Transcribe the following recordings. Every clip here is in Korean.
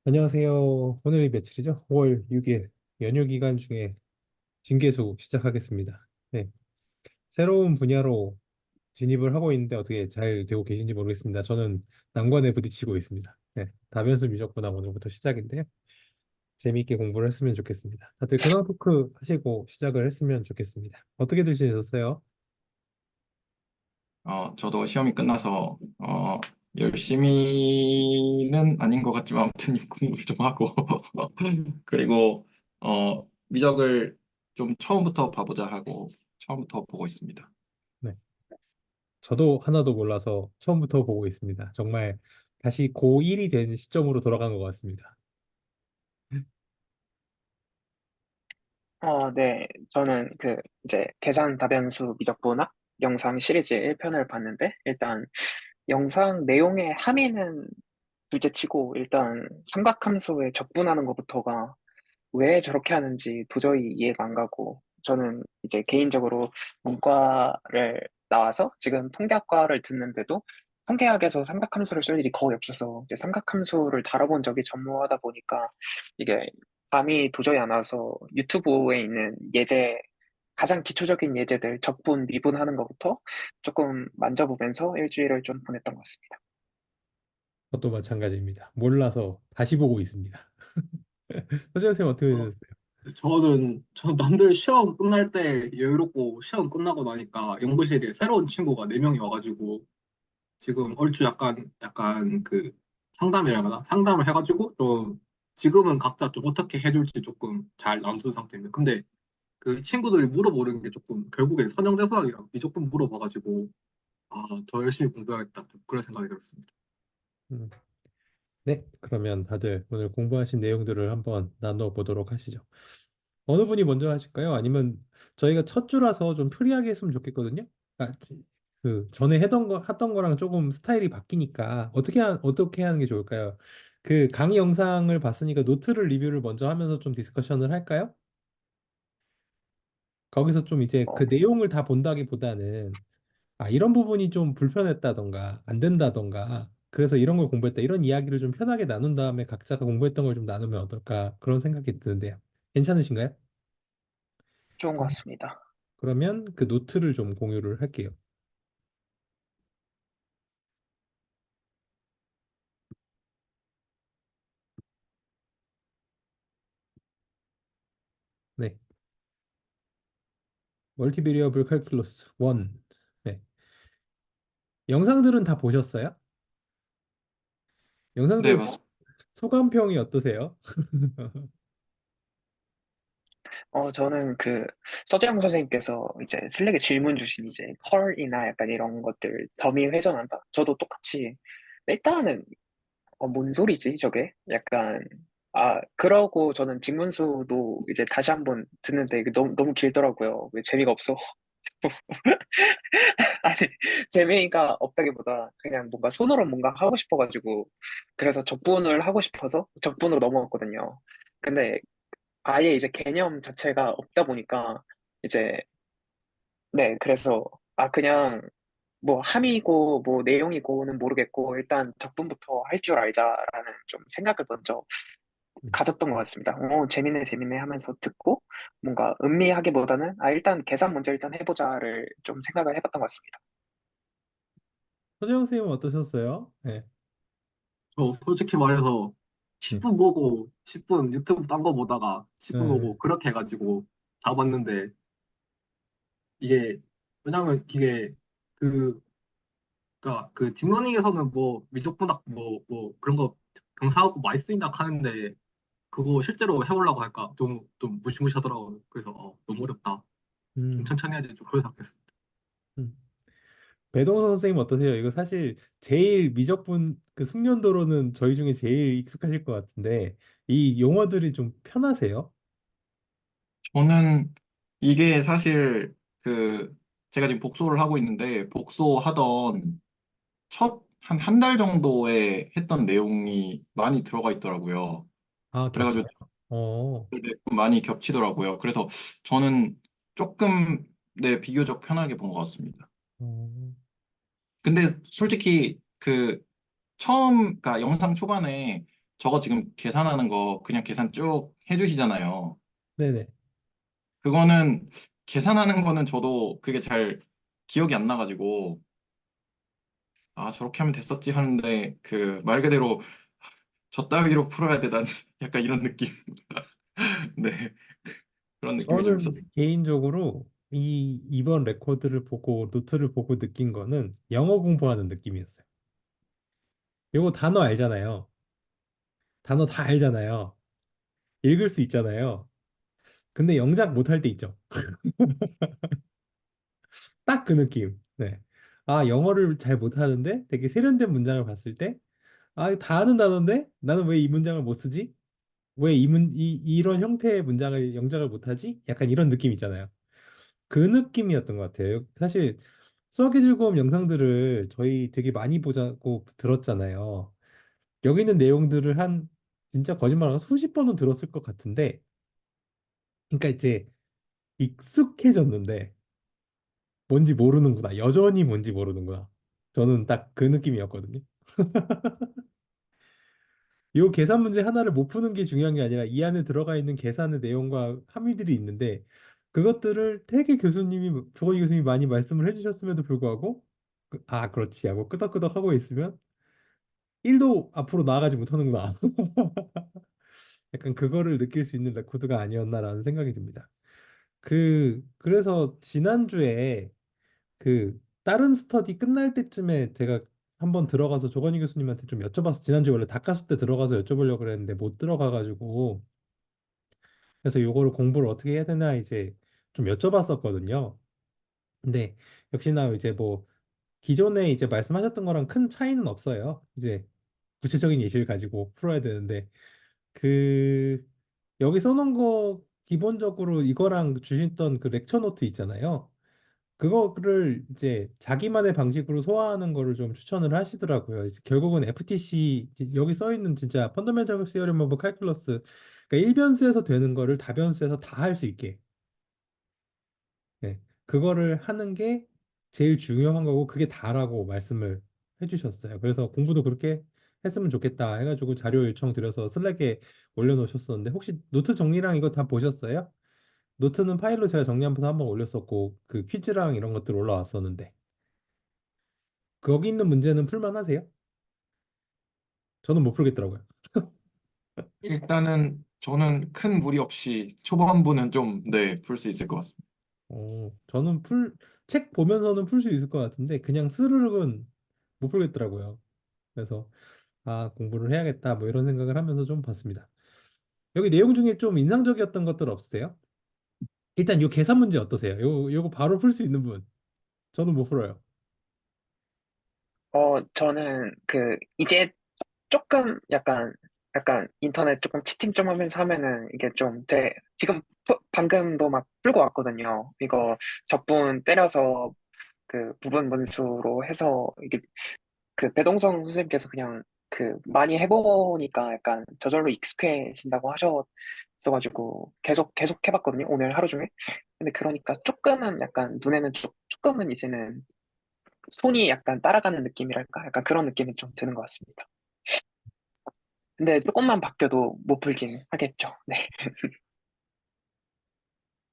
안녕하세요. 오늘이 며칠이죠? 5월 6일 연휴 기간 중에 징계수 시작하겠습니다. 네, 새로운 분야로 진입을 하고 있는데 어떻게 잘 되고 계신지 모르겠습니다. 저는 난관에 부딪히고 있습니다. 네, 다변수 미적분학 오늘부터 시작인데요. 재미있게 공부를 했으면 좋겠습니다. 다들 근황 토크 하시고 시작을 했으면 좋겠습니다. 어떻게들 지내셨어요? 저도 시험이 끝나서, 열심히는 아닌 것 같지만, 아무튼 공부를 좀 하고, 그리고, 미적을 좀 처음부터 봐보자 하고, 처음부터 보고 있습니다. 네, 저도 하나도 몰라서 처음부터 보고 있습니다. 정말 다시 고1이 된 시점으로 돌아간 것 같습니다. 네. 저는 이제 계산 다변수 미적분학 영상 시리즈 1편을 봤는데, 일단 영상 내용의 함의는 둘째치고, 일단 삼각함수의 적분하는 것부터가 왜 저렇게 하는지 도저히 이해가 안 가고, 저는 이제 개인적으로 문과를 나와서 지금 통계학과를 듣는데도 통계학에서 삼각함수를 쓸 일이 거의 없어서 이제 삼각함수를 다뤄본 적이 전무하다 보니까 이게 감이 도저히 안 와서 유튜브에 있는 예제, 가장 기초적인 예제들 적분, 미분하는 것부터 조금 만져보면서 일주일을 좀 보냈던 것 같습니다. 저도 마찬가지입니다. 몰라서 다시 보고 있습니다. 허재 선생님 어떻게 어, 되셨어요? 저는 남들 시험 끝날 때 여유롭고 시험 끝나고 나니까 연구실에 새로운 친구가 4명이 와가지고 지금 얼추 약간 그 상담이라 하나? 상담을 해가지고 좀 지금은 각자 좀 어떻게 해줄지 조금 잘 남순 상태입니다. 근데 그 친구들이 물어보는 게 조금 결국에 선형대수학이랑 미적분 물어봐가지고 더 열심히 공부해야겠다. 좀 그런 생각이 들었습니다. 음, 네, 그러면 다들 오늘 공부하신 내용들을 한번 나눠보도록 하시죠. 어느 분이 먼저 하실까요? 아니면 저희가 첫 주라서 좀 프리하게 했으면 좋겠거든요. 그 전에 하던 거랑 조금 스타일이 바뀌니까 어떻게 하는 게 좋을까요? 그 강의 영상을 봤으니까 노트를 리뷰를 먼저 하면서 좀 디스커션을 할까요? 거기서 좀 이제 그 어, 내용을 다 본다기보다는 이런 부분이 좀 불편했다던가, 안 된다던가, 그래서 이런 걸 공부했다, 이런 이야기를 좀 편하게 나눈 다음에 각자가 공부했던 걸 좀 나누면 어떨까, 그런 생각이 드는데요. 괜찮으신가요? 좋은 것 같습니다. 그러면 그 노트를 좀 공유를 할게요. 네. 멀티베리어블 칼큘러스 1. 네. 영상들은 다 보셨어요? 네, 영상들 맞습니다. 소감평이 어떠세요? 저는 서재영 선생님께서 이제 슬랙에 질문 주신 이제 컬이나 약간 이런 것들 더미 회전한다. 저도 똑같이 일단은 뭔 소리지 저게? 약간 그러고 저는 직문수도 이제 다시 한번 듣는데 이게 너무 길더라고요. 왜 재미가 없어? 아니 재미가 없다기보다 그냥 뭔가 손으로 뭔가 하고 싶어가지고 그래서 적분을 하고 싶어서 적분으로 넘어갔거든요. 근데 아예 이제 개념 자체가 없다 보니까 이제 네 그래서 그냥 뭐 함이고 뭐 내용이고는 모르겠고 일단 적분부터 할 줄 알자라는 좀 생각을 먼저 가졌던 것 같습니다. 재밌네 재밌네 하면서 듣고 뭔가 음미하기보다는 일단 계산 먼저 일단 해보자를 좀 생각을 해봤던 것 같습니다. 서재영 선생님은 어떠셨어요? 네. 저 솔직히 말해서 음. 10분 보고 10분 유튜브 딴 거 보다가 10분 네. 보고 그렇게 해가지고 잡았는데 이게 왜냐면 이게 그 그러니까 그 딥러닝에서는 뭐 미적분학 뭐 그런 거 경사하고 많이 쓰인다 하는데 그거 실제로 해보려고 할까 좀 무시무시하더라고요. 그래서 너무 어렵다. 좀 음. 천천히 해야지 좀 그런 생각했어요. 음. 배동서 선생님 어떠세요? 이거 사실 제일 미적분 그 숙련도로는 저희 중에 제일 익숙하실 것 같은데 이 용어들이 좀 편하세요? 저는 이게 사실 제가 지금 복소를 하고 있는데, 복소하던 한 달 정도에 했던 내용이 많이 들어가 있더라고요. 겹쳐요? 그래가지고 어. 네, 좀 많이 겹치더라고요. 그래서 저는 조금, 네, 비교적 편하게 본 것 같습니다. 어. 근데 솔직히 그러니까 영상 초반에 저거 지금 계산하는 거 그냥 계산 쭉 해주시잖아요. 네네. 그거는 계산하는 거는 저도 그게 잘 기억이 안 나가지고 아 저렇게 하면 됐었지 하는데 그 말 그대로 저 따위로 풀어야 되다니 약간 이런 느낌. 네 그런 느낌이 좀 저는 있었어요. 개인적으로 이번 레코드를 보고 노트를 보고 느낀 거는 영어 공부하는 느낌이었어요. 요거 단어 알잖아요. 단어 다 알잖아요. 읽을 수 있잖아요. 근데 영작 못할 때 있죠. 딱 그 느낌. 네. 아, 영어를 잘 못하는데 되게 세련된 문장을 봤을 때, 아, 다 아는 단어인데 나는 왜 이 문장을 못 쓰지? 왜 이런 형태의 문장을 영작을 못하지? 약간 이런 느낌 있잖아요. 그 느낌이었던 것 같아요. 사실 수학의 즐거움 영상들을 저희 되게 많이 보자고 들었잖아요. 여기 있는 내용들을 한 진짜 거짓말하고 수십 번은 들었을 것 같은데, 그러니까 이제 익숙해졌는데 뭔지 모르는구나. 여전히 뭔지 모르는구나. 저는 딱 그 느낌이었거든요. 이 계산 문제 하나를 못 푸는 게 중요한 게 아니라 이 안에 들어가 있는 계산의 내용과 함의들이 있는데 그것들을 되게 조건희 교수님이 많이 말씀을 해주셨음에도 불구하고 아, 그렇지 하고 끄덕끄덕 하고 있으면 1도 앞으로 나아가지 못하는구나. 약간 그거를 느낄 수 있는 레코드가 아니었나라는 생각이 듭니다. 그래서 지난주에 다른 스터디 끝날 때쯤에 제가 한번 들어가서 조건희 교수님한테 좀 여쭤봤어. 지난주에 원래 닭가수 때 들어가서 여쭤보려고 그랬는데 못 들어가가지고 그래서 요거를 공부를 어떻게 해야 되나 이제 좀 여쭤봤었거든요. 근데 역시나 이제 뭐 기존에 이제 말씀하셨던 거랑 큰 차이는 없어요. 이제 구체적인 예시를 가지고 풀어야 되는데 그 여기 써놓은 거 기본적으로 이거랑 주셨던 그 렉처 노트 있잖아요. 그거를 이제 자기만의 방식으로 소화하는 거를 좀 추천을 하시더라고요. 이제 결국은 FTC 여기 써 있는 진짜 펀더멘털 시어럼 오브 칼큘러스 그러니까 일변수에서 되는 거를 다변수에서 다 할 수 있게 네. 그거를 하는 게 제일 중요한 거고 그게 다라고 말씀을 해주셨어요. 그래서 공부도 그렇게 했으면 좋겠다 해가지고 자료 요청 드려서 슬랙에 올려놓으셨었는데 혹시 노트 정리랑 이거 다 보셨어요? 노트는 파일로 제가 정리한번 한번 올렸었고 그 퀴즈랑 이런 것들 올라왔었는데 거기 있는 문제는 풀만 하세요? 저는 못 풀겠더라고요. 일단은 저는 큰 무리 없이 초반부는 좀 네 풀 수 있을 것 같습니다. 저는 책 보면서는 풀 수 있을 것 같은데 그냥 스르륵은 못 풀겠더라고요. 그래서 아, 공부를 해야겠다 뭐 이런 생각을 하면서 좀 봤습니다. 여기 내용 중에 좀 인상적이었던 것들 없으세요? 일단 요 계산 문제 어떠세요? 요거 바로 풀 수 있는 분. 저는 못 풀어요. 저는 이제 조금 약간 인터넷 조금 치팅 좀 하면서 하면은 이게 좀 지금 방금도 막 풀고 왔거든요. 이거 적분 때려서 부분 분수로 해서 이게 배동성 선생님께서 그냥 많이 해보니까 약간 저절로 익숙해진다고 하셨어가지고 계속 해봤거든요. 오늘 하루 종일. 근데 그러니까 조금은 약간 눈에는 조금은 이제는 손이 약간 따라가는 느낌이랄까? 약간 그런 느낌이 좀 드는 것 같습니다. 근데 조금만 바뀌어도 못 풀긴 하겠죠. 네.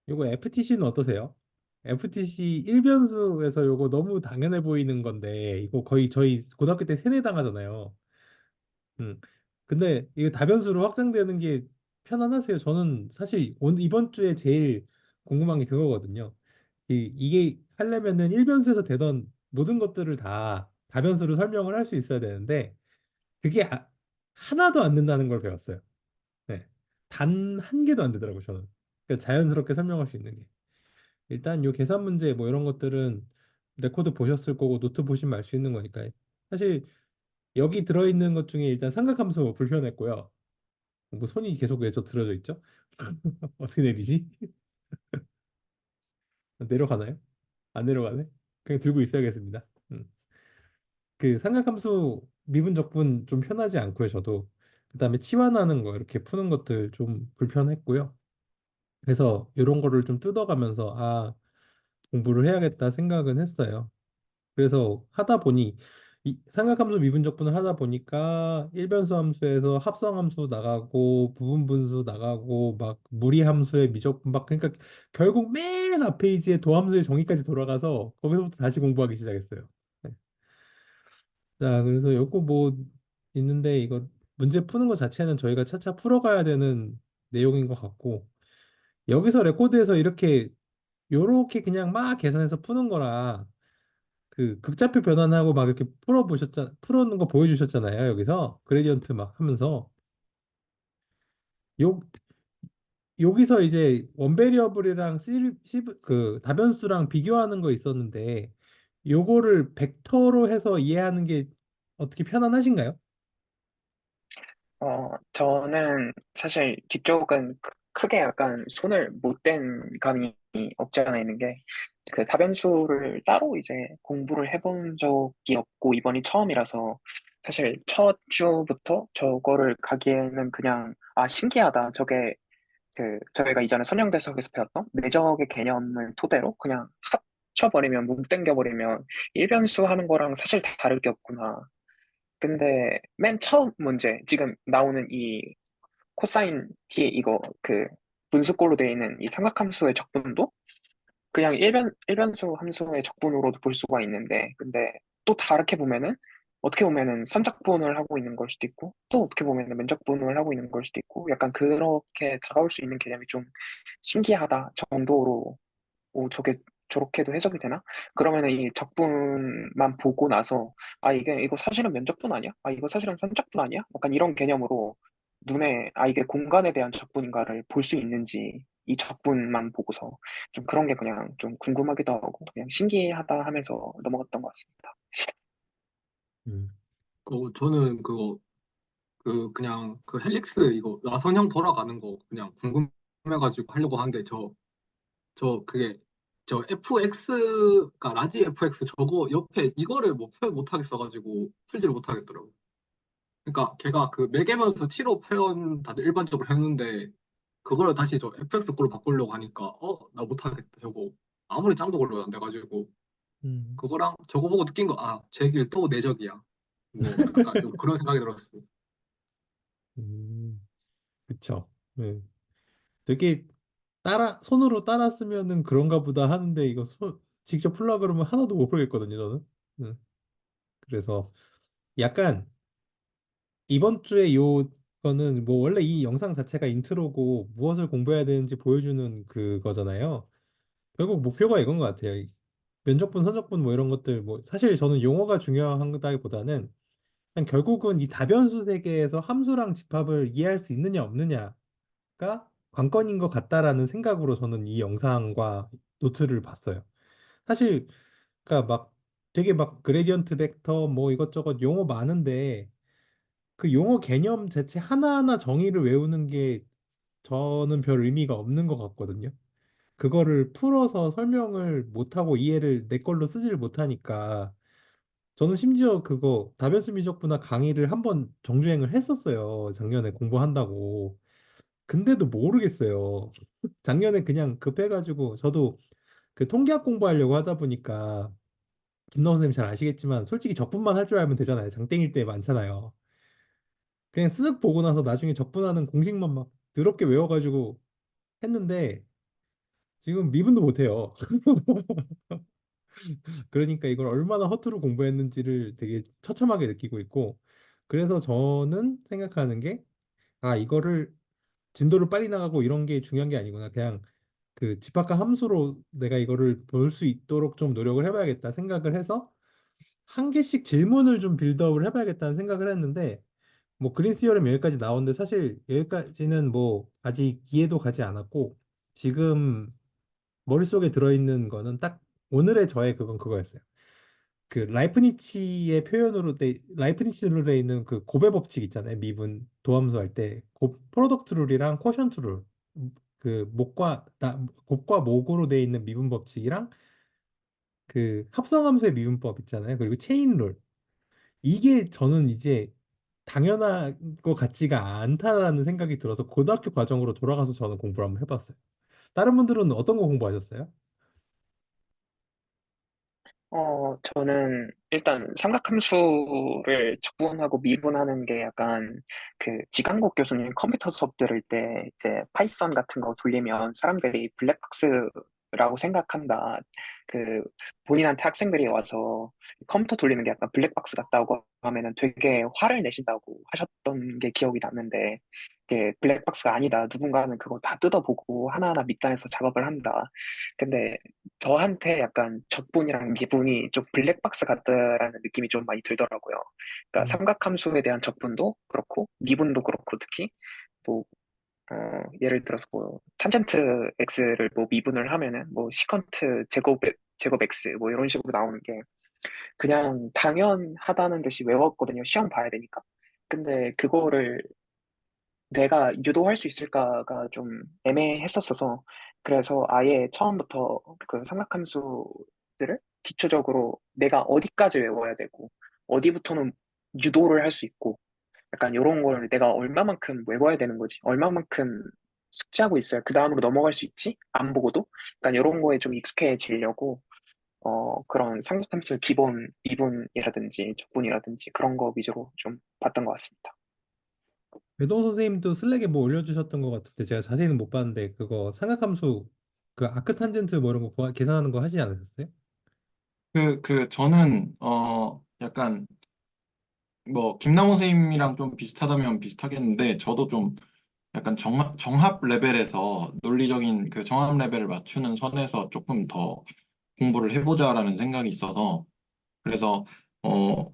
요거 FTC는 어떠세요? FTC 일변수에서 요거 너무 당연해 보이는 건데 이거 거의 저희 고등학교 때 세뇌 당하잖아요. 음. 근데 이거 다변수로 확장되는 게 편안하세요? 저는 사실 이번 주에 제일 궁금한 게 그거거든요. 이게 하려면은 일변수에서 되던 모든 것들을 다 다변수로 설명을 할 수 있어야 되는데 그게 하나도 안 된다는 걸 배웠어요. 네. 단 한 개도 안 되더라고요, 저는. 그러니까 자연스럽게 설명할 수 있는 게. 일단 요 계산 문제 뭐 이런 것들은 레코드 보셨을 거고 노트 보시면 알 수 있는 거니까. 사실 여기 들어있는 것 중에 일단 삼각함수 불편했고요. 뭐 손이 계속 왜 저 들어져 있죠? 어떻게 내리지? 내려가나요? 안 내려가네? 그냥 들고 있어야겠습니다. 삼각함수 미분 적분 좀 편하지 않고요, 저도. 그다음에 치환하는 거 이렇게 푸는 것들 좀 불편했고요. 그래서 이런 거를 좀 뜯어가면서 공부를 해야겠다 생각은 했어요. 그래서 하다 보니 이 삼각함수 미분적분을 하다 보니까 일변수 함수에서 합성함수 나가고 부분분수 나가고 막 무리함수의 미적분 막 그러니까 결국 맨 앞 페이지에 도함수의 정의까지 돌아가서 거기서부터 다시 공부하기 시작했어요. 네. 자, 그래서 요거 뭐 있는데 이거 문제 푸는 것 자체는 저희가 차차 풀어가야 되는 내용인 것 같고 여기서 레코드에서 요렇게 그냥 막 계산해서 푸는 거라 그 극좌표 변환하고 막 이렇게 풀어놓은 거 보여주셨잖아요. 여기서 그레디언트 막 하면서 요 여기서 이제 원베리어블이랑 그 다변수랑 비교하는 거 있었는데 요거를 벡터로 해서 이해하는 게 어떻게 편안하신가요? 저는 사실 뒤쪽은 크게 약간 손을 못 댄 감이 없지 않아 있는 게, 그 다변수를 따로 이제 공부를 해본 적이 없고, 이번이 처음이라서, 사실 첫 주부터 저거를 가기에는 그냥, 아, 신기하다. 저희가 이전에 선형대석에서 배웠던 내적의 개념을 토대로 그냥 합쳐버리면, 뭉땡겨버리면, 일변수 하는 거랑 사실 다를 게 없구나. 근데 맨 처음 문제, 지금 나오는 이 코사인 t 이거 그 분수꼴로 되어 있는 이 삼각함수의 적분도 그냥 일변수 함수의 적분으로도 볼 수가 있는데, 근데 또 다르게 보면은 어떻게 보면은 선적분을 하고 있는 걸 수도 있고, 또 어떻게 보면은 면적분을 하고 있는 걸 수도 있고, 약간 그렇게 다가올 수 있는 개념이 좀 신기하다 정도로, 오, 저렇게도 해석이 되나? 그러면은 이 적분만 보고 나서, 아, 이거 사실은 면적분 아니야? 아, 이거 사실은 선적분 아니야? 약간 이런 개념으로 이게 공간에 대한 적분인가를 볼 수 있는지, 이 적분만 보고서 좀 그런 게 그냥 좀 궁금하기도 하고, 그냥 신기하다 하면서 넘어갔던 것 같습니다. 음. 저는 그냥 그 헬릭스 이거 나선형 돌아가는 거 그냥 궁금해가지고 하려고 하는데 저 그게 저 FX가 라지 FX 저거 옆에 이거를 뭐 표현 못 하겠어가지고 풀지를 못하겠더라고. 그러니까 걔가 그 매개면서 T로 표현 다들 일반적으로 했는데 그거를 다시 저 FX 꼴로 바꾸려고 하니까 나 못하겠다 저거 아무리 짱도 걸로 안 돼가지고 음. 그거랑 저거 보고 느낀 거 제 길 또 내적이야. 뭐 약간 좀 그런 생각이 들었어. 그쵸. 네. 되게 손으로 따라 쓰면은 그런가 보다 하는데 직접 풀라 그러면 하나도 못 풀겠거든요, 저는. 그래서 약간 이번 주에 요거는 뭐 원래 이 영상 자체가 인트로고 무엇을 공부해야 되는지 보여주는 그거잖아요. 결국 목표가 이건 것 같아요. 이 면적분, 선적분 뭐 이런 것들 뭐 사실 저는 용어가 중요하다기보다는 그냥 결국은 이 다변수 세계에서 함수랑 집합을 이해할 수 있느냐 없느냐가 관건인 것 같다라는 생각으로 저는 이 영상과 노트를 봤어요. 사실 그러니까 막 되게 막 그레디언트 벡터 뭐 이것저것 용어 많은데 그 용어 개념 자체 하나하나 정의를 외우는 게 저는 별 의미가 없는 것 같거든요. 그거를 풀어서 설명을 못하고 이해를 내 걸로 쓰지를 못하니까 저는 심지어 그거 다변수 미적분학 강의를 한번 정주행을 했었어요. 작년에 공부한다고. 근데도 모르겠어요. 작년에 그냥 급해가지고 저도 그 통계학 공부하려고 하다 보니까 김나원 선생님 잘 아시겠지만 솔직히 적분만 할 줄 알면 되잖아요. 장땡일 때 많잖아요. 그냥 쓱 보고 나서 나중에 적분하는 공식만 막 더럽게 외워가지고 했는데 지금 미분도 못해요. 그러니까 이걸 얼마나 허투루 공부했는지를 되게 처참하게 느끼고 있고 그래서 저는 생각하는 게 이거를 진도를 빨리 나가고 이런 게 중요한 게 아니구나. 그냥 그 집합과 함수로 내가 이거를 볼 수 있도록 좀 노력을 해봐야겠다 생각을 해서 한 개씩 질문을 좀 빌드업을 해봐야겠다는 생각을 했는데 뭐 그린 시어럼 여기까지 나오는데 사실 여기까지는 뭐 아직 이해도 가지 않았고 지금 머릿속에 들어있는 거는 딱 오늘의 저의 그거였어요. 그 라이프니치로 돼 있는 그 고배 법칙 있잖아요. 미분 도함수 할 때 프로덕트 룰이랑 쿼션트 룰, 그 곱과 목으로 돼 있는 미분 법칙이랑 그 합성함수의 미분법 있잖아요. 그리고 체인 룰. 이게 저는 이제 당연한 것 같지가 않다라는 생각이 들어서 고등학교 과정으로 돌아가서 저는 공부를 한번 해봤어요. 다른 분들은 어떤 거 공부하셨어요? 저는 일단 삼각함수를 적분하고 미분하는 게 약간 그 지강국 교수님 컴퓨터 수업 들을 때 이제 파이썬 같은 거 돌리면 사람들이 블랙박스라고 생각한다. 그 본인한테 학생들이 와서 컴퓨터 돌리는 게 약간 블랙박스 같다고 하면은 되게 화를 내신다고 하셨던 게 기억이 났는데 이게 블랙박스가 아니다. 누군가는 그거 다 뜯어보고 하나하나 밑단에서 작업을 한다. 근데 저한테 약간 적분이랑 미분이 좀 블랙박스 같다라는 느낌이 좀 많이 들더라고요. 그러니까 음. 삼각함수에 대한 적분도 그렇고 미분도 그렇고 특히 뭐 예를 들어서 뭐 탄젠트 x를 뭐 미분을 하면은 뭐 시컨트 제곱 x 뭐 이런 식으로 나오는 게 그냥 당연하다는 듯이 외웠거든요. 시험 봐야 되니까. 근데 그거를 내가 유도할 수 있을까가 좀 애매했었어서 그래서 아예 처음부터 그 삼각함수들을 기초적으로 내가 어디까지 외워야 되고 어디부터는 유도를 할 수 있고 약간 이런 걸 내가 얼마만큼 외워야 되는 거지 얼마만큼 숙지하고 있어야 그 다음으로 넘어갈 수 있지 안 보고도 약간 이런 거에 좀 익숙해지려고 그런 삼각함수 기본 미분이라든지 적분이라든지 그런 거 위주로 좀 봤던 것 같습니다. 배동 선생님도 슬랙에 뭐 올려주셨던 것 같은데 제가 자세히는 못 봤는데 그거 삼각함수 그 아크탄젠트 뭐 이런 거 계산하는 거 하지 않으셨어요? 저는, 약간, 뭐, 김남호 선생님이랑 좀 비슷하다면 비슷하겠는데, 저도 좀 약간 정합 레벨에서 논리적인 그 정합 레벨을 맞추는 선에서 조금 더 공부를 해보자라는 생각이 있어서, 그래서,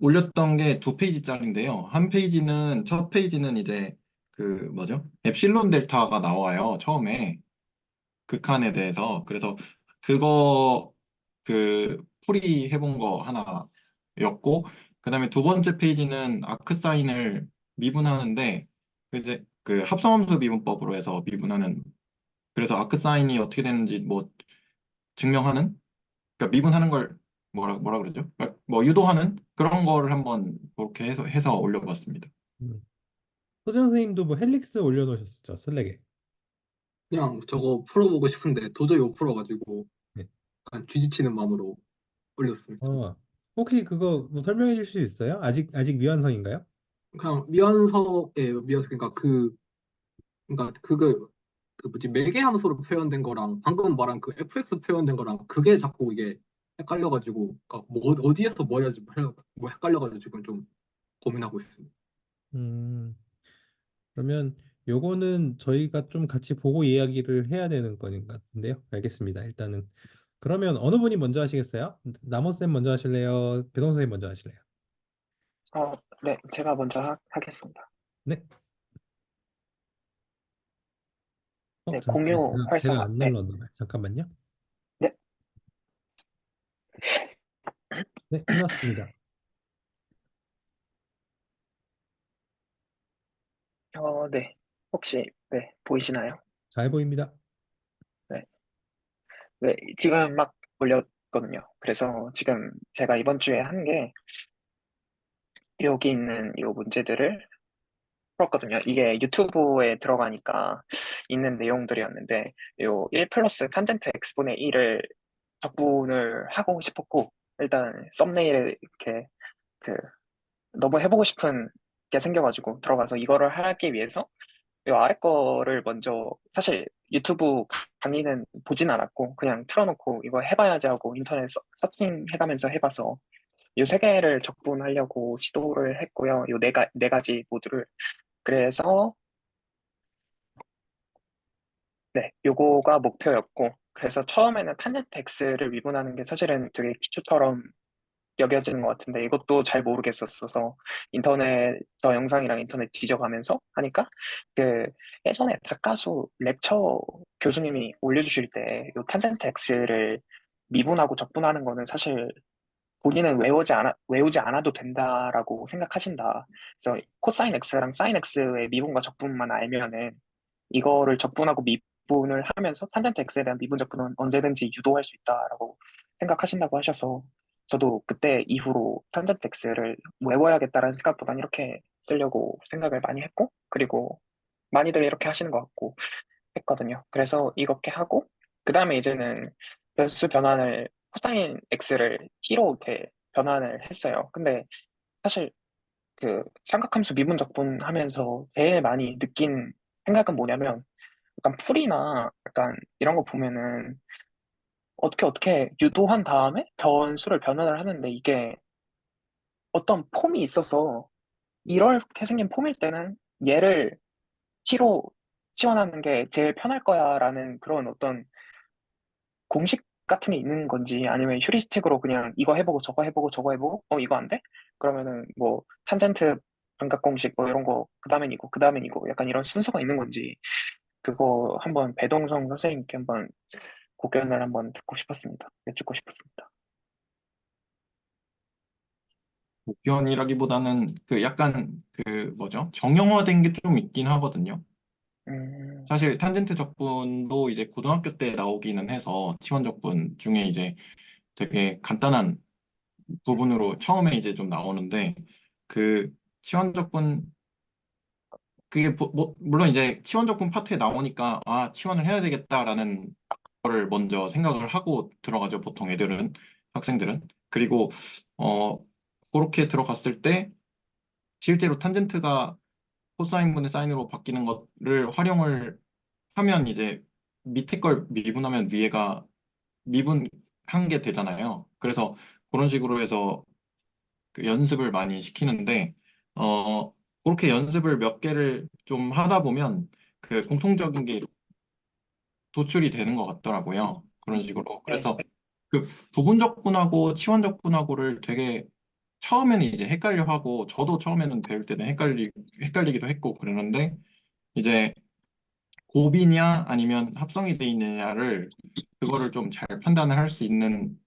올렸던 게 두 페이지짜리인데요. 한 페이지는, 첫 페이지는 이제 그, 뭐죠? 엡실론 델타가 나와요, 처음에. 극한에 대해서. 그래서 그거 풀이 해본 거 하나였고, 그다음에 두 번째 페이지는 아크사인을 미분하는데 이제 그 합성함수 미분법으로 해서 미분하는, 그래서 아크사인이 어떻게 되는지 뭐 증명하는, 그러니까 미분하는 걸 뭐라 그러죠? 그러니까 뭐 유도하는 그런 거를 한번 그렇게 해서 올려봤습니다. 음. 소정 선생님도 뭐 헬릭스 올려놓으셨었죠, 슬랙에. 그냥 저거 풀어보고 싶은데 도저히 못 풀어가지고 네. 약간 쥐지치는 마음으로 올렸습니다. 어, 혹시 그거 뭐 설명해 줄 수 있어요? 아직 미완성인가요? 그냥 미완성이에요. 그러니까 그러니까 그 뭐지 매개 함수로 표현된 거랑 방금 말한 그 fx 표현된 거랑 그게 자꾸 이게 헷갈려가지고 그러니까 뭐 어디에서 뭐 해야지 뭐 헷갈려가지고 지금 좀 고민하고 있습니다. 음, 그러면 요거는 저희가 좀 같이 보고 이야기를 해야 되는 거인 것 같은데요. 알겠습니다. 일단은 그러면 어느 분이 먼저 하시겠어요? 나머쌤 먼저 하실래요? 배동 선생님 먼저 하실래요? 네, 제가 먼저 하겠습니다. 네. 네, 잠깐만. 공유 제가 활성화. 안 네, 눌렀나 봐요. 잠깐만요. 네, 네, 해놨습니다. 네. 혹시, 네, 보이시나요? 잘 보입니다. 네, 네, 지금 막 올렸거든요. 그래서 지금 제가 이번 주에 한 게 여기 있는 이 문제들을 풀었거든요. 이게 유튜브에 들어가니까 있는 내용들이었는데, 요 1 플러스 탄젠트 x분의 1을 적분을 하고 싶었고, 일단 썸네일에 이렇게 그 너무 해보고 싶은 게 생겨가지고 들어가서 이거를 하기 위해서 이 아래 거를 먼저 사실 유튜브 강의는 보진 않았고 그냥 틀어놓고 이거 해봐야지 하고 인터넷 서칭 해가면서 해봐서 이 세 개를 적분하려고 시도를 했고요. 이 네 가지 모두를 그래서 네 요거가 목표였고 그래서 처음에는 탄젠트 x를 미분하는 게 사실은 되게 기초처럼 여겨지는 것 같은데 이것도 잘 모르겠었어서 인터넷 저 영상이랑 인터넷 뒤져가면서 하니까 그 예전에 닭가수 렉처 교수님이 올려주실 때 요 탄젠트 x를 미분하고 적분하는 거는 사실 본인은 외우지 않아도 된다라고 생각하신다. 그래서 코사인 x랑 사인 x의 미분과 적분만 알면은 이거를 적분하고 미분을 하면서 탄젠트 x에 대한 미분 적분은 언제든지 유도할 수 있다라고 생각하신다고 하셔서 저도 그때 이후로 탄젠트 x를 외워야겠다라는 생각보다는 이렇게 쓰려고 생각을 많이 했고 그리고 많이들 이렇게 하시는 것 같고 했거든요. 그래서 이렇게 하고 그 다음에 이제는 변수 변환을 코사인 x를 t로 이렇게 변환을 했어요. 근데 사실 그 삼각함수 미분적분 하면서 제일 많이 느낀 생각은 뭐냐면 약간 풀이나 약간 이런 거 보면은 어떻게 유도한 다음에 변수를 변환을 하는데 이게 어떤 폼이 있어서 이렇게 생긴 폼일 때는 얘를 t로 치환하는 게 제일 편할 거야라는 그런 어떤 공식 같은 게 있는 건지 아니면 휴리스틱으로 그냥 이거 해보고 저거 해보고 저거 해보고 이거 안 돼? 그러면은 뭐 탄젠트 반각 공식 뭐 이런 거 그다음엔 이거 그다음엔 이거 약간 이런 순서가 있는 건지 그거 한번 배동성 선생님께 한번 고견을 한번 듣고 싶었습니다. 여쭙고 싶었습니다. 복견이라기보다는 그 약간 그 뭐죠? 정형화된 게 좀 있긴 하거든요. 음, 사실 탄젠트 적분도 이제 고등학교 때 나오기는 해서 치원 적분 중에 이제 되게 간단한 부분으로 처음에 이제 좀 나오는데 그 치원 적분 그게 물론 이제 치원 적분 파트에 나오니까 아 치원을 해야 되겠다라는 거를 먼저 생각을 하고 들어가죠. 보통 애들은 학생들은 그리고 어 그렇게 들어갔을 때 실제로 탄젠트가 코사인분의 사인으로 바뀌는 것을 활용을 하면 이제 밑에 걸 미분하면 위에가 미분한 게 되잖아요. 그래서 그런 식으로 해서 그 연습을 많이 시키는데 그렇게 연습을 몇 개를 좀 하다 보면 그 공통적인 게 도출이 되는 것 같더라고요. 그런 식으로. 네. 그래서 그 부분적분하고 치원적분하고를 되게 처음에는 이제 헷갈려 하고 저도 처음에는 배울 때는 헷갈리기도 했고 그러는데 이제 곱이냐 아니면 합성이 돼 있느냐를 그거를 좀 잘 판단을 할 수 있는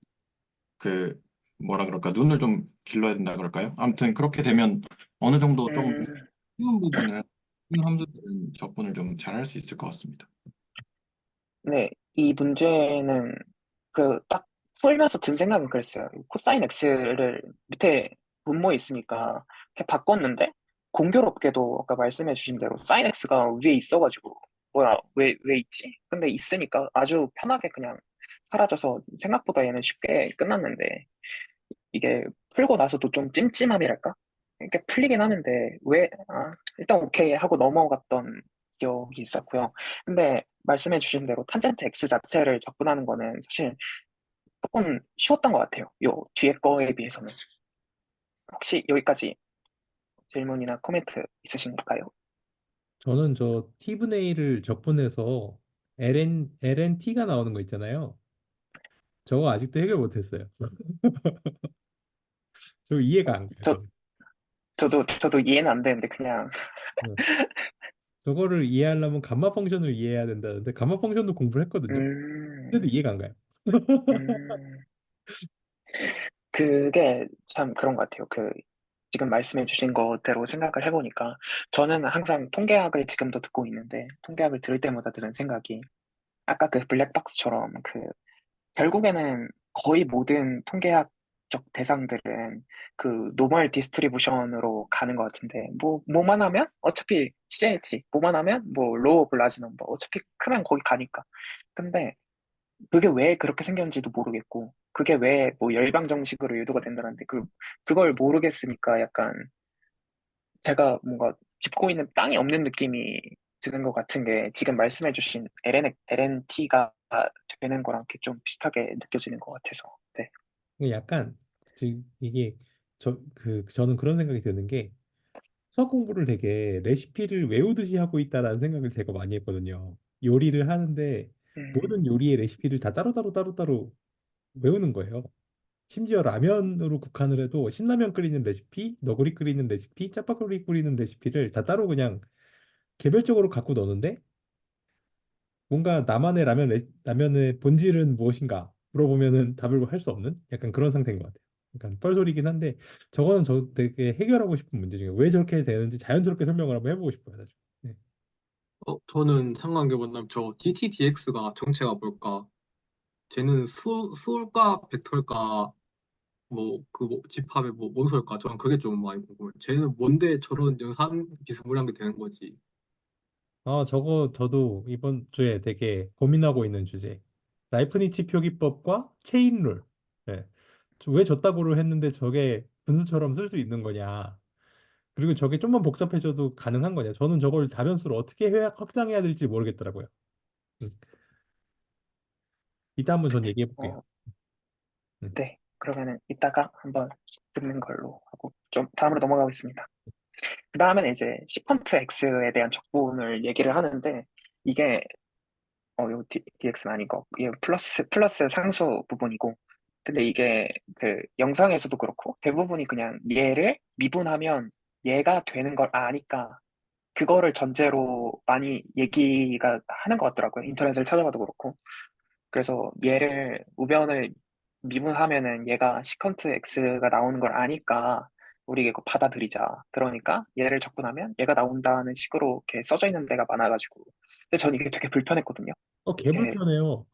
그 뭐라 그럴까 눈을 좀 길러야 된다 그럴까요? 아무튼 그렇게 되면 어느 정도 좀 음, 쉬운 부분은 쉬운 함수들은 적분을 좀 잘 할 수 있을 것 같습니다. 네. 이 문제는 그 딱 풀면서 든 생각은 그랬어요. 코사인 x를 밑에 분모에 있으니까 이렇게 바꿨는데 공교롭게도 아까 말씀해 주신 대로 사인 x가 위에 있어가지고 뭐야 왜 있지? 근데 있으니까 아주 편하게 그냥 사라져서 생각보다 얘는 쉽게 끝났는데 이게 풀고 나서도 좀 찜찜함이랄까? 이렇게 풀리긴 하는데 일단 오케이 하고 넘어갔던 기억이 있었고요. 근데 말씀해 주신 대로 탄젠트 x 자체를 적분하는 거는 사실 조금 쉬웠던 것 같아요. 요 뒤에 거에 비해서는. 혹시 여기까지 질문이나 코멘트 있으신가요? 저는 저 t분의 A를 적분해서 lnt가 나오는 거 있잖아요. 저거 아직도 해결 못했어요. 저 이해가 안 가요. 저, 저는. 저도 이해는 안 되는데 그냥 네. 저거를 이해하려면 감마 펑션을 이해해야 된다는데 감마 펑션도 공부를 했거든요. 음, 근데도 이해가 안 가요. 음, 그게 참 그런 것 같아요. 지금 말씀해 주신 것대로 생각을 해보니까 저는 항상 통계학을 지금도 듣고 있는데 통계학을 들을 때마다 드는 생각이 아까 그 블랙박스처럼 결국에는 거의 모든 통계학적 대상들은 그 노멀 디스트리뷰션으로 가는 것 같은데 뭐만 하면 어차피 CLT 뭐만 하면 뭐 로우 오브 라지 넘버 어차피 크면 거기 가니까 근데 그게 왜 그렇게 생겼는지도 모르겠고 그게 왜 뭐 열방 정식으로 유도가 된다는데 그걸 모르겠으니까 약간 제가 뭔가 짚고 있는 땅이 없는 느낌이 드는 것 같은 게 지금 말씀해주신 LNT가 되는 거랑 이렇게 좀 비슷하게 느껴지는 것 같아서. 네. 이게 약간 지금 이게 저는 그런 생각이 드는 게 수학 공부를 되게 레시피를 외우듯이 하고 있다라는 생각을 제가 많이 했거든요. 요리를 하는데 음, 모든 요리의 레시피를 다 따로따로 외우는 거예요. 심지어 라면으로 국한을 해도 신라면 끓이는 레시피, 너구리 끓이는 레시피, 짜파구리 끓이는 레시피를 다 따로 그냥 개별적으로 갖고 노는데 뭔가 나만의 라면의 본질은 무엇인가 물어보면은 답을 할 수 없는 약간 그런 상태인 것 같아요. 약간 뻘소리긴 한데 저거는 저 되게 해결하고 싶은 문제 중에 왜 저렇게 되는지 자연스럽게 설명을 한번 해보고 싶어요. 나중에. 네. 저는 상관계 만나면 저 GTDX가 정체가 뭘까? 쟤는 수울까 벡터일까? 집합의 뭐 원소일까? 저는 그게 좀 많이 궁금해요. 쟤는 뭔데 저런 연산 비스무리한 게 되는 거지? 저거 저도 이번 주에 되게 고민하고 있는 주제. 라이프니츠 표기법과 체인룰. 예. 왜 저따구로 했는데 저게 분수처럼 쓸 수 있는 거냐. 그리고 저게 좀만 복잡해져도 가능한 거냐. 저는 저걸 다변수로 어떻게 확장해야 될지 모르겠더라고요. 음. 이따 한번 전 얘기해 볼게요. 어, 음. 네. 그러면은 이따가 한번 듣는 걸로 하고 좀 다음으로 넘어가겠습니다. 그 다음에는 이제 시컨트 X에 대한 적분을 얘기를 하는데 이게 이거 DX는 아니고 이게 플러스 상수 부분이고 근데 이게 그 영상에서도 그렇고 대부분이 그냥 얘를 미분하면 얘가 되는 걸 아니까 그거를 전제로 많이 얘기가 하는 것 같더라고요. 인터넷을 찾아봐도 그렇고. 그래서 얘를 우변을 미분하면은 얘가 시컨트 x가 나오는 걸 아니까 우리 이거 받아들이자. 그러니까 얘를 접근하면 얘가 나온다는 식으로 이렇게 써져 있는 데가 많아가지고. 근데 전 이게 되게 불편했거든요. 이게 개불편해요.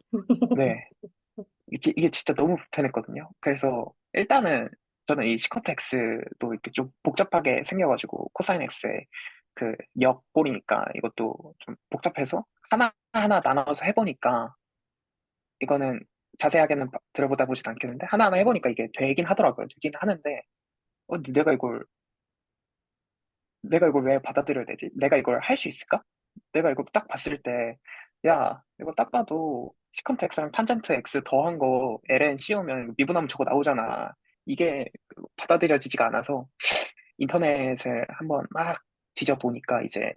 네 이게 진짜 너무 불편했거든요. 그래서 일단은 저는 이 시컨트 x도 이렇게 좀 복잡하게 생겨가지고 코사인 x의 그 역꼴이니까 이것도 좀 복잡해서 하나하나 나눠서 해보니까 이거는 자세하게는 들어보다 보진 않겠는데 하나하나 해보니까 이게 되긴 하더라고요. 되긴 하는데 근데 내가 이걸 왜 받아들여야 되지? 내가 이걸 할 수 있을까? 내가 이거 딱 봤을 때 야 이거 딱 봐도 시컨트 x랑 탄젠트 x 더한 거 ln 씌우면 미분하면 저거 나오잖아. 이게 받아들여지지가 않아서 인터넷을 한번 막 뒤져보니까 이제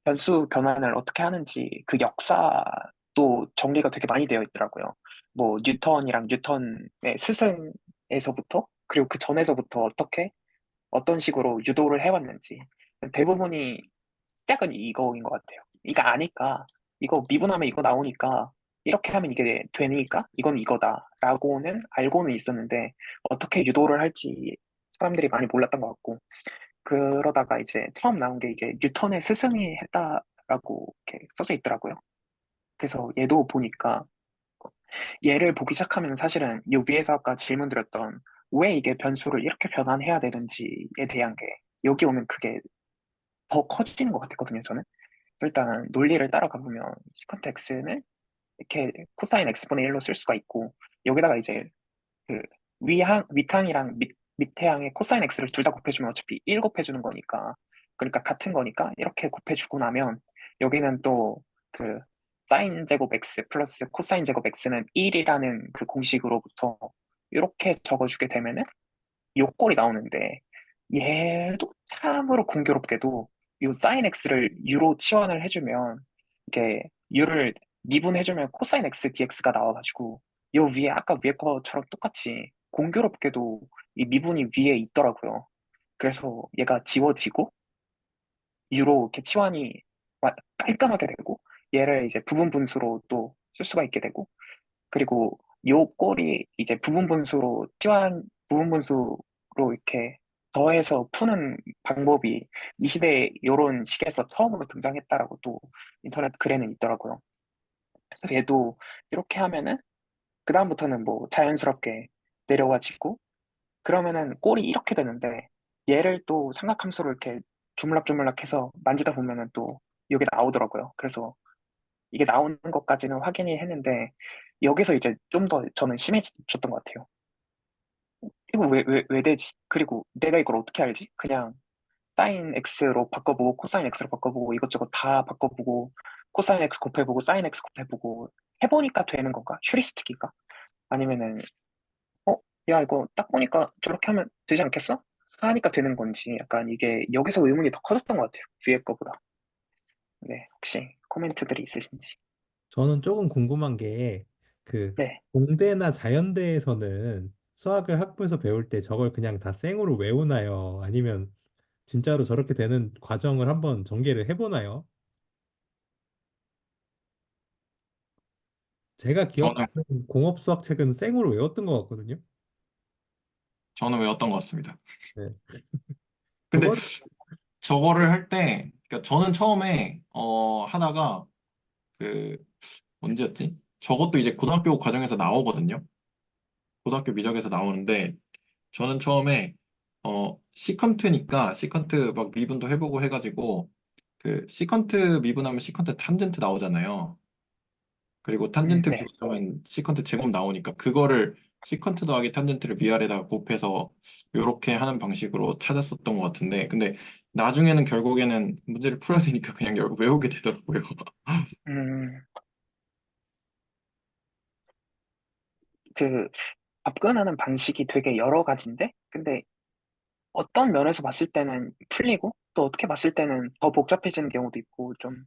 변수 변환을 어떻게 하는지 그 역사도 정리가 되게 많이 되어 있더라고요. 뭐 뉴턴이랑 뉴턴의 스승에서부터 그리고 그 전에서부터 어떻게 어떤 식으로 유도를 해왔는지 대부분이 시작은 이거인 것 같아요. 이거 아니까 이거 미분하면 이거 나오니까 이렇게 하면 이게 되니까 이건 이거다라고는 알고는 있었는데 어떻게 유도를 할지 사람들이 많이 몰랐던 것 같고 그러다가 이제 처음 나온 게 이게 뉴턴의 스승이 했다라고 이렇게 써져 있더라고요. 그래서 얘도 보니까 얘를 보기 시작하면 사실은 이 위에서 아까 질문 드렸던 왜 이게 변수를 이렇게 변환해야 되는지에 대한 게 여기 오면 그게 더 커지는 것 같았거든요, 저는. 그래서 일단 논리를 따라가 보면 시컨트 x는 이렇게 코사인 x분의 1로 쓸 수가 있고 여기다가 이제 그 밑항이랑 밑해항에 코사인 x를 둘 다 곱해주면 어차피 1 곱해주는 거니까 그러니까 같은 거니까 이렇게 곱해주고 나면 여기는 또 그 사인 제곱 x 플러스 코사인 제곱 x는 1이라는 그 공식으로부터 이렇게 적어주게 되면은 요꼴이 나오는데 얘도 참으로 공교롭게도 요 사인 x를 u로 치환을 해주면 이게 u를 미분해주면 코사인 x dx가 나와가지고 요 위에 아까 위에 거처럼 똑같이 공교롭게도 이 미분이 위에 있더라고요. 그래서 얘가 지워지고 u로 이렇게 치환이 깔끔하게 되고 얘를 이제 부분 분수로 또 쓸 수가 있게 되고 그리고 요 꼴이 이제 부분 분수로 이렇게 더해서 푸는 방법이 이 시대에 요런 식에서 처음으로 등장했다라고 또 인터넷 글에는 있더라고요. 그래서 얘도 이렇게 하면은 그다음부터는 뭐 자연스럽게 내려와지고 그러면은 꼴이 이렇게 되는데 얘를 또 삼각함수로 이렇게 주물락주물락해서 만지다 보면은 또 이게 나오더라고요. 그래서 이게 나오는 것까지는 확인이 했는데 여기서 이제 좀 더 저는 심해졌던 것 같아요. 이거 왜 되지? 그리고 내가 이걸 어떻게 알지? 그냥 사인 x로 바꿔보고 코사인 x로 바꿔보고 이것저것 다 바꿔보고 코사인 x 곱해보고 사인 x 곱해보고 해보니까 되는 건가? 휴리스틱인가? 아니면은 어? 야 이거 딱 보니까 저렇게 하면 되지 않겠어? 하니까 되는 건지 약간 이게 여기서 의문이 더 커졌던 것 같아요. 위에 거보다. 네, 혹시 코멘트들이 있으신지. 저는 조금 궁금한 게, 네. 공대나 자연대에서는 수학을 학부에서 배울 때 저걸 그냥 다 생으로 외우나요? 아니면 진짜로 저렇게 되는 과정을 한번 전개를 해보나요? 제가 저는 기억하는 공업 수학 책은 생으로 외웠던 것 같거든요. 저는 외웠던 것 같습니다. 네. 근데 그걸, 저거를 할 때, 그러니까 저는 처음에 하다가 그 언제였지? 저것도 이제 고등학교 과정에서 나오거든요. 고등학교 미적에서 나오는데 저는 처음에 시컨트니까 시컨트 막 미분도 해보고 해가지고 그 시컨트 미분하면 시컨트 탄젠트 나오잖아요. 그리고 탄젠트 네. 미분하면 시컨트 제곱 나오니까 그거를 시컨트 더하기 탄젠트를 위아래다가 곱해서 이렇게 하는 방식으로 찾았었던 것 같은데, 근데 나중에는 결국에는 문제를 풀어야 되니까 그냥 외우게 되더라고요. 음, 그 접근하는 방식이 되게 여러 가지인데, 근데 어떤 면에서 봤을 때는 풀리고, 또 어떻게 봤을 때는 더 복잡해지는 경우도 있고, 좀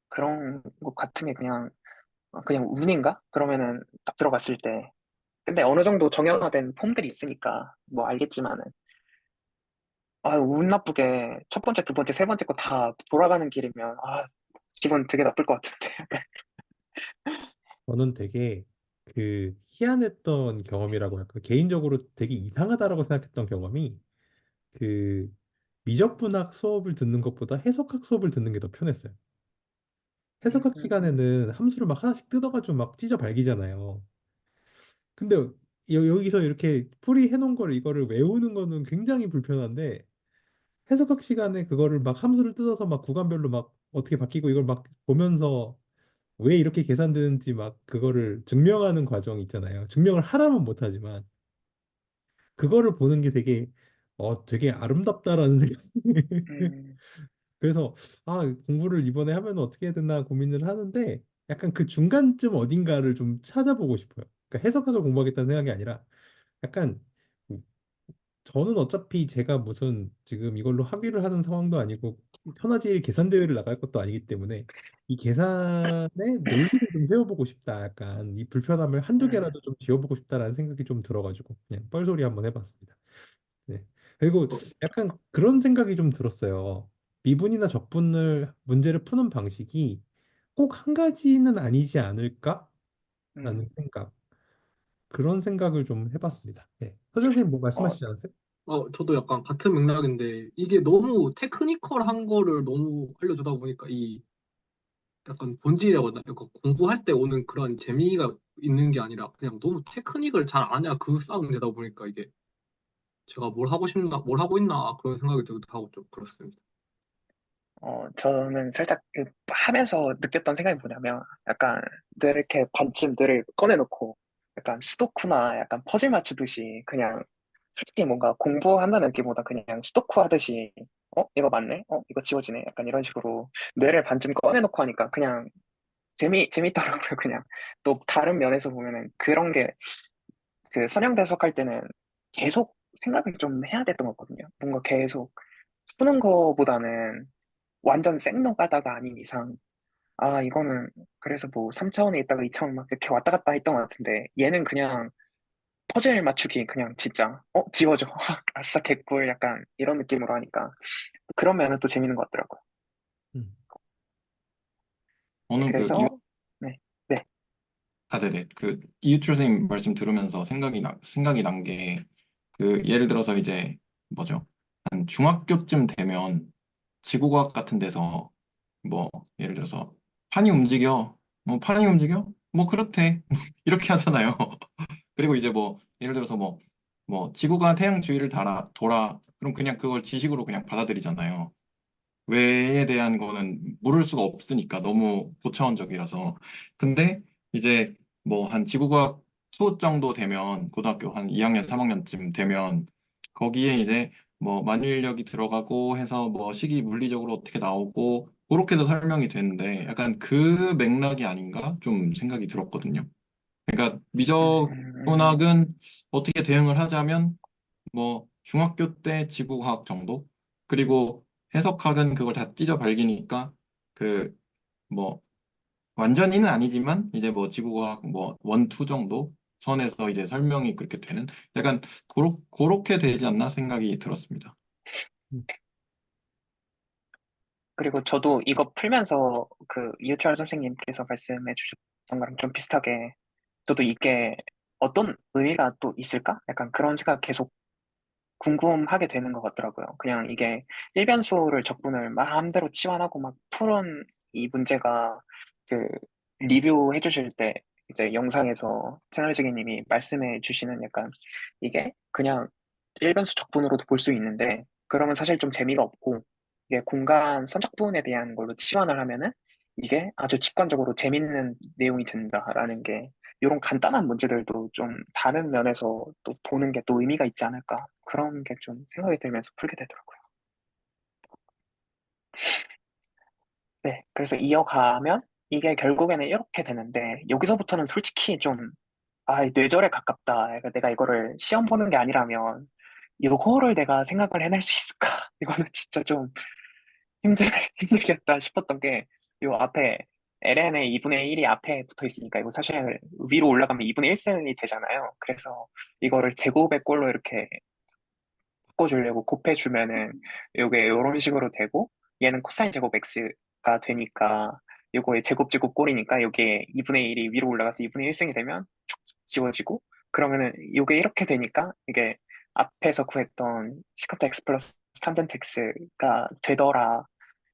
그런 것 같은 게 그냥 운인가? 그러면은 딱 들어갔을 때. 근데 어느 정도 정형화된 폼들이 있으니까, 뭐 알겠지만은, 운 나쁘게 첫 번째, 두 번째, 세 번째 거 다 돌아가는 길이면, 기분 되게 나쁠 것 같은데. 저는 되게 그 희한했던 경험이라고 할까 개인적으로 되게 이상하다라고 생각했던 경험이 그 미적분학 수업을 듣는 것보다 해석학 수업을 듣는 게 더 편했어요. 해석학 시간에는 함수를 막 하나씩 뜯어가지고 막 찢어 발기잖아요. 근데 여기서 이렇게 풀이 해놓은 걸 이거를 외우는 거는 굉장히 불편한데 해석학 시간에 그거를 막 함수를 뜯어서 막 구간별로 막 어떻게 바뀌고 이걸 막 보면서 왜 이렇게 계산되는지 막 그거를 증명하는 과정이 있잖아요. 증명을 하라면 못하지만 그거를 보는 게 되게 아름답다라는 생각이 음, 그래서 공부를 이번에 하면 어떻게 해야 되나 고민을 하는데 약간 그 중간쯤 어딘가를 좀 찾아보고 싶어요. 그러니까 해석학을 공부하겠다는 생각이 아니라 약간 저는 어차피 제가 무슨 지금 이걸로 학위를 하는 상황도 아니고 천하제일 계산 대회를 나갈 것도 아니기 때문에 이 계산의 논리를 좀 세워보고 싶다. 약간 이 불편함을 한두 음, 개라도 좀 지워보고 싶다라는 생각이 좀 들어가지고 그냥 뻘소리 한번 해봤습니다. 네. 그리고 어, 약간 그런 생각이 좀 들었어요. 미분이나 적분을 문제를 푸는 방식이 꼭 한 가지는 아니지 않을까라는 음, 생각. 그런 생각을 좀 해봤습니다. 네. 선생님 뭐 어, 말씀하시지 않으세요? 저도 약간 같은 맥락인데 이게 너무 테크니컬한 거를 너무 알려주다 보니까 이 약간 본질이라고 하나? 약간 공부할 때 오는 그런 재미가 있는 게 아니라 그냥 너무 테크닉을 잘 아냐 그 싸움 되다 보니까 이게 제가 뭘 하고 싶나, 뭘 하고 있나 그런 생각이 들기도 하고 좀 그렇습니다. 저는 살짝 하면서 느꼈던 생각이 뭐냐면, 약간 늘 이렇게 반쯤 늘 꺼내놓고, 약간 수도쿠나 약간 퍼즐 맞추듯이 그냥 솔직히 뭔가 공부한다는 느낌보다 그냥 수도쿠 하듯이, 이거 맞네? 이거 지워지네? 약간 이런 식으로 뇌를 반쯤 꺼내놓고 하니까 그냥 재밌더라고요, 그냥. 또 다른 면에서 보면은 그런 게 그 선형대수학 할 때는 계속 생각을 좀 해야 됐던 거거든요. 뭔가 계속 푸는 거보다는 완전 생노가다가 아닌 이상, 이거는 그래서 뭐 3차원에 있다가 2차원 막 이렇게 왔다 갔다 했던 것 같은데, 얘는 그냥 퍼즐 맞추기 그냥 진짜, 지워져. 아싸, 개꿀. 약간 이런 느낌으로 하니까. 그런 면은 또 재밌는 것 같더라고요. 음. 저는 그래서, 네, 네, 네네. 이유철 선생님 말씀 들으면서 생각이 난 게, 예를 들어서 이제, 뭐죠? 한 중학교쯤 되면 지구과학 같은 데서, 뭐, 예를 들어서, 판이 움직여. 뭐, 판이 움직여? 뭐, 그렇대. 이렇게 하잖아요. 그리고 이제 뭐, 예를 들어서 지구가 태양 주위를 돌아. 그럼 그냥 그걸 지식으로 그냥 받아들이잖아요. 왜에 대한 거는 물을 수가 없으니까 너무 고차원적이라서. 근데 이제 뭐 한 지구과학 수업 정도 되면 고등학교 한 2학년, 3학년쯤 되면 거기에 이제 뭐 만유인력이 들어가고 해서 뭐 식이 물리적으로 어떻게 나오고 그렇게도 설명이 되는데 약간 그 맥락이 아닌가 좀 생각이 들었거든요. 그러니까 음, 미적분학은 어떻게 대응을 하자면 뭐 중학교 때 지구과학 정도? 그리고 해석학은 그걸 다 찢어 발기니까 그 뭐 완전히는 아니지만 이제 뭐 지구과학 뭐 원, 투 정도 선에서 이제 설명이 그렇게 되는 약간 그렇게 되지 않나 생각이 들었습니다. 음. 그리고 저도 이거 풀면서 그 이유철 선생님께서 말씀해 주셨던 거랑 좀 비슷하게, 저도 이게 어떤 의미가 또 있을까? 약간 그런 생각 계속 궁금하게 되는 것 같더라고요. 그냥 이게 일변수를 적분을 마음대로 치환하고 막 푸는 이 문제가, 그 리뷰해 주실 때 이제 영상에서 채널지기님이 말씀해 주시는, 약간 이게 그냥 일변수 적분으로도 볼 수 있는데, 그러면 사실 좀 재미가 없고, 이게 공간 선적분에 대한 걸로 치환을 하면은 이게 아주 직관적으로 재밌는 내용이 된다라는 게 이런 간단한 문제들도 좀 다른 면에서 또 보는 게 또 의미가 있지 않을까. 그런 게 좀 생각이 들면서 풀게 되더라고요. 네, 그래서 이어가면 이게 결국에는 이렇게 되는데 여기서부터는 솔직히 좀 뇌절에 가깝다. 그러니까 내가 이거를 시험 보는 게 아니라면 이거를 내가 생각을 해낼 수 있을까? 이거는 진짜 좀 힘들, 힘들겠다 싶었던 게, 요 앞에 ln의 2분의 1이 앞에 붙어 있으니까, 이거 사실 위로 올라가면 2분의 1승이 되잖아요. 그래서 이거를 제곱의 꼴로 이렇게 바꿔주려고 곱해주면은, 요게 이런 식으로 되고, 얘는 코사인 제곱 x가 되니까, 요거의 제곱 꼴이니까, 요게 2분의 1이 위로 올라가서 2분의 1승이 되면, 촉촉 지워지고, 그러면은 요게 이렇게 되니까, 이게 앞에서 구했던 시컨트 x 플러스 탄젠트 x가 되더라.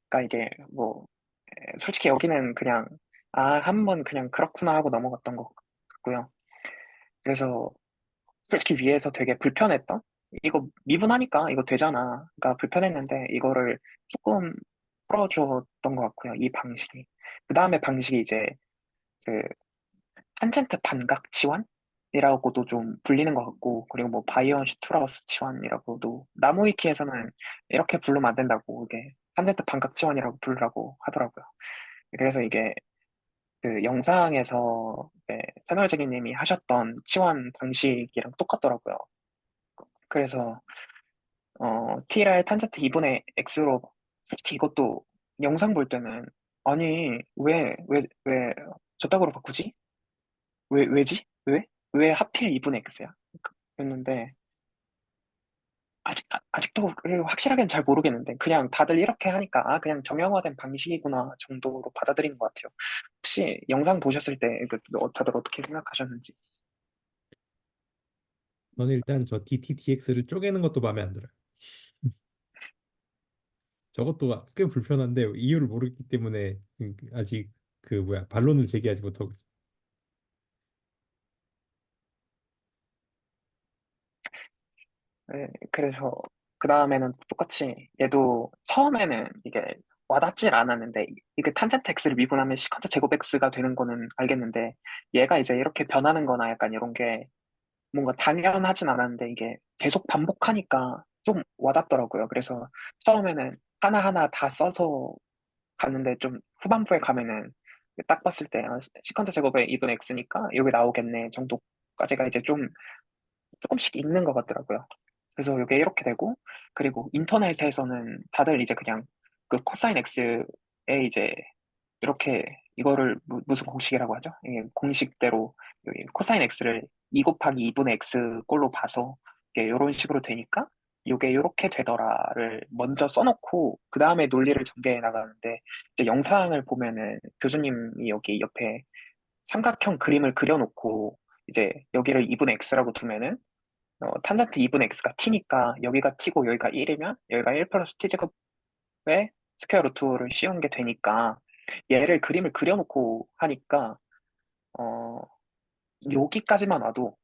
그러니까 이게 뭐 솔직히 여기는 그냥 한번 그냥 그렇구나 하고 넘어갔던 것 같고요. 그래서 솔직히 위에서 되게 불편했던 이거 미분하니까 이거 되잖아. 그러니까 불편했는데 이거를 조금 풀어주었던 것 같고요. 이 방식이. 그 다음에 방식이 이제 그 탄젠트 반각 치환이라고도 좀 불리는 것 같고, 그리고 뭐 바이언 슈트라우스 치환이라고도 나무위키에서는 이렇게 부르면 안 된다고 이게 탄젠트 반각 치환이라고 부르라고 하더라고요. 그래서 이게 그 영상에서 채널제기님이 하셨던 치환 방식이랑 똑같더라고요. 그래서 TR 탄젠트 2분의 X로 솔직히 이것도 영상 볼 때는 아니 왜 저따구로 바꾸지? 왜지? 왜 하필 2분의 X야? 그랬는데 아직도 확실하게는 잘 모르겠는데 그냥 다들 이렇게 하니까 그냥 정형화된 방식이구나 정도로 받아들이는 것 같아요. 혹시 영상 보셨을 때 다들 어떻게 생각하셨는지? 저는 일단 저 DTDX를 쪼개는 것도 마음에 안 들어요. 저것도 꽤 불편한데 이유를 모르기 때문에 아직 그 뭐야 반론을 제기하지 못하고 있어요. 네, 그래서 그 다음에는 똑같이 얘도 처음에는 이게 와닿질 않았는데 이게 탄젠트 x를 미분하면 시컨트 제곱 x가 되는 거는 알겠는데 얘가 이제 이렇게 변하는 거나 약간 이런 게 뭔가 당연하진 않았는데 이게 계속 반복하니까 좀 와닿더라고요. 그래서 처음에는 하나하나 다 써서 갔는데 좀 후반부에 가면은 딱 봤을 때 시컨트 제곱의 2분 x니까 여기 나오겠네 정도까지가 이제 좀 조금씩 있는 것 같더라고요. 그래서 이게 이렇게 되고, 그리고 인터넷에서는 다들 이제 그냥 그 코사인 X에 이제 이렇게 이거를 무슨 공식이라고 하죠? 이게 공식대로 여기 코사인 X를 2 곱하기 2분의 X 꼴로 봐서 이게 이런 식으로 되니까 이게 이렇게 되더라를 먼저 써놓고 그 다음에 논리를 전개해 나가는데 이제 영상을 보면은 교수님이 여기 옆에 삼각형 그림을 그려놓고 이제 여기를 2분의 X라고 두면은 탄젠트 2분의 x가 t니까 여기가 t고 여기가 1이면 여기가 1 플러스 t제곱의 스퀘어 루트를 씌운 게 되니까 얘를 그림을 그려놓고 하니까 어, 여기까지만 와도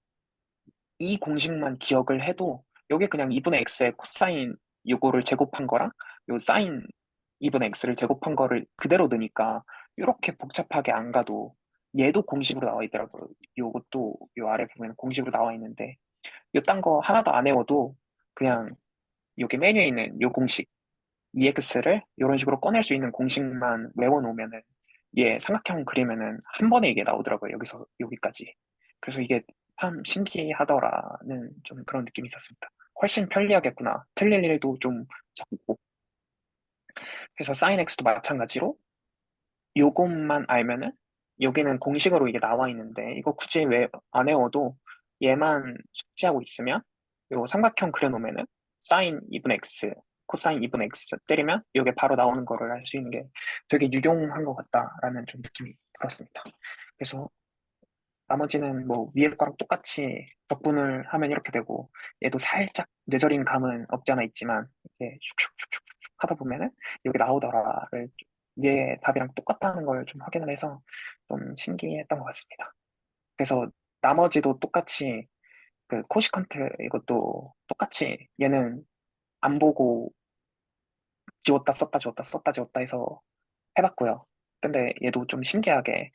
이 공식만 기억을 해도 여기 그냥 2분의 x의 코사인 요거를 제곱한 거랑 요 사인 2분의 x를 제곱한 거를 그대로 넣으니까 이렇게 복잡하게 안 가도 얘도 공식으로 나와 있더라고요. 요것도 요 아래 보면 공식으로 나와 있는데 요딴 거 하나도 안 외워도 그냥 여기 메뉴에 있는 요 공식 EX를 이런 식으로 꺼낼 수 있는 공식만 외워놓으면은 얘 삼각형 그리면은 한 번에 이게 나오더라고요. 여기서 여기까지. 그래서 이게 참 신기하더라는 좀 그런 느낌이 있었습니다. 훨씬 편리하겠구나. 틀릴 일도 좀 적고. 그래서 sin x도 마찬가지로 요것만 알면은 여기는 공식으로 이게 나와 있는데 이거 굳이 왜 안 외워도 얘만 숙지하고 있으면 요 삼각형 그려놓으면은 sin 2분의 x, 코사인 2분의 x 때리면 이게 바로 나오는 거를 알 수 있는 게 되게 유용한 것 같다라는 좀 느낌이 들었습니다. 그래서 나머지는 뭐 위에 거랑 똑같이 적분을 하면 이렇게 되고 얘도 살짝 뇌절인 감은 없지 않아 있지만 이렇게 슉슉슉슉 하다 보면은 여기 나오더라를 얘 답이랑 똑같다는 걸 좀 확인을 해서 좀 신기했던 것 같습니다. 그래서 나머지도 똑같이 그 코시컨트 이것도 똑같이 얘는 안 보고 지웠다 썼다 지웠다 썼다 지웠다 해서 해봤고요. 근데 얘도 좀 신기하게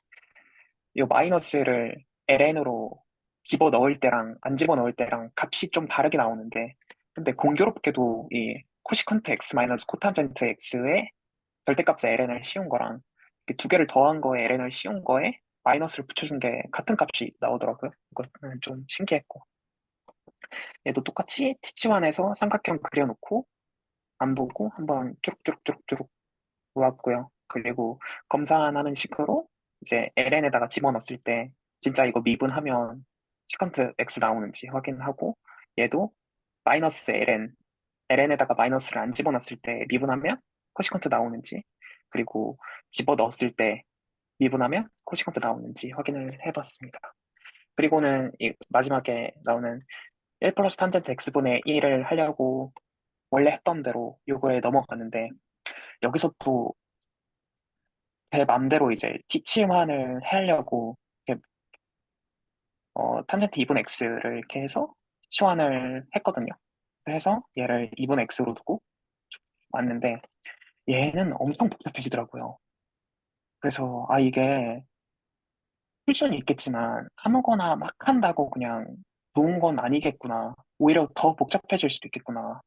이 마이너스를 ln으로 집어넣을 때랑 안 집어넣을 때랑 값이 좀 다르게 나오는데, 근데 공교롭게도 이 코시컨트 x 마이너스 코탄젠트 x의 절대값의 ln을 씌운 거랑 이렇게 두 개를 더한 거에 ln을 씌운 거에 마이너스를 붙여준 게 같은 값이 나오더라고요. 이거는 좀 신기했고, 얘도 똑같이 티치환에서 삼각형 그려놓고 안 보고 한번 쭈룩쭈룩쭈룩쭈룩 모았고요. 그리고 검산하는 식으로 이제 ln에다가 집어넣었을 때 진짜 이거 미분하면 시컨트 x 나오는지 확인하고, 얘도 마이너스 ln에다가 마이너스를 안 집어넣었을 때 미분하면 코시컨트 나오는지, 그리고 집어넣었을 때 미분하면 코시컨트 나오는지 확인을 해봤습니다. 그리고는 이 마지막에 나오는 1 플러스 탄젠트 x분의 1을 하려고 원래 했던 대로 요거에 넘어갔는데, 여기서 또 제 맘대로 이제 티치환을 하려고 이렇게 탄젠트 2분 x를 이렇게 해서 티치환을 했거든요. 그래서 얘를 2분 x로 두고 왔는데 얘는 엄청 복잡해지더라고요. 그래서 아, 이게 풀 수는 있겠지만 아무거나 막 한다고 그냥 좋은 건 아니겠구나, 오히려 더 복잡해질 수도 있겠구나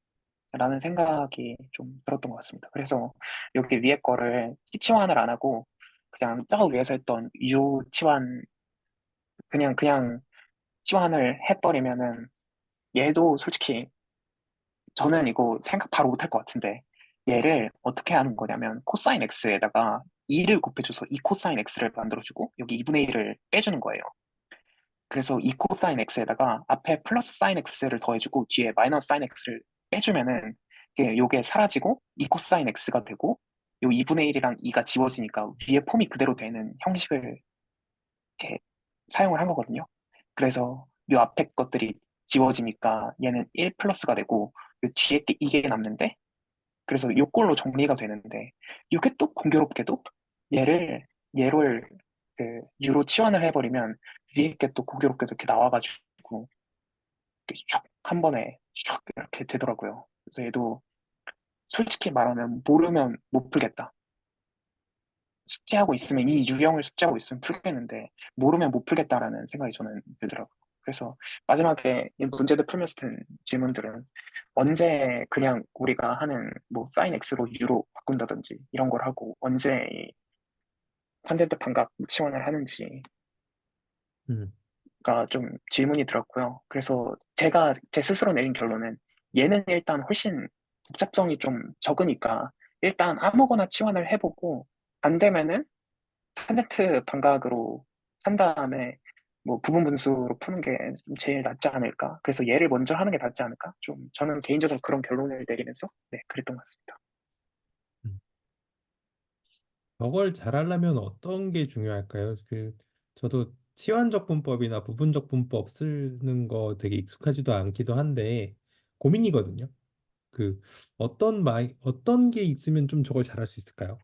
라는 생각이 좀 들었던 것 같습니다. 그래서 여기 위에 거를 티치환을 안 하고 그냥 저 위에서 했던 유치환, 그냥 치환을 해버리면은, 얘도 솔직히 저는 이거 생각 바로 못할 것 같은데, 얘를 어떻게 하는 거냐면 코사인 x에다가 2를 곱해줘서 2 코사인 x를 만들어주고 여기 2분의 1을 빼주는 거예요. 그래서 2 코사인 x에다가 앞에 플러스 사인 x를 더해주고 뒤에 마이너스 사인 x를 빼주면은 요게 사라지고 2 코사인 x가 되고, 요 2분의 1이랑 2가 지워지니까 위에 폼이 그대로 되는 형식을 이렇게 사용을 한 거거든요. 그래서 요 앞에 것들이 지워지니까 얘는 1 플러스가 되고 요 뒤에 게 이게 남는데, 그래서 요꼴로 정리가 되는데, 이게 또 공교롭게도 얘를 얘를 그 유로 치환을 해버리면 위에 게 또 공교롭게도 이렇게 나와가지고 이렇게 슉한 번에 슉 이렇게 되더라고요. 그래서 얘도 솔직히 말하면 모르면 못 풀겠다. 숙제하고 있으면 이 유형을 숙제하고 있으면 풀겠는데 모르면 못 풀겠다라는 생각이 저는 들더라고요. 그래서 마지막에 이 문제들 풀면서 든 질문들은 언제 그냥 우리가 하는 뭐 사인 x로 u로 바꾼다든지 이런 걸 하고 언제 이 탄젠트 반각 치환을 하는지가 음. 좀 질문이 들었고요. 그래서 제가 제 스스로 내린 결론은 얘는 일단 훨씬 복잡성이 좀 적으니까 일단 아무거나 치환을 해보고 안 되면은 탄젠트 반각으로 한 다음에 뭐 부분 분수로 푸는 게 좀 제일 낫지 않을까. 그래서 얘를 먼저 하는 게 낫지 않을까. 좀 저는 개인적으로 그런 결론을 내리면서 네, 그랬던 것 같습니다. 음. 저걸 잘하려면 어떤 게 중요할까요? 저도 치환적 분법이나 부분적 분법 쓰는 거 되게 익숙하지도 않기도 한데 고민이거든요. 그 어떤 게 있으면 좀 저걸 잘할 수 있을까요?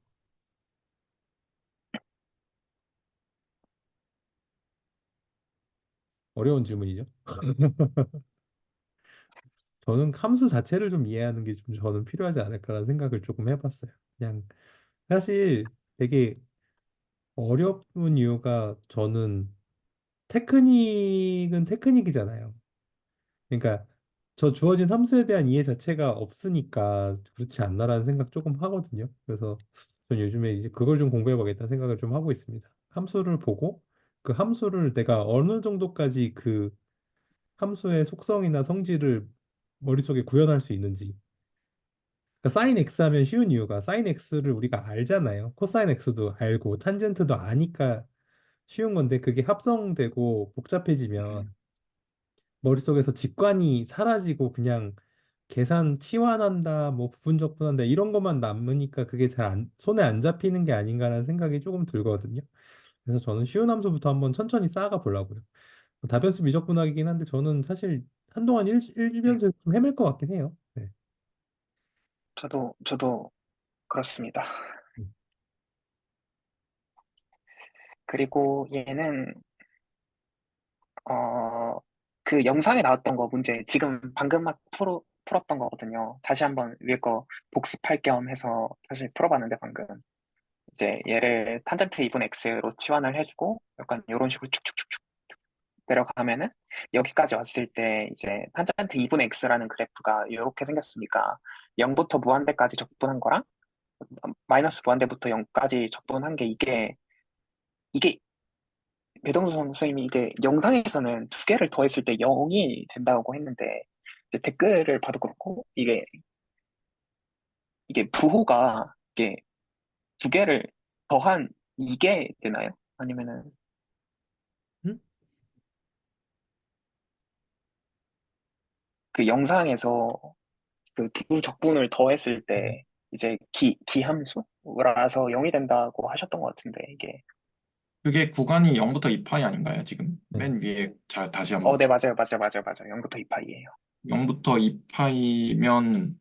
어려운 질문이죠. 저는 함수 자체를 좀 이해하는 게 좀 저는 필요하지 않을까라는 생각을 조금 해봤어요. 그냥 사실 되게 어려운 이유가 저는 테크닉은 테크닉이잖아요. 그러니까 저 주어진 함수에 대한 이해 자체가 없으니까 그렇지 않나라는 생각 조금 하거든요. 그래서 전 요즘에 이제 그걸 좀 공부해보겠다는 생각을 좀 하고 있습니다. 함수를 보고 그 함수를 내가 어느 정도까지 그 함수의 속성이나 성질을 머릿속에 구현할 수 있는지. 그러니까 사인 x 하면 쉬운 이유가 사인 x를 우리가 알잖아요. 코사인 x도 알고 탄젠트도 아니까 쉬운 건데 그게 합성되고 복잡해지면 머릿속에서 직관이 사라지고 그냥 계산 치환한다, 뭐 부분적 분한다 이런 것만 남으니까 그게 손에 안 잡히는 게 아닌가라는 생각이 조금 들거든요. 그래서 저는 쉬운 함수부터 한번 천천히 쌓아가 보려고요. 다변수 미적분학이긴 한데 저는 사실 한동안 일변에서 좀 헤맬 것 같긴 해요. 네. 저도 그렇습니다. 음. 그리고 얘는 어, 그 영상에 나왔던 거 문제 지금 방금 막 풀었던 거거든요. 다시 한번 위에 거 복습할 겸 해서 다시 풀어봤는데, 방금 이제 얘를 탄젠트 2분 x로 치환을 해주고 약간 이런 식으로 축축축축 내려가면은 여기까지 왔을 때 이제 탄젠트 2분의 x라는 그래프가 이렇게 생겼으니까 0부터 무한대까지 적분한 거랑 마이너스 무한대부터 0까지 적분한 게 이게 배동수 선생님이 이게 영상에서는 두 개를 더했을 때 0이 된다고 했는데 이제 댓글을 봐도 그렇고 이게 부호가 이게 두 개를 더한 이게 되나요? 아니면은 음? 그 영상에서 그 두 적분을 더했을 음. 때 이제 기함수라서 0이 된다고 하셨던 것 같은데 이게 그게 구간이 0부터 2파이 아닌가요? 지금 네. 맨 위에 다시 한번 네, 맞아요. 0부터 2파이예요. 0부터 2파이면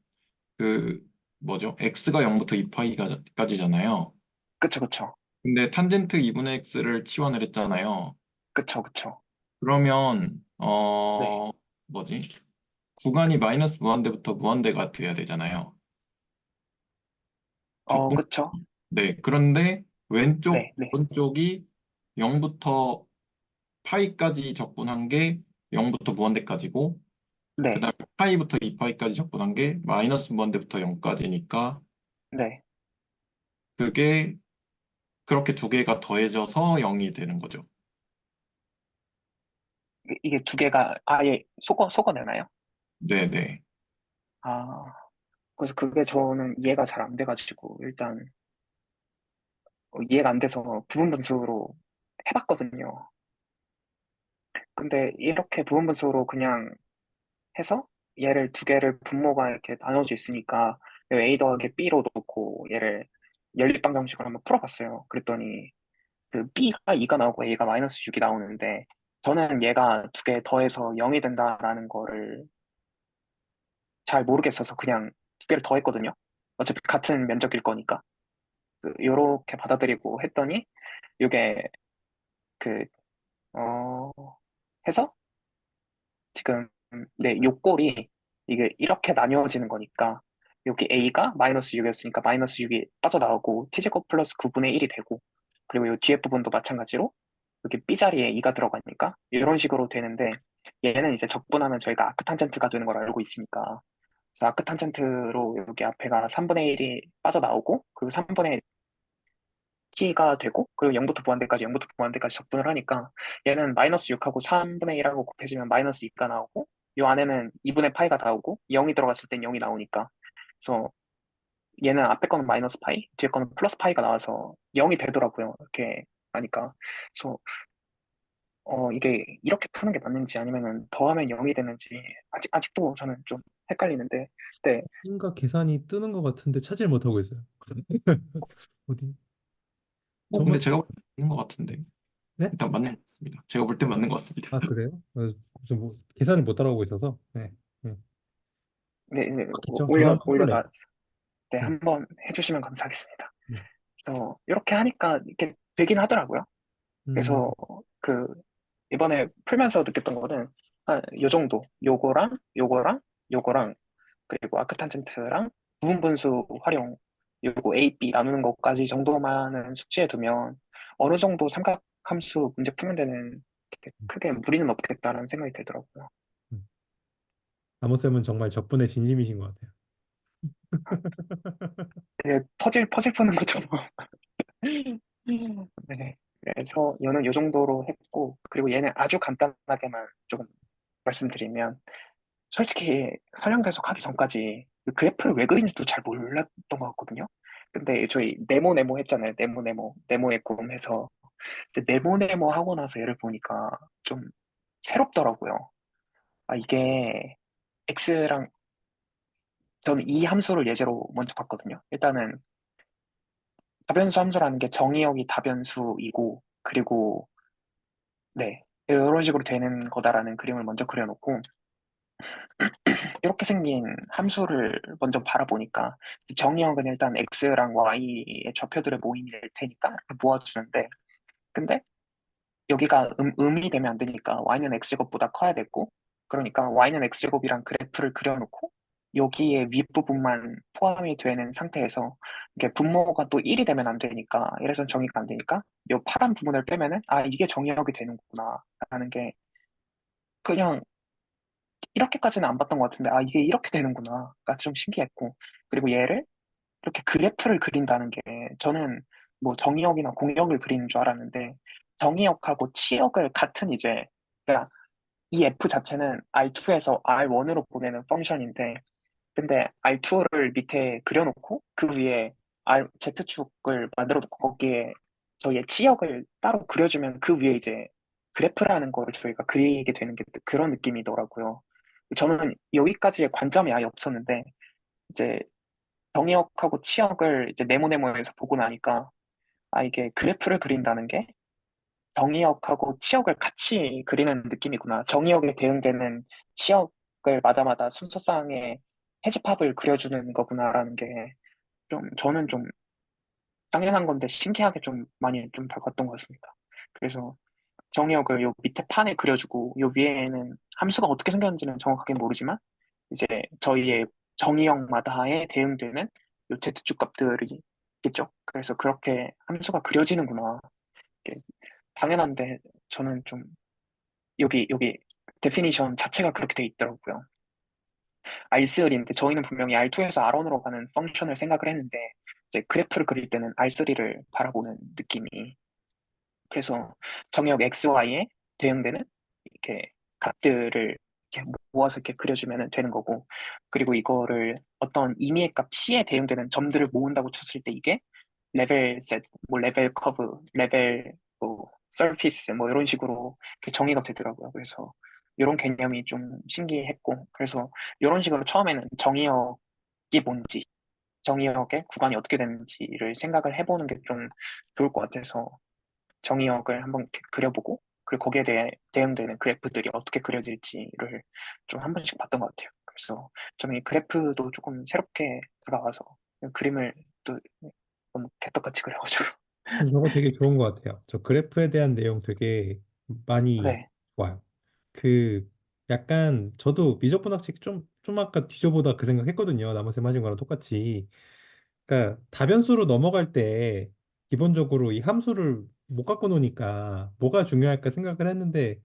그 뭐죠? x가 0부터 2파이까지잖아요. 그쵸. 근데 탄젠트 2분의 x를 치환을 했잖아요. 그쵸. 그러면 네. 뭐지? 구간이 마이너스 무한대부터 무한대가 돼야 되잖아요. 적분 그쵸. 네. 그런데 왼쪽 네. 오른쪽이 0부터 파이까지 적분한 게 0부터 무한대까지고 네. 그다음에 파이부터 2파이까지 적분한 게 마이너스 무한대부터 0까지니까 네. 그게 그렇게 두 개가 더해져서 0이 되는 거죠. 이게 두 개가 아예 속어내나요? 네네. 아, 그래서 그게 저는 이해가 잘 안 돼가지고 일단 이해가 안 돼서 부분분수로 해봤거든요. 근데 이렇게 부분분수로 그냥 해서 얘를 두 개를 분모가 이렇게 나눠져 있으니까 A 더하기 B로 놓고 얘를 연립방정식으로 한번 풀어봤어요. 그랬더니 그 B가 2가 나오고 A가 마이너스 6이 나오는데 저는 얘가 두 개 더해서 0이 된다라는 거를 잘 모르겠어서 그냥 두 개를 더했거든요. 어차피 같은 면적일 거니까. 요렇게 받아들이고 했더니 이게 그, 어, 해서 지금 요꼴이 이게 이렇게 나뉘어지는 거니까 여기 A가 마이너스 6이었으니까 마이너스 6이 빠져나오고 t제곱 플러스 9분의 1이 되고 그리고 이 뒤에 부분도 마찬가지로 여기 B 자리에 2가 들어가니까 이런 식으로 되는데 얘는 이제 적분하면 저희가 아크탄젠트가 되는 걸 알고 있으니까 그래서 아크탄젠트로 여기 앞에가 3분의 1이 빠져나오고 그리고 3분의 t가 되고 그리고 0부터 무한대까지 적분을 하니까 얘는 마이너스 6하고 3분의 1하고 곱해지면 마이너스 2가 나오고 이 안에는 2분의 파이가 나오고 0이 들어갔을 땐 0이 나오니까 그래서 얘는 앞에 거는 마이너스 파이 뒤에 거는 플러스 파이가 나와서 0이 되더라고요. 이렇게 하니까 그래서 이게 이렇게 푸는 게 맞는지 아니면은 더하면 0이 되는지 아직도 저는 좀 헷갈리는데 네, 뭔가 계산이 뜨는 것 같은데 찾질 못하고 있어요. 어디? 근데 정말 제가 볼 때 맞는 것 같은데. 네? 일단 맞는 것 같습니다. 제가 볼 때 맞는 것 같습니다. 아 그래요? 좀 계산을 못 따라오고 있어서 네. 네. 네, 맞겠죠? 저도 한번 해볼래요. 올려놨 네, 네. 한번 해주시면 감사하겠습니다. 네. 그래서 이렇게 하니까 이렇게 되긴 하더라고요. 음, 그래서 그 이번에 풀면서 느꼈던 거는 요 정도 요거랑 그리고 아크탄젠트랑 부분분수 활용 요거 A, B 나누는 것까지 정도만은 숙지해 두면 어느 정도 삼각함수 문제 푸는 데는 이렇게 크게 무리는 없겠다라는 생각이 들더라고요. 음. 아모쌤은 정말 적분의 진심이신 것 같아요. 네, 퍼즐 푸는 것처럼. 네. 그래서 얘는 요 정도로 했고 그리고 얘는 아주 간단하게만 조금 말씀드리면 솔직히 설령 계속 하기 전까지 그 그래프를 왜 그리는지도 잘 몰랐던 것 같거든요. 근데 저희 네모 했잖아요. 네모의 꿈 해서 근데 네모 하고 나서 얘를 보니까 좀 새롭더라고요. 이게 x랑 저는 이 함수를 예제로 먼저 봤거든요. 일단은 다변수 함수라는 게 정의역이 다변수이고 그리고 네 이런 식으로 되는 거다라는 그림을 먼저 그려놓고 이렇게 생긴 함수를 먼저 바라보니까 정의역은 일단 x랑 y의 좌표들의 모임이 될 테니까 이렇게 모아주는데 근데 여기가 음이 되면 안 되니까 y는 x제곱보다 커야 되고 그러니까 y는 x제곱이랑 그래프를 그려놓고 여기에 윗부분만 포함이 되는 상태에서 이게 분모가 또 1이 되면 안 되니까 이래서 정의가 안 되니까 이 파란 부분을 빼면은 이게 정의역이 되는구나 라는 게 그냥 이렇게까지는 안 봤던 것 같은데, 아, 이게 이렇게 되는구나가 좀 신기했고, 그리고 얘를 이렇게 그래프를 그린다는 게 저는 뭐 정의역이나 공역을 그리는 줄 알았는데, 정의역하고 치역을 같은 이제, 그러니까 이 F 자체는 R2에서 R1으로 보내는 펑션인데, 근데 R2를 밑에 그려놓고 그 위에 Z축을 만들어 놓고 거기에 저희의 치역을 따로 그려주면 그 위에 이제 그래프라는 거를 저희가 그리게 되는 게 그런 느낌이더라고요. 저는 여기까지의 관점이 아예 없었는데 이제 정의역하고 치역을 이제 네모네모에서 보고 나니까 아 이게 그래프를 그린다는 게 정의역하고 치역을 같이 그리는 느낌이구나. 정의역에 대응되는 치역을 마다마다 순서상의 해집합을 그려주는 거구나라는 게 좀 저는 좀 당연한 건데 신기하게 좀 많이 좀 다가왔던 것 같습니다. 그래서 정의역을 요 밑에 판에 그려주고 요 위에는 함수가 어떻게 생겼는지는 정확하게 모르지만 이제 저희의 정의역마다에 대응되는 요 Z축 값들이 있겠죠. 그래서 그렇게 함수가 그려지는구나. 이게 당연한데 저는 좀 여기 데피니션 자체가 그렇게 돼 있더라고요. R3인데 저희는 분명히 R2에서 R1으로 가는 펑션을 생각을 했는데 이제 그래프를 그릴 때는 R3를 바라보는 느낌이 그래서 정역 XY에 대응되는 이렇게 값들을 이렇게 모아서 이렇게 그려주면 되는 거고 그리고 이거를 어떤 임의의 값 C에 대응되는 점들을 모은다고 쳤을 때 이게 레벨 셋, 뭐 레벨 커브, 레벨 뭐 서피스 뭐 이런 식으로 이렇게 정의가 되더라고요. 그래서 이런 개념이 좀 신기했고 그래서 이런 식으로 처음에는 정의역이 뭔지 정의역의 구간이 어떻게 되는지를 생각을 해보는 게 좀 좋을 것 같아서 정의역을 한번 이렇게 그려보고 그리고 거기에 대해 대응되는 그래프들이 어떻게 그려질지를 좀 한 번씩 봤던 것 같아요. 그래서 저는 이 그래프도 조금 새롭게 다가와서 그림을 또 너무 개떡같이 그려가지고 저거 되게 좋은 것 같아요. 저 그래프에 대한 내용 되게 많이 네, 좋아요. 그 약간 저도 미적분학책 좀 아까 뒤져보다 그 생각했거든요. 나머쌤 하신 거랑 똑같이. 그러니까 다변수로 넘어갈 때 기본적으로 이 함수를 못 갖고 노니까 뭐가 중요할까 생각을 했는데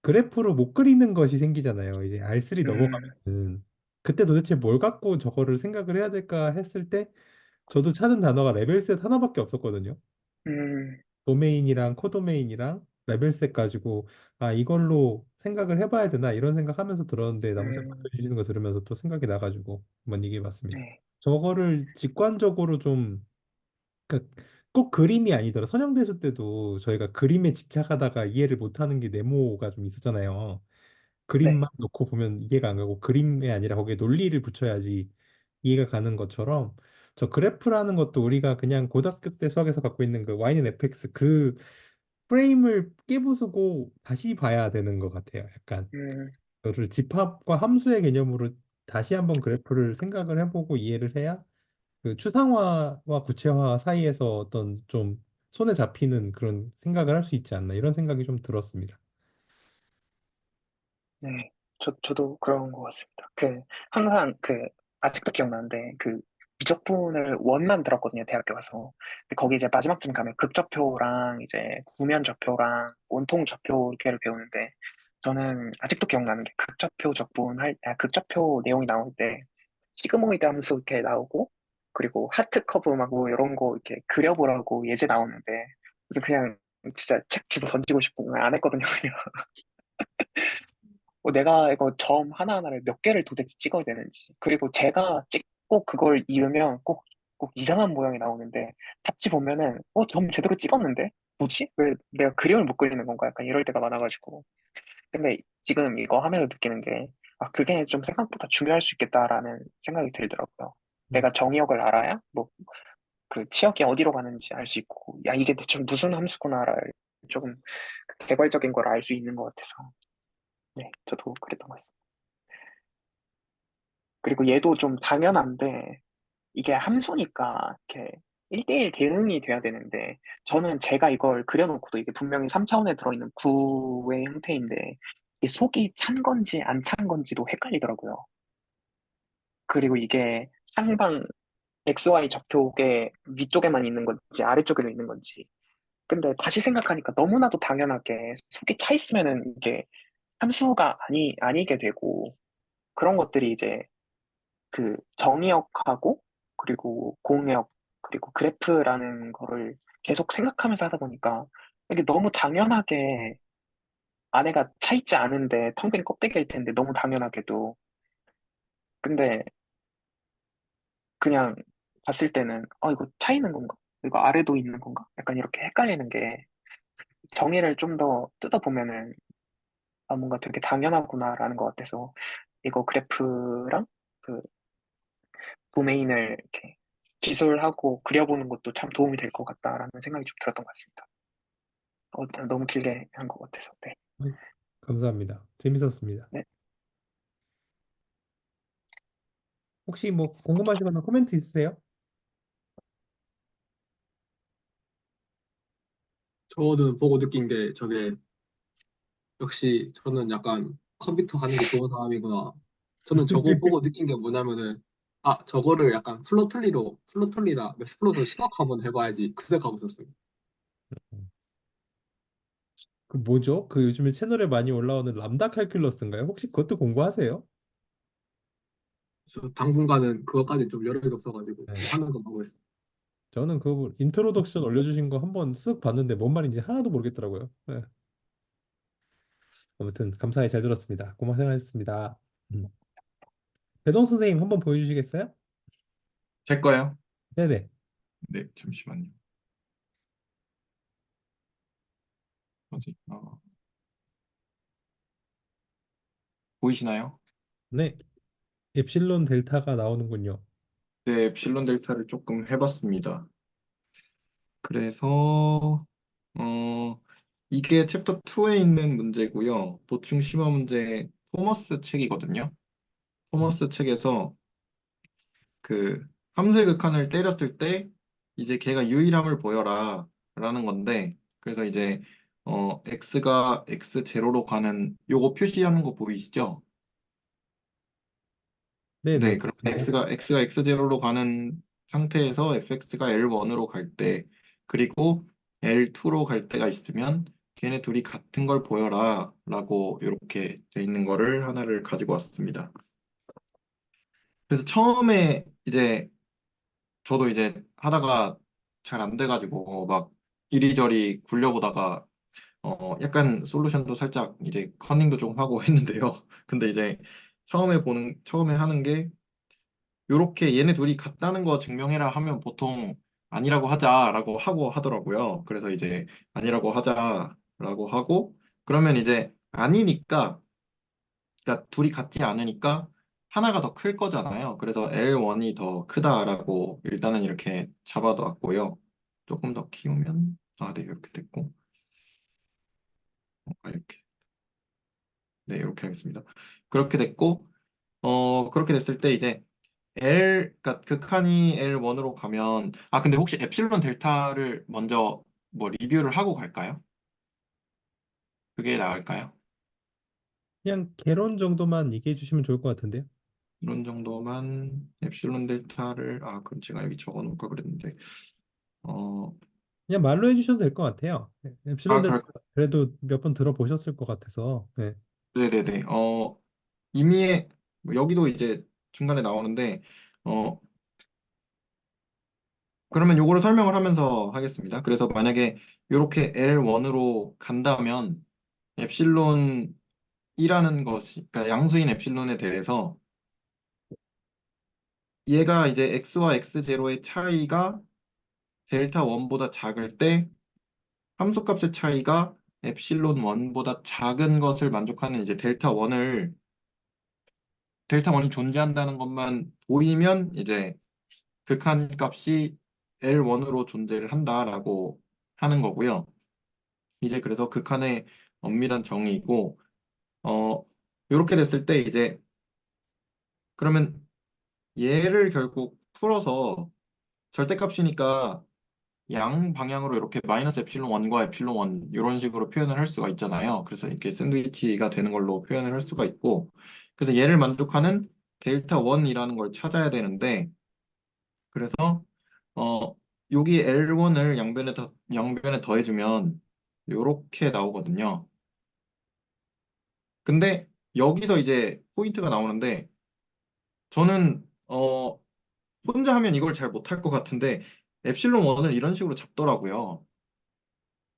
그래프로 못 그리는 것이 생기잖아요. 이제 R3 음, 넘어가면은 그때 도대체 뭘 갖고 저거를 생각을 해야 될까 했을 때 저도 찾은 단어가 레벨셋 하나밖에 없었거든요. 음, 도메인이랑 코도메인이랑 레벨셋 가지고 아 이걸로 생각을 해봐야 되나 이런 생각하면서 들었는데 나무쌤 음, 보여주시는 거 들으면서 또 생각이 나가지고 한번 얘기해봤습니다. 네, 저거를 직관적으로 좀 그러니까 꼭 그림이 아니더라 선형대수 때도 저희가 그림에 집착하다가 이해를 못하는 게 네모가 좀 있었잖아요. 네, 그림만 놓고 보면 이해가 안 가고 그림이 아니라 거기에 논리를 붙여야지 이해가 가는 것처럼 저 그래프라는 것도 우리가 그냥 고등학교 때 수학에서 갖고 있는 그 y는 fx 그 프레임을 깨부수고 다시 봐야 되는 것 같아요. 약간 음, 그거를 집합과 함수의 개념으로 다시 한번 그래프를 생각을 해보고 이해를 해야 그 추상화와 구체화 사이에서 어떤 좀 손에 잡히는 그런 생각을 할 수 있지 않나 이런 생각이 좀 들었습니다. 네. 저도 그런 것 같습니다. 항상 아직도 기억나는데, 미적분을 원만 들었거든요, 대학교 가서. 근데 거기 이제 마지막쯤 가면 극좌표랑 이제 구면좌표랑 원통좌표를 배우는데, 저는 아직도 기억나는 게 극좌표 내용이 나올 때, 시그모이드 함수 이렇게 나오고, 그리고 하트 커브 막 뭐 이런 거 이렇게 그려보라고 예제 나오는데, 그래서 그냥 진짜 책 집어 던지고 싶고, 그냥 안 했거든요, 그냥. 내가 이거 점 하나하나를 몇 개를 도대체 찍어야 되는지. 그리고 제가 찍고 그걸 이으면 꼭 이상한 모양이 나오는데, 답지 보면은, 점 제대로 찍었는데? 뭐지? 왜 내가 그림을 못 그리는 건가? 약간 이럴 때가 많아가지고. 근데 지금 이거 하면서 느끼는 게, 그게 좀 생각보다 중요할 수 있겠다라는 생각이 들더라고요. 음. 내가 정의역을 알아야, 뭐, 치역이 어디로 가는지 알 수 있고, 야, 이게 대충 무슨 함수구나를 조금 개괄적인 걸 알 수 있는 것 같아서. 네, 저도 그랬던 것 같습니다. 그리고 얘도 좀 당연한데, 이게 함수니까, 이렇게 1대1 대응이 돼야 되는데, 저는 제가 이걸 그려놓고도 이게 분명히 3차원에 들어있는 구의 형태인데, 이게 속이 찬 건지 안 찬 건지도 헷갈리더라고요. 그리고 이게 상방 XY 좌표의 위쪽에만 있는 건지, 아래쪽에도 있는 건지. 근데 다시 생각하니까 너무나도 당연하게 속이 차 있으면은 이게 함수가 아니게 되고, 그런 것들이 이제 그 정의역하고, 그리고 공역, 그리고 그래프라는 거를 계속 생각하면서 하다 보니까 이게 너무 당연하게 안에가 차 있지 않은데 텅 빈 껍데기일 텐데 너무 당연하게도. 근데 그냥 봤을 때는 이거 차 있는 건가? 이거 아래도 있는 건가? 약간 이렇게 헷갈리는 게, 정의를 좀 더 뜯어보면은 뭔가 되게 당연하구나라는 것 같아서 이거 그래프랑 그 도메인을 이렇게 기술하고 그려보는 것도 참 도움이 될 것 같다라는 생각이 좀 들었던 것 같습니다. 너무 길게 한 것 같아서. 네. 감사합니다. 재밌었습니다. 네. 혹시 뭐 궁금하시거나 코멘트 있으세요? 저는 보고 느낀 게 저게 역시 저는 약간 컴퓨터 하는 게 좋은 사람이구나. 저는 저거 보고 느낀 게 뭐냐면은 저거를 약간 플로틀리나 매스플롯으로 심화 한번 해봐야지 그 생각하고 있었어요. 그 뭐죠? 그 요즘에 채널에 많이 올라오는 람다 칼큘러스인가요? 혹시 그것도 공부하세요? 그래서 당분간은 그것까지 좀 여력이 없어가지고 네. 그냥 하는 거 보고 있어요. 저는 그 인트로덕션 올려주신 거 한번 쓱 봤는데 뭔 말인지 하나도 모르겠더라고요. 네. 아무튼 감사히 잘 들었습니다. 고생하셨습니다. 음. 배동 선생님 한번 보여주시겠어요? 제 거요? 네네. 네, 잠시만요. 뭐지? 보이시나요? 네. 엡실론 델타가 나오는군요. 네, 엡실론 델타를 조금 해봤습니다. 그래서 이게 챕터 2에 있는 문제고요. 보충 심화 문제 토머스 책이거든요. 토머스 책에서 그 함수의 극한을 때렸을 때 이제 걔가 유일함을 보여라 라는 건데, 그래서 이제 x가 x0로 가는 요거 표시하는 거 보이시죠? 네네. 네, 그럼 그렇습니다. x가 x0로 가는 상태에서 fx가 L1으로 갈 때, 그리고 L2로 갈 때가 있으면 걔네 둘이 같은 걸 보여라 라고 이렇게 돼 있는 거를 하나를 가지고 왔습니다. 그래서 처음에 이제 저도 이제 하다가 잘 안 돼가지고 막 이리저리 굴려보다가 약간 솔루션도 살짝 이제 커닝도 좀 하고 했는데요. 근데 이제 처음에 하는 게 요렇게 얘네 둘이 같다는 거 증명해라 하면 보통 아니라고 하자라고 하고 하더라고요. 그래서 이제 아니라고 하자라고 하고, 그러면 이제 아니니까, 그러니까 둘이 같지 않으니까 하나가 더 클 거잖아요. 그래서 L1이 더 크다라고 일단은 이렇게 잡아뒀고요. 조금 더 키우면 네, 이렇게 됐고, 이렇게, 네, 이렇게 하겠습니다. 그렇게 됐고, 그렇게 됐을 때 이제 그러니까 극한이 L1으로 가면, 근데 혹시 엡실론 델타를 먼저 뭐 리뷰를 하고 갈까요? 그게 나을까요? 그냥 개론 정도만 얘기해 주시면 좋을 것 같은데요. 이런 정도만 엡실론 델타를, 그럼 제가 여기 적어 놓을 걸 그랬는데, 어, 그냥 말로 해주셔도 될 것 같아요. 네. 엡실론 델타 그럴, 그래도 몇 번 들어보셨을 것 같아서. 네. 네네네. 이미의, 뭐 여기도 이제 중간에 나오는데, 어, 그러면 요거를 설명을 하면서 하겠습니다. 그래서 만약에 이렇게 L1으로 간다면, 엡실론이라는 것이, 그러니까 양수인 엡실론에 대해서 얘가 이제 x와 x0의 차이가 델타 1보다 작을 때 함수값의 차이가 엡실론 1보다 작은 것을 만족하는 이제 델타 1이 존재한다는 것만 보이면 이제 극한 값이 L1으로 존재를 한다라고 하는 거고요. 이제 그래서 극한의 엄밀한 정의이고, 이렇게 됐을 때 이제 그러면 얘를 결국 풀어서 절대값이니까 양 방향으로 이렇게 마이너스 엡실론 1과 엡실론 1 이런 식으로 표현을 할 수가 있잖아요. 그래서 이렇게 샌드위치가 되는 걸로 표현을 할 수가 있고, 그래서 얘를 만족하는 델타 1이라는 걸 찾아야 되는데, 그래서 여기 L1을 양변에 더해주면 이렇게 나오거든요. 근데 여기서 이제 포인트가 나오는데 저는 혼자 하면 이걸 잘 못할 것 같은데 엡실론 1을 이런 식으로 잡더라고요.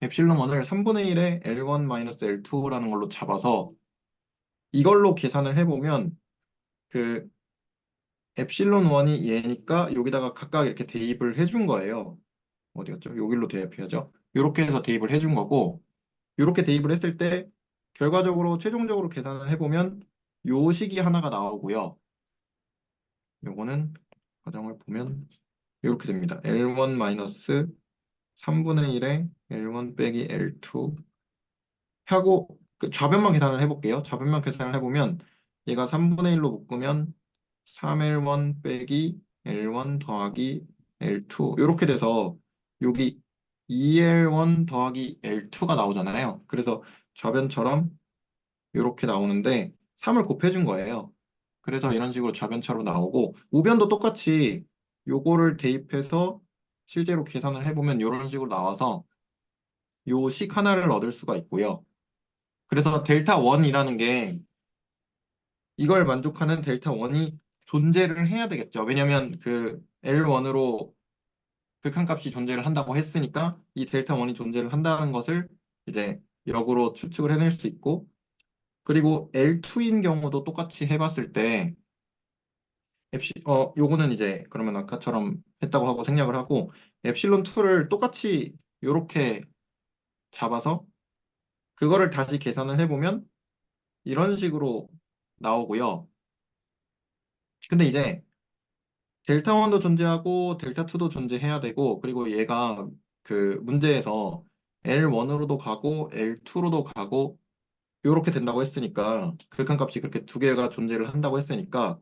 엡실론 1을 3분의 1에 L1-L2라는 걸로 잡아서 이걸로 계산을 해보면 그 엡실론 1이 얘니까 여기다가 각각 이렇게 대입을 해준 거예요. 어디 갔죠? 여기로 대입해야죠. 이렇게 해서 대입을 해준 거고 이렇게 대입을 했을 때 결과적으로 최종적으로 계산을 해보면 요 식이 하나가 나오고요. 요거는 과정을 보면 이렇게 됩니다. L1 마이너스 3분의 1에 L1 빼기 L2 하고 그 좌변만 계산을 해볼게요. 좌변만 계산을 해보면 얘가 3분의 1로 묶으면 3L1 빼기 L1 더하기 L2 이렇게 돼서 여기 2L1 더하기 L2가 나오잖아요. 그래서 좌변처럼 이렇게 나오는데 3을 곱해준 거예요. 그래서 이런 식으로 좌변처럼 나오고 우변도 똑같이 요거를 대입해서 실제로 계산을 해보면 이런 식으로 나와서 요 식 하나를 얻을 수가 있고요. 그래서 델타 1이라는 게 이걸 만족하는 델타 1이 존재를 해야 되겠죠. 왜냐면 그 L1으로 극한값이 존재를 한다고 했으니까 이 델타 1이 존재를 한다는 것을 이제 역으로 추측을 해낼 수 있고 그리고 L2인 경우도 똑같이 해봤을 때 요거는 이제 그러면 아까처럼 했다고 하고 생략을 하고 엡실론 2를 똑같이 요렇게 잡아서 그거를 다시 계산을 해보면 이런 식으로 나오고요. 근데 이제 델타 1도 존재하고 델타 2도 존재해야 되고 그리고 얘가 그 문제에서 L1으로도 가고 L2로도 가고 요렇게 된다고 했으니까 극한값이 그렇게 두 개가 존재를 한다고 했으니까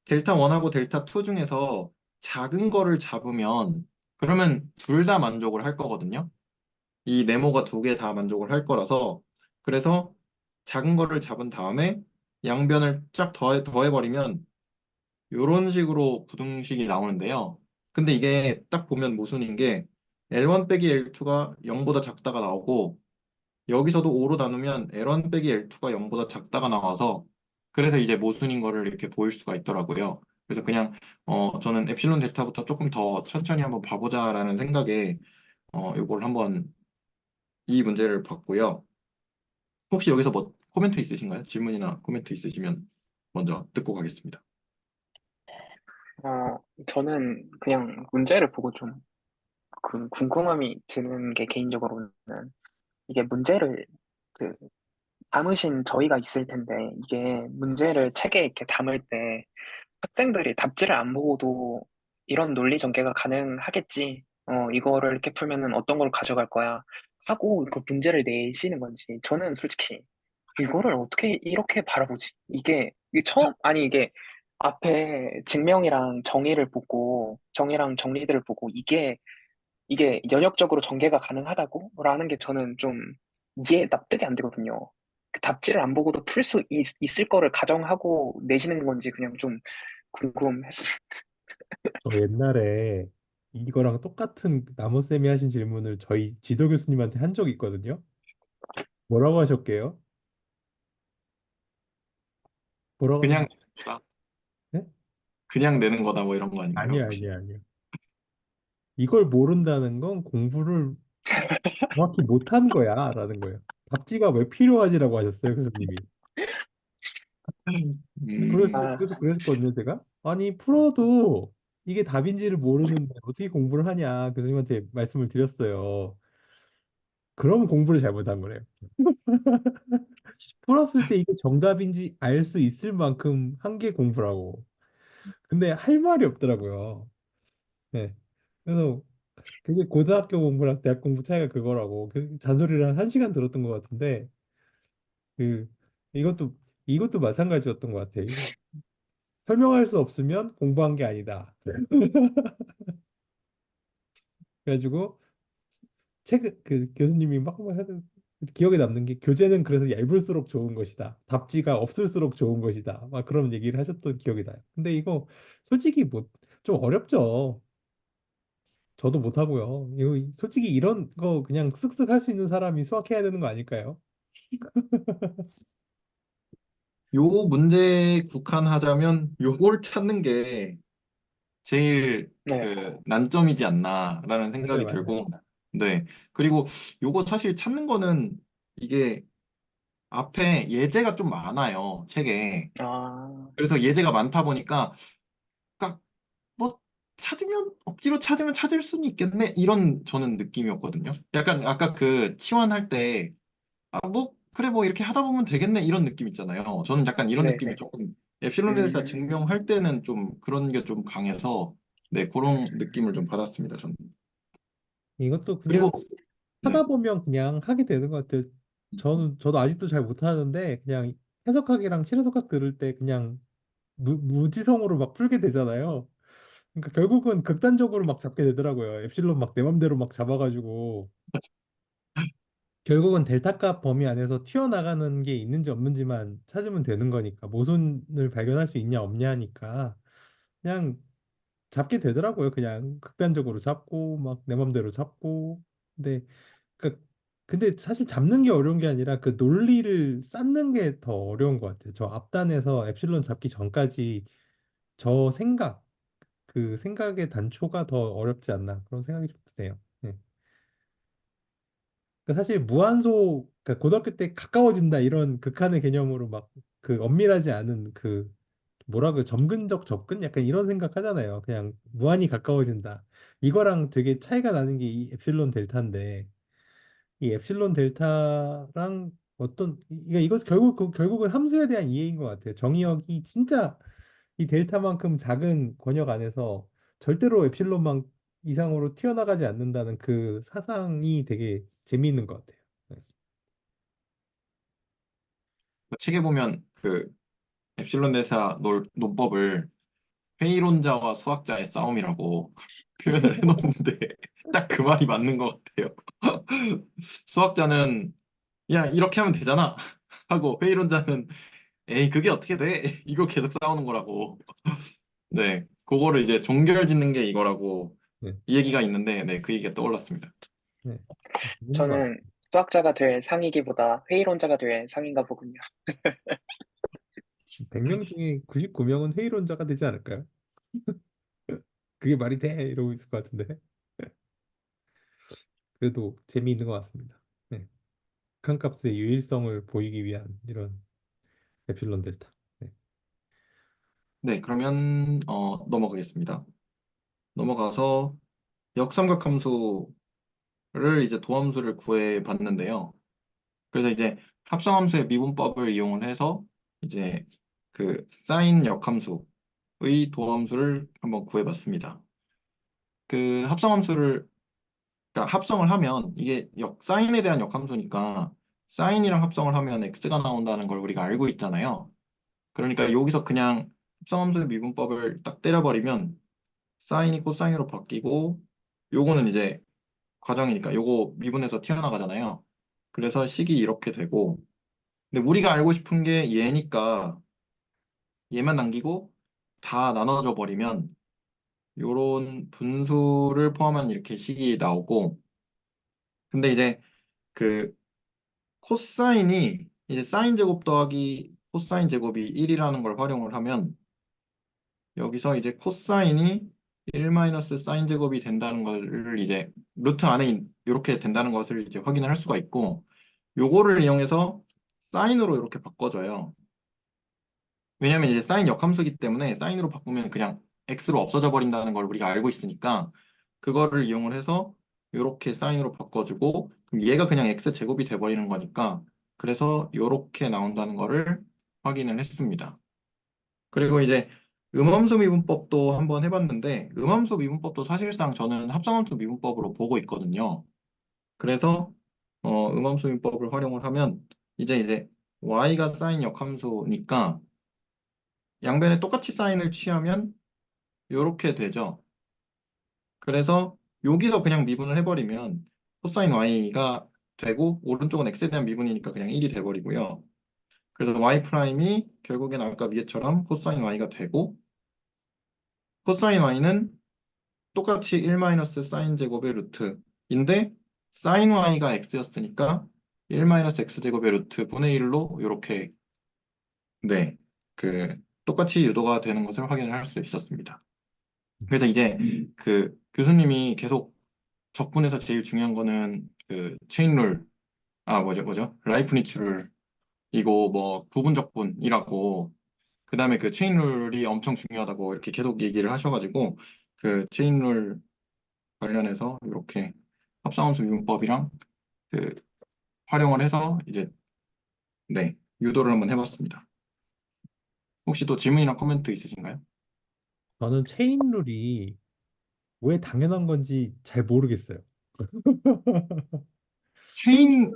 델타 1하고 델타 2 중에서 작은 거를 잡으면 그러면 둘 다 만족을 할 거거든요. 이 네모가 두 개 다 만족을 할 거라서 그래서 작은 거를 잡은 다음에 양변을 쫙 더해버리면 이런 식으로 부등식이 나오는데요. 근데 이게 딱 보면 모순인 게 L1 빼기 L2가 0보다 작다가 나오고 여기서도 5로 나누면 L1 빼기 L2가 0보다 작다가 나와서 그래서 이제 모순인 거를 이렇게 보일 수가 있더라고요. 그래서 그냥 저는 엡실론 델타부터 조금 더 천천히 한번 봐보자라는 생각에 요걸 한번 이 문제를 봤고요. 혹시 여기서 뭐 코멘트 있으신가요? 질문이나 코멘트 있으시면 먼저 듣고 가겠습니다. 저는 그냥 문제를 보고 좀 그 궁금함이 드는 게 개인적으로는 이게 문제를 그 담으신 저희가 있을 텐데 이게 문제를 책에 이렇게 담을 때 학생들이 답지를 안 보고도 이런 논리 전개가 가능하겠지. 이거를 이렇게 풀면은 어떤 걸 가져갈 거야. 하고 그 문제를 내시는 건지. 저는 솔직히 이거를 어떻게 이렇게 바라보지? 이게 처음, 아니 이게 앞에 증명이랑 정의를 보고, 정의랑 정리들을 보고 이게 연역적으로 전개가 가능하다고? 라는 게 저는 좀 이해 납득이 안 되거든요. 그 답지를 안 보고도 풀 수 있을 거를 가정하고 내시는 건지 그냥 좀 궁금했어요. 저 옛날에 이거랑 똑같은 나무쌤이 하신 질문을 저희 지도 교수님한테 한 적이 있거든요. 뭐라고 하셨게요? 뭐라고 그냥 내는 거다. 네? 그냥 내는 거다 뭐 이런 거 아닌가요, 아니요, 혹시? 아니요, 아니요. 이걸 모른다는 건 공부를 정확히 못한 거야, 라는 거예요. 답지가 왜 필요하지라고 하셨어요, 교수님이. 그래서, 음, 아, 그랬거든요, 제가. 아니, 풀어도 이게 답인지를 모르는데 어떻게 공부를 하냐, 교수님한테 말씀을 드렸어요. 그럼 공부를 잘못한 거래요. 풀었을 때 이게 정답인지 알 수 있을 만큼 한 게 공부라고. 근데 할 말이 없더라고요. 네. 그래서 그게 고등학교 공부랑 대학 공부 차이가 그거라고. 그 잔소리를 한 1시간 들었던 것 같은데, 그, 이것도, 이것도 마찬가지였던 것 같아요. 설명할 수 없으면 공부한 게 아니다. 그래가지고, 그 교수님이 막 하던, 기억에 남는 게 교재는 그래서 얇을수록 좋은 것이다. 답지가 없을수록 좋은 것이다. 막 그런 얘기를 하셨던 기억이 나요. 근데 이거 솔직히 뭐 좀 어렵죠. 저도 못하고요. 이거 솔직히 이런 거 그냥 쓱쓱 할 수 있는 사람이 수학해야 되는 거 아닐까요? 요 문제에 국한하자면 요걸 찾는 게 제일 네, 그 난점이지 않나라는 맞아요, 생각이 맞아요. 들고, 네. 그리고 요거 사실 찾는 거는 이게 앞에 예제가 좀 많아요, 책에. 아, 그래서 예제가 많다 보니까, 그러니까 뭐 찾으면 억지로 찾으면 찾을 수는 있겠네 이런 저는 느낌이었거든요. 약간 아까 그 치환할 때 아 뭐 그래 뭐 이렇게 하다 보면 되겠네 이런 느낌 있잖아요. 저는 약간 이런 네, 느낌이 네. 조금 엡실론 대사 증명할 때는 좀 그런 게 좀 강해서 네 그런 느낌을 좀 받았습니다. 저는. 이것도 그냥 그리고 네. 하다 보면 그냥 하게 되는 것 같아요. 저도 아직도 잘 못하는데 그냥 해석학이랑 실해석학 들을 때 그냥 무지성으로 막 풀게 되잖아요. 그러니까 결국은 극단적으로 막 잡게 되더라고요. 엡실론 막 내 맘대로 막 잡아가지고 결국은 델타 값 범위 안에서 튀어나가는 게 있는지 없는지만 찾으면 되는 거니까 모순을 발견할 수 있냐 없냐니까 그냥 잡게 되더라고요. 그냥 극단적으로 잡고 막 내 맘대로 잡고 근데 그 근데 사실 잡는 게 어려운 게 아니라 그 논리를 쌓는 게 더 어려운 것 같아요. 저 앞단에서 엡실론 잡기 전까지 저 생각 그 생각의 단초가 더 어렵지 않나 그런 생각이 좀 드네요. 네. 그러니까 사실 무한소 그러니까 고등학교 때 가까워진다 이런 극한의 개념으로 막 그 엄밀하지 않은 그 뭐라고요? 점근적 접근 약간 이런 생각 하잖아요. 그냥 무한히 가까워진다. 이거랑 되게 차이가 나는 게 이 엡실론 델타인데 이 엡실론 델타랑 어떤 이거 결국은 함수에 대한 이해인 것 같아요. 정의역이 진짜 이 델타만큼 작은 권역 안에서 절대로 엡실론만 이상으로 튀어나가지 않는다는 그 사상이 되게 재미있는 것 같아요. 네. 책에 보면 그 엡실론 대사 논법을 회의론자와 수학자의 싸움이라고 표현을 해놓는데 딱 그 말이 맞는 것 같아요. 수학자는 야 이렇게 하면 되잖아 하고 회의론자는 에이 그게 어떻게 돼? 이거 계속 싸우는 거라고. 네, 그거를 이제 종결 짓는 게 이거라고 네. 이 얘기가 있는데 네, 그 얘기가 떠올랐습니다. 네. 재밌는 것 같아요. 저는 수학자가 될 상이기보다 회의론자가 될 상인가 보군요. 100명 중에 99명은 회의론자가 되지 않을까요? 그게 말이 돼? 이러고 있을 것 같은데. 그래도 재미있는 것 같습니다. 네. 극한값의 유일성을 보이기 위한 이런 에필론 델타. 네. 네, 그러면 넘어가겠습니다. 넘어가서 역삼각 함수를 이제 도함수를 구해 봤는데요. 그래서 이제 합성함수의 미분법을 이용을 해서 이제 그 사인 역함수의 도함수를 한번 구해봤습니다. 그 합성함수를 그러니까 합성을 하면 이게 사인에 대한 역함수니까 사인이랑 합성을 하면 x가 나온다는 걸 우리가 알고 있잖아요. 그러니까 여기서 그냥 합성함수의 미분법을 딱 때려버리면 사인이 코사인으로 바뀌고 요거는 이제 과정이니까 요거 미분해서 튀어나가잖아요. 그래서 식이 이렇게 되고 근데 우리가 알고 싶은 게 얘니까 얘만 남기고 다 나눠져 버리면 요런 분수를 포함한 이렇게 식이 나오고 근데 이제 그 코사인이 이제 사인 제곱 더하기 코사인 제곱이 1이라는 걸 활용을 하면 여기서 이제 코사인이 1 마이너스 사인 제곱이 된다는 걸 이제 루트 안에 이렇게 된다는 것을 이제 확인을 할 수가 있고 요거를 이용해서 사인으로 이렇게 바꿔줘요. 왜냐면 이제 사인 역함수이기 때문에 사인으로 바꾸면 그냥 x로 없어져 버린다는 걸 우리가 알고 있으니까 그거를 이용을 해서 이렇게 사인으로 바꿔주고 그럼 얘가 그냥 x 제곱이 돼버리는 거니까 그래서 이렇게 나온다는 거를 확인을 했습니다. 그리고 이제 음함수 미분법도 한번 해봤는데 음함수 미분법도 사실상 저는 합성함수 미분법으로 보고 있거든요. 그래서 음함수 미분법을 활용을 하면 이제 y가 사인 역함수니까 양변에 똑같이 사인을 취하면 이렇게 되죠. 그래서 여기서 그냥 미분을 해버리면 코사인 y가 되고 오른쪽은 x에 대한 미분이니까 그냥 1이 돼버리고요. 그래서 y 프라임이 결국엔 아까 위에처럼 코사인 y가 되고 코사인 y는 똑같이 1 마이너스 사인 제곱의 루트인데 사인 y가 x였으니까 1 마이너스 x 제곱의 루트 분의 1로 이렇게 네, 똑같이 유도가 되는 것을 확인을 할 수 있었습니다. 그래서 이제 그 교수님이 계속 적분에서 제일 중요한 거는 그 체인룰, 뭐죠? 라이프니츠 룰이고 뭐 부분 적분이라고 그다음에 그 체인룰이 엄청 중요하다고 이렇게 계속 얘기를 하셔가지고 그 체인룰 관련해서 이렇게 합성함수 미분법이랑 그 활용을 해서 이제 네, 유도를 한번 해봤습니다. 혹시 또 질문이나 코멘트 있으신가요? 저는 체인룰이 왜 당연한 건지 잘 모르겠어요. 체인,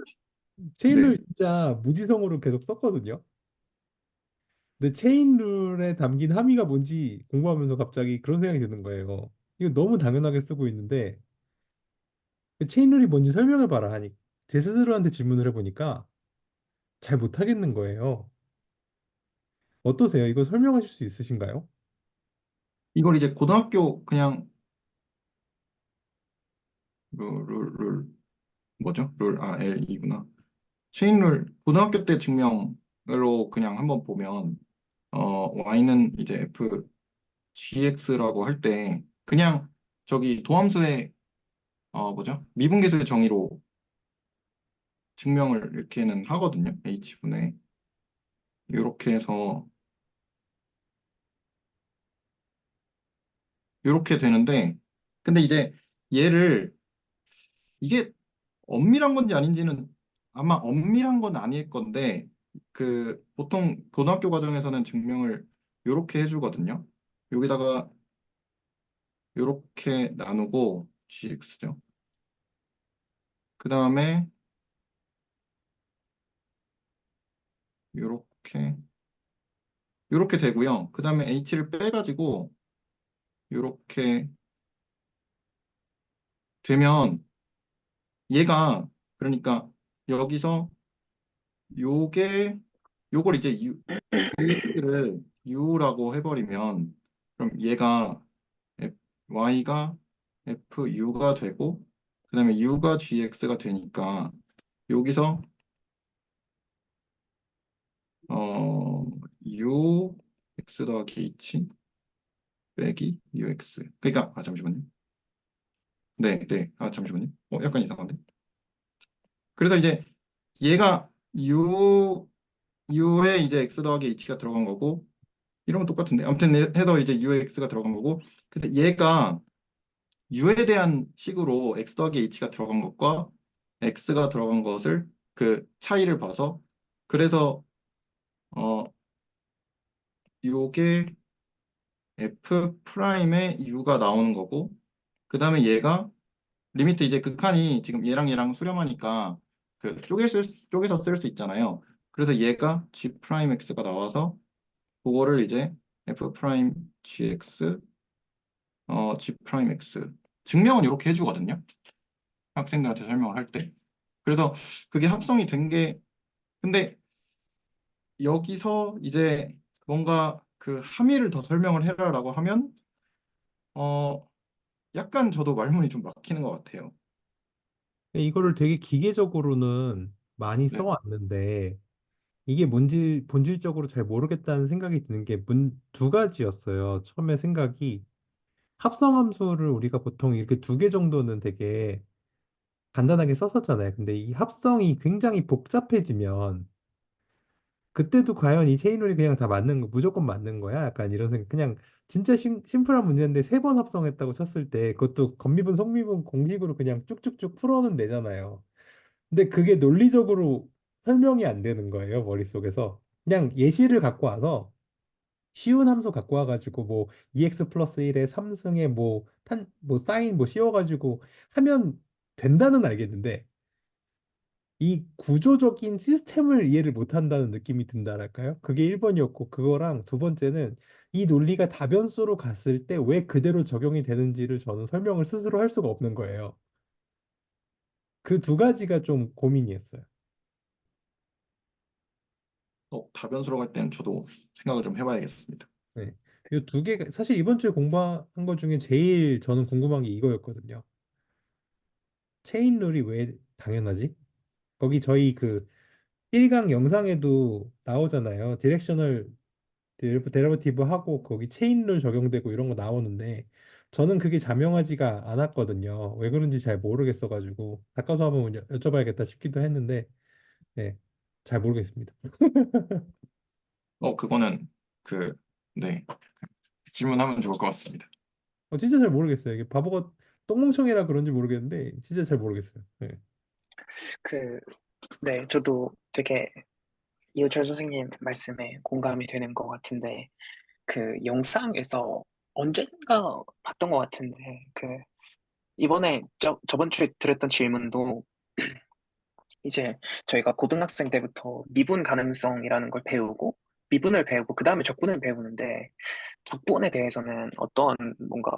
체인, 체인룰 네. 진짜 무지성으로 계속 썼거든요. 근데 체인룰에 담긴 함의가 뭔지 공부하면서 갑자기 그런 생각이 드는 거예요. 이거 너무 당연하게 쓰고 있는데 그 체인룰이 뭔지 설명해봐라 하니 제 스스로한테 질문을 해보니까 잘 못하겠는 거예요. 어떠세요? 이거 설명하실 수 있으신가요? 이걸 이제 고등학교 그냥 뭐죠? L이구나. 체인룰 고등학교 때 증명으로 그냥 한번 보면 Y는 이제 F GX라고 할 때 그냥 저기 도함수의 뭐죠? 미분계수의 정의로 증명을 이렇게는 하거든요. H분의 이렇게 해서 이렇게 되는데 근데 이제 얘를 이게 엄밀한 건지 아닌지는 아마 엄밀한 건 아닐 건데 그 보통 고등학교 과정에서는 증명을 이렇게 해주거든요. 여기다가 이렇게 나누고 GX죠. 그 다음에 이렇게 이렇게 되고요. 그 다음에 H를 빼가지고 이렇게 되면 얘가 그러니까 여기서 요게 요걸 이제 UX를 U라고 해버리면 그럼 얘가 Y가 FU가 되고 그 다음에 U가 GX가 되니까 여기서 U X 더하기 H 빼기 UX 그러니까 잠시만요. 네, 네. 잠시만요. 약간 이상한데. 그래서 이제 얘가 U에 이제 X 더하기 H가 들어간 거고 이러면 똑같은데 아무튼 해서 이제 UX가 들어간 거고 그래서 얘가 U에 대한 식으로 X 더하기 H가 들어간 것과 X가 들어간 것을 그 차이를 봐서 그래서 어 요게 F 프라임의 U가 나오는 거고 그 다음에 얘가 리미트 이제 극한이 지금 얘랑 수렴하니까 그 쪼개서 쓸 수 있잖아요. 그래서 얘가 G 프라임 X가 나와서 그거를 이제 F 프라임 GX G 프라임 X 증명은 이렇게 해주거든요. 학생들한테 설명을 할 때. 그래서 그게 합성이 된 게 근데 여기서 이제 뭔가 그 함의를 더 설명을 해라라고 하면 어 약간 저도 말문이 좀 막히는 것 같아요. 이거를 되게 기계적으로는 많이 네. 써왔는데 이게 뭔지 본질적으로 잘 모르겠다는 생각이 드는 게 두 가지였어요. 처음에 생각이 합성함수를 우리가 보통 이렇게 두 개 정도는 되게 간단하게 썼었잖아요. 근데 이 합성이 굉장히 복잡해지면 그때도 과연 이 체인룰이 그냥 다 맞는 거 무조건 맞는 거야? 약간 이런 생각. 그냥 진짜 심플한 문제인데 세 번 합성했다고 쳤을 때 그것도 건미분, 속미분 공식으로 그냥 쭉쭉쭉 풀어는 내잖아요. 근데 그게 논리적으로 설명이 안 되는 거예요, 머릿속에서. 그냥 예시를 갖고 와서 쉬운 함수 갖고 와가지고 뭐 2x 플러스 1에 3승에 뭐 사인 뭐 씌워가지고 하면 된다는 알겠는데 이 구조적인 시스템을 이해를 못한다는 느낌이 든다랄까요? 그게 1번이었고 그거랑 두 번째는 이 논리가 다변수로 갔을 때 왜 그대로 적용이 되는지를 저는 설명을 스스로 할 수가 없는 거예요. 그 두 가지가 좀 고민이었어요. 다변수로 갈 때는 저도 생각을 좀 해봐야겠습니다. 네. 이 두 개가 사실 이번 주에 공부한 것 중에 제일 저는 궁금한 게 이거였거든요. 체인 룰이 왜 당연하지? 거기 저희 그 1강 영상에도 나오잖아요. 데리버티브 하고 거기 체인룰 적용되고 이런 거 나오는데 저는 그게 자명하지가 않았거든요. 왜 그런지 잘 모르겠어가지고 닦아서 한번 여쭤봐야겠다 싶기도 했는데 네, 잘 모르겠습니다. 그거는 그, 네, 질문하면 좋을 것 같습니다. 진짜 잘 모르겠어요. 이게 바보가 똥멍청이라 그런지 모르겠는데 진짜 잘 모르겠어요. 네. 그, 네, 저도 되게 이호철 선생님 말씀에 공감이 되는 것 같은데, 그 영상에서 언젠가 봤던 것 같은데, 이번에 저번 주에 드렸던 질문도 이제 저희가 고등학생 때부터 미분 가능성이라는 걸 배우고, 미분을 배우고, 그 다음에 적분을 배우는데, 적분에 대해서는 어떤 뭔가,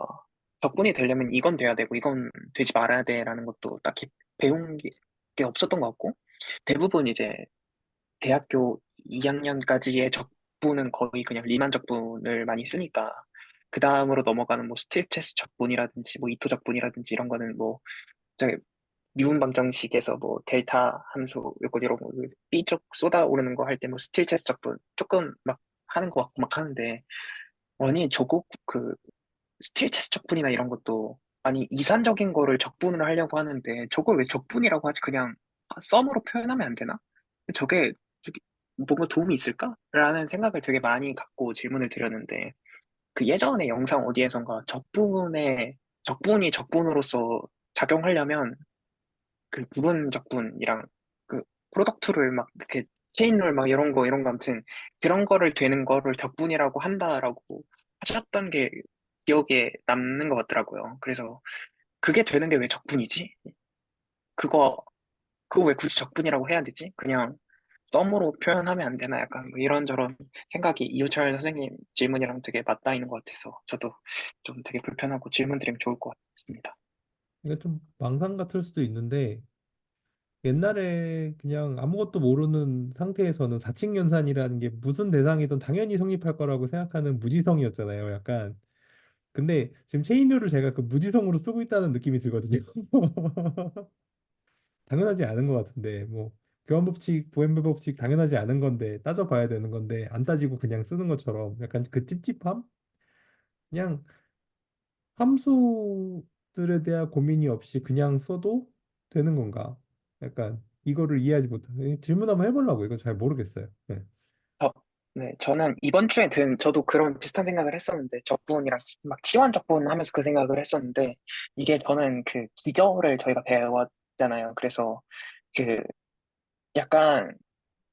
적분이 되려면 이건 돼야 되고, 이건 되지 말아야 돼라는 것도 딱히 배운 게 없었던 것 같고, 대부분 이제 대학교 2학년까지의 적분은 거의 그냥 리만 적분을 많이 쓰니까, 그 다음으로 넘어가는 뭐 스틸체스 적분이라든지, 뭐 이토 적분이라든지 이런 거는 뭐, 저기 미분 방정식에서 뭐 델타 함수 요거 이런 거 B쪽 쏟아오르는 거 할 때 뭐 스틸체스 적분 조금 막 하는 거 같고 막 하는데 아니 저거 스틸체스 적분이나 이런 것도 아니 이산적인 거를 적분을 하려고 하는데 저걸 왜 적분이라고 하지 그냥 썸으로 표현하면 안 되나? 저게 뭔가 도움이 있을까? 라는 생각을 되게 많이 갖고 질문을 드렸는데 그 예전에 영상 어디에선가 적분이 적분으로서 작용하려면 그 부분 적분이랑 그 프로덕트를 막 이렇게 체인룰 막 이런 거 아무튼 그런 거를 되는 거를 적분이라고 한다라고 하셨던 게 기억에 남는 것 같더라고요. 그래서 그게 되는 게 왜 적분이지? 그거 그거 왜 굳이 적분이라고 해야 되지? 그냥 썸으로 표현하면 안 되나? 약간 뭐 이런저런 생각이 이호철 선생님 질문이랑 되게 맞닿아 있는 것 같아서 저도 좀 되게 불편하고 질문 드리면 좋을 것 같습니다. 이게 좀 망상 같을 수도 있는데 옛날에 그냥 아무것도 모르는 상태에서는 사칙연산이라는 게 무슨 대상이든 당연히 성립할 거라고 생각하는 무지성이었잖아요. 약간. 근데 지금 체인류를 제가 그 무지성으로 쓰고 있다는 느낌이 들거든요. 당연하지 않은 것 같은데 뭐 교환법칙, 부행배법칙 당연하지 않은 건데 따져봐야 되는 건데 안 따지고 그냥 쓰는 것처럼 약간 그 찝찝함? 그냥 함수들에 대한 고민이 없이 그냥 써도 되는 건가? 약간 이거를 이해하지 못해. 질문 한번 해보려고 이거 잘 모르겠어요. 네. 저, 네, 저는 이번 주에 저도 그런 비슷한 생각을 했었는데, 적분이랑 막 치환 적분 하면서 그 생각을 했었는데, 이게 저는 그 기교를 저희가 배웠잖아요. 그래서 그 약간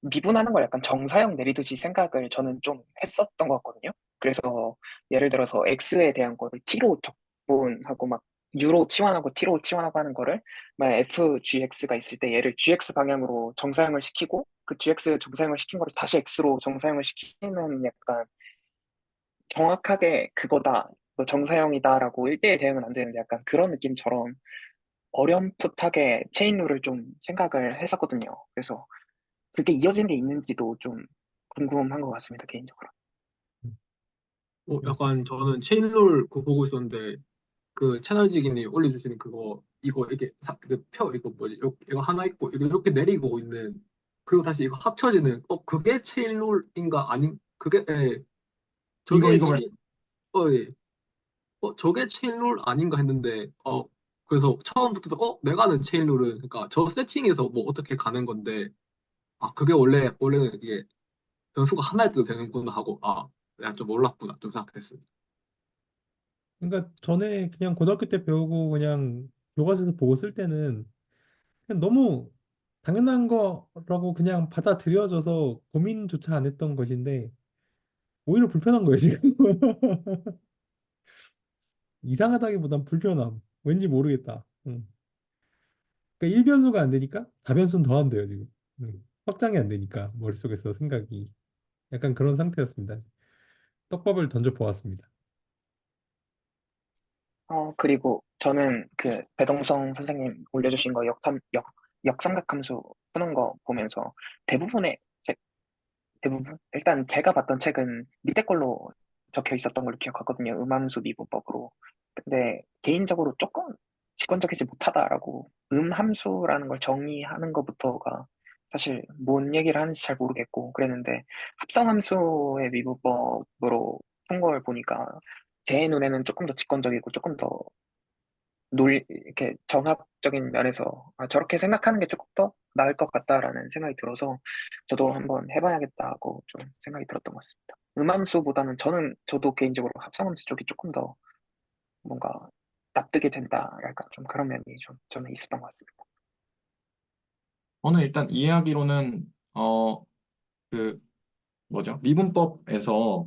미분하는 걸 약간 정사형 내리듯이 생각을 저는 좀 했었던 것 같거든요. 그래서 예를 들어서 x에 대한 거를 t로 적분하고 막 u로 치환하고 t로 치환하고 하는 거를 만약 fgx가 있을 때 얘를 gx 방향으로 정사형을 시키고 그 gx 정사형을 시킨 거를 다시 x로 정사형을 시키면 약간 정확하게 그거다, 너 정사형이다라고 일대일 대응은 안 되는데 약간 그런 느낌처럼 어렴풋하게 체인룰을 좀 생각을 했었거든요. 그래서 그게 이어진 게 있는지도 좀 궁금한 것 같습니다, 개인적으로. 네. 약간 저는 체인롤 그거 보고 있었는데 그 채널지기님 올려주시는 그거 이거 이게 이거 뭐지 이거 하나 있고 이거 이렇게 내리고 있는 그리고 다시 이거 합쳐지는 그게 체인롤인가 아닌 그게 저게 이거 예. 저게 체인롤 아닌가 했는데 그래서 처음부터 내가 아는 체인롤은 그러니까 저 세팅에서 뭐 어떻게 가는 건데 그게 원래는 이게 변수가 하나여도 되는구나 하고 내가 좀 몰랐구나 좀 생각했습니다. 그러니까 전에 그냥 고등학교 때 배우고 그냥 교과서에서 보고 쓸 때는 그냥 너무 당연한 거라고 그냥 받아들여져서 고민조차 안 했던 것인데 오히려 불편한 거예요, 지금. 이상하다기보단 불편함. 왠지 모르겠다. 응. 그러니까 1변수가 안 되니까 다변수는 더 안 돼요, 지금. 응. 확장이 안 되니까 머릿속에서 생각이 약간 그런 상태였습니다. 떡밥을 던져 보았습니다. 그리고 저는 그 배동성 선생님 올려주신 거 역삼각함수 푸는 거 보면서 대부분의, 제- 대부분? 일단 제가 봤던 책은 밑에 걸로 적혀 있었던 걸로 기억하거든요. 음함수 미분법으로. 근데 개인적으로 조금 직관적이지 못하다라고 음함수라는 걸 정의하는 것부터가 사실 뭔 얘기를 하는지 잘 모르겠고 그랬는데 합성함수의 미분법으로 푼 걸 보니까 제 눈에는 조금 더 직관적이고 조금 더 이렇게 정합적인 면에서 아, 저렇게 생각하는 게 조금 더 나을 것 같다라는 생각이 들어서 저도 한번 해봐야겠다고 좀 생각이 들었던 것 같습니다. 음함수보다는 저도 개인적으로 합성함수 쪽이 조금 더 뭔가 납득이 된다, 약간 좀 그런 면이 좀 저는 있었던 것 같습니다. 저는 일단 이해하기로는 그 뭐죠? 미분법에서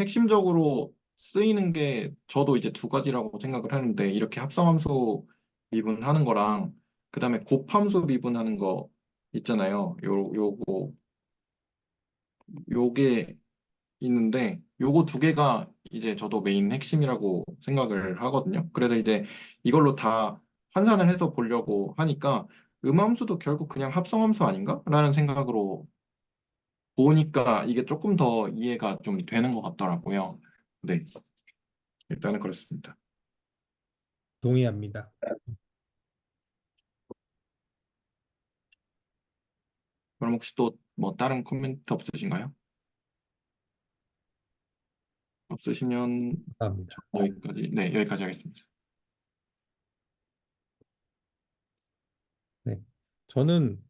핵심적으로 쓰이는 게 저도 이제 두 가지라고 생각을 하는데 이렇게 합성함수 미분하는 거랑 그다음에 곱함수 미분하는 거 있잖아요. 요게 있는데 요거 두 개가 이제 저도 메인 핵심이라고 생각을 하거든요. 그래서 이제 이걸로 다 환산을 해서 보려고 하니까 음함수도 결국 그냥 합성함수 아닌가? 라는 생각으로 보니까 이게 조금 더 이해가 좀 되는 것 같더라고요. 네, 일단은 그렇습니다. 동의합니다. 그럼 혹시 또 뭐 다른 코멘트 없으신가요? 없으시면 감사합니다. 여기까지 하겠습니다. 네. 저는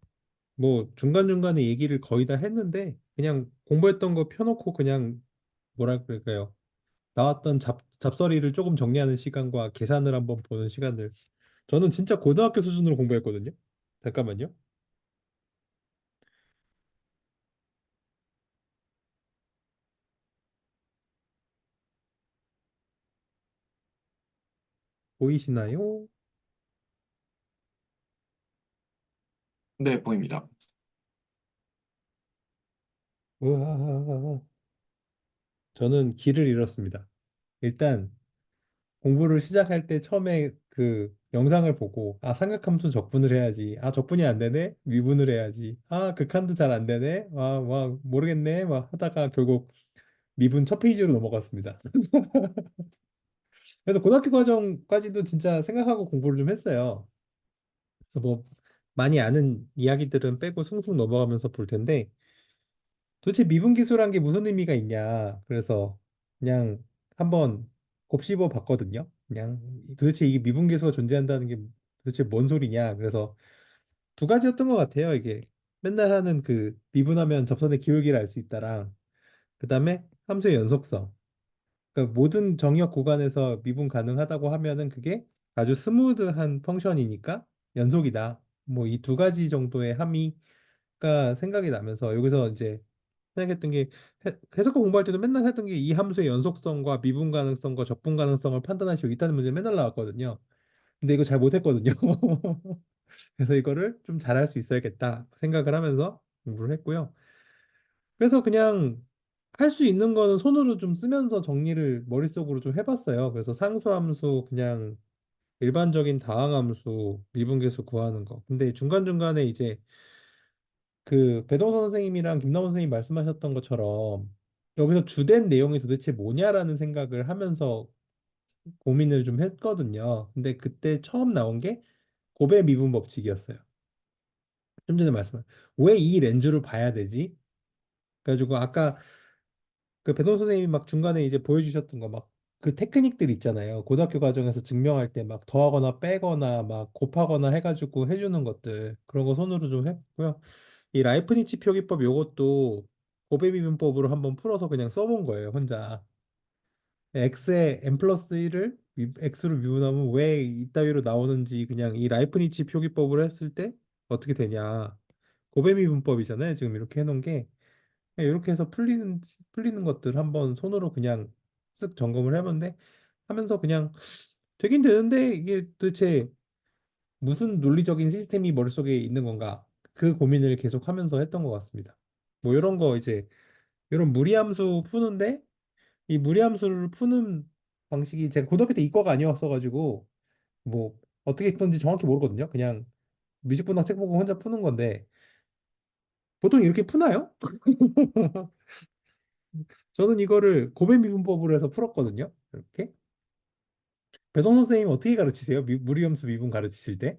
뭐 중간중간에 얘기를 거의 다 했는데 그냥 공부했던 거 펴놓고 그냥 뭐라 그럴까요? 나왔던 잡서리를 조금 정리하는 시간과 계산을 한번 보는 시간을 저는 진짜 고등학교 수준으로 공부했거든요. 잠깐만요. 보이시나요? 네, 보입니다. 우와. 저는 길을 잃었습니다. 일단 공부를 시작할 때 처음에 그 영상을 보고 아 삼각함수 적분을 해야지. 아 적분이 안 되네. 미분을 해야지. 아 극한도 잘 안 되네. 와 모르겠네. 막 하다가 결국 미분 첫 페이지로 넘어갔습니다. 그래서 고등학교 과정까지도 진짜 생각하고 공부를 좀 했어요. 그래서 뭐 많이 아는 이야기들은 빼고 숭숭 넘어가면서 볼 텐데 도대체 미분기수란 게 무슨 의미가 있냐. 그래서 그냥 한번 곱씹어 봤거든요. 그냥 도대체 이게 미분계수가 존재한다는 게 도대체 뭔 소리냐. 그래서 두 가지였던 것 같아요. 이게 맨날 하는 그 미분하면 접선의 기울기를 알 수 있다랑 그다음에 함수의 연속성. 그러니까 모든 정역 구간에서 미분 가능하다고 하면은 그게 아주 스무드한 펑션이니까 연속이다. 뭐 이 두 가지 정도의 함의가 생각이 나면서 여기서 이제 생각했던 게 해석과 공부할 때도 맨날 했던 게 이 함수의 연속성과 미분 가능성과 적분 가능성을 판단할 수 있다는 문제 맨날 나왔거든요. 근데 이거 잘 못했거든요. 그래서 이거를 좀 잘할 수 있어야겠다 생각을 하면서 공부를 했고요. 그래서 그냥 할 수 있는 거는 손으로 좀 쓰면서 정리를 머릿속으로 좀 해봤어요. 그래서 상수함수 그냥 일반적인 다항함수 미분계수 구하는 거. 근데 중간중간에 이제 그 배동선 선생님이랑 김남원 선생님 말씀하셨던 것처럼 여기서 주된 내용이 도대체 뭐냐라는 생각을 하면서 고민을 좀 했거든요. 근데 그때 처음 나온 게 고배 미분 법칙이었어요. 좀 전에 말씀한 왜 이 렌즈를 봐야 되지? 그래가지고 아까 그 배동 선생님이 막 중간에 이제 보여주셨던 거 막 그 테크닉들 있잖아요. 고등학교 과정에서 증명할 때 막 더하거나 빼거나 막 곱하거나 해가지고 해주는 것들 그런 거 손으로 좀 했고요. 이 라이프니츠 표기법 요것도 고배 비문법으로 한번 풀어서 그냥 써본 거예요, 혼자. x의 n 플러스 1을 x로 미분하면 왜 이따위로 나오는지 그냥 이 라이프니츠 표기법으로 했을 때 어떻게 되냐. 고배 미분법이잖아요. 지금 이렇게 해놓은 게 이렇게 해서 풀리는 것들 한번 손으로 그냥 쓱 점검을 해봤는데 하면서 그냥 되긴 되는데 이게 도대체 무슨 논리적인 시스템이 머릿속에 있는 건가? 그 고민을 계속 하면서 했던 것 같습니다. 뭐 이런 거 이제 이런 무리함수 푸는데 이 무리함수를 푸는 방식이 제가 고등학교 때 이과가 아니었어가지고 뭐 어떻게 푸는지 정확히 모르거든요. 그냥 뮤직분학 책 보고 혼자 푸는 건데 보통 이렇게 푸나요? 저는 이거를 고배 미분법으로 해서 풀었거든요. 이렇게. 배동 선생님 어떻게 가르치세요? 무리함수 미분 가르치실 때?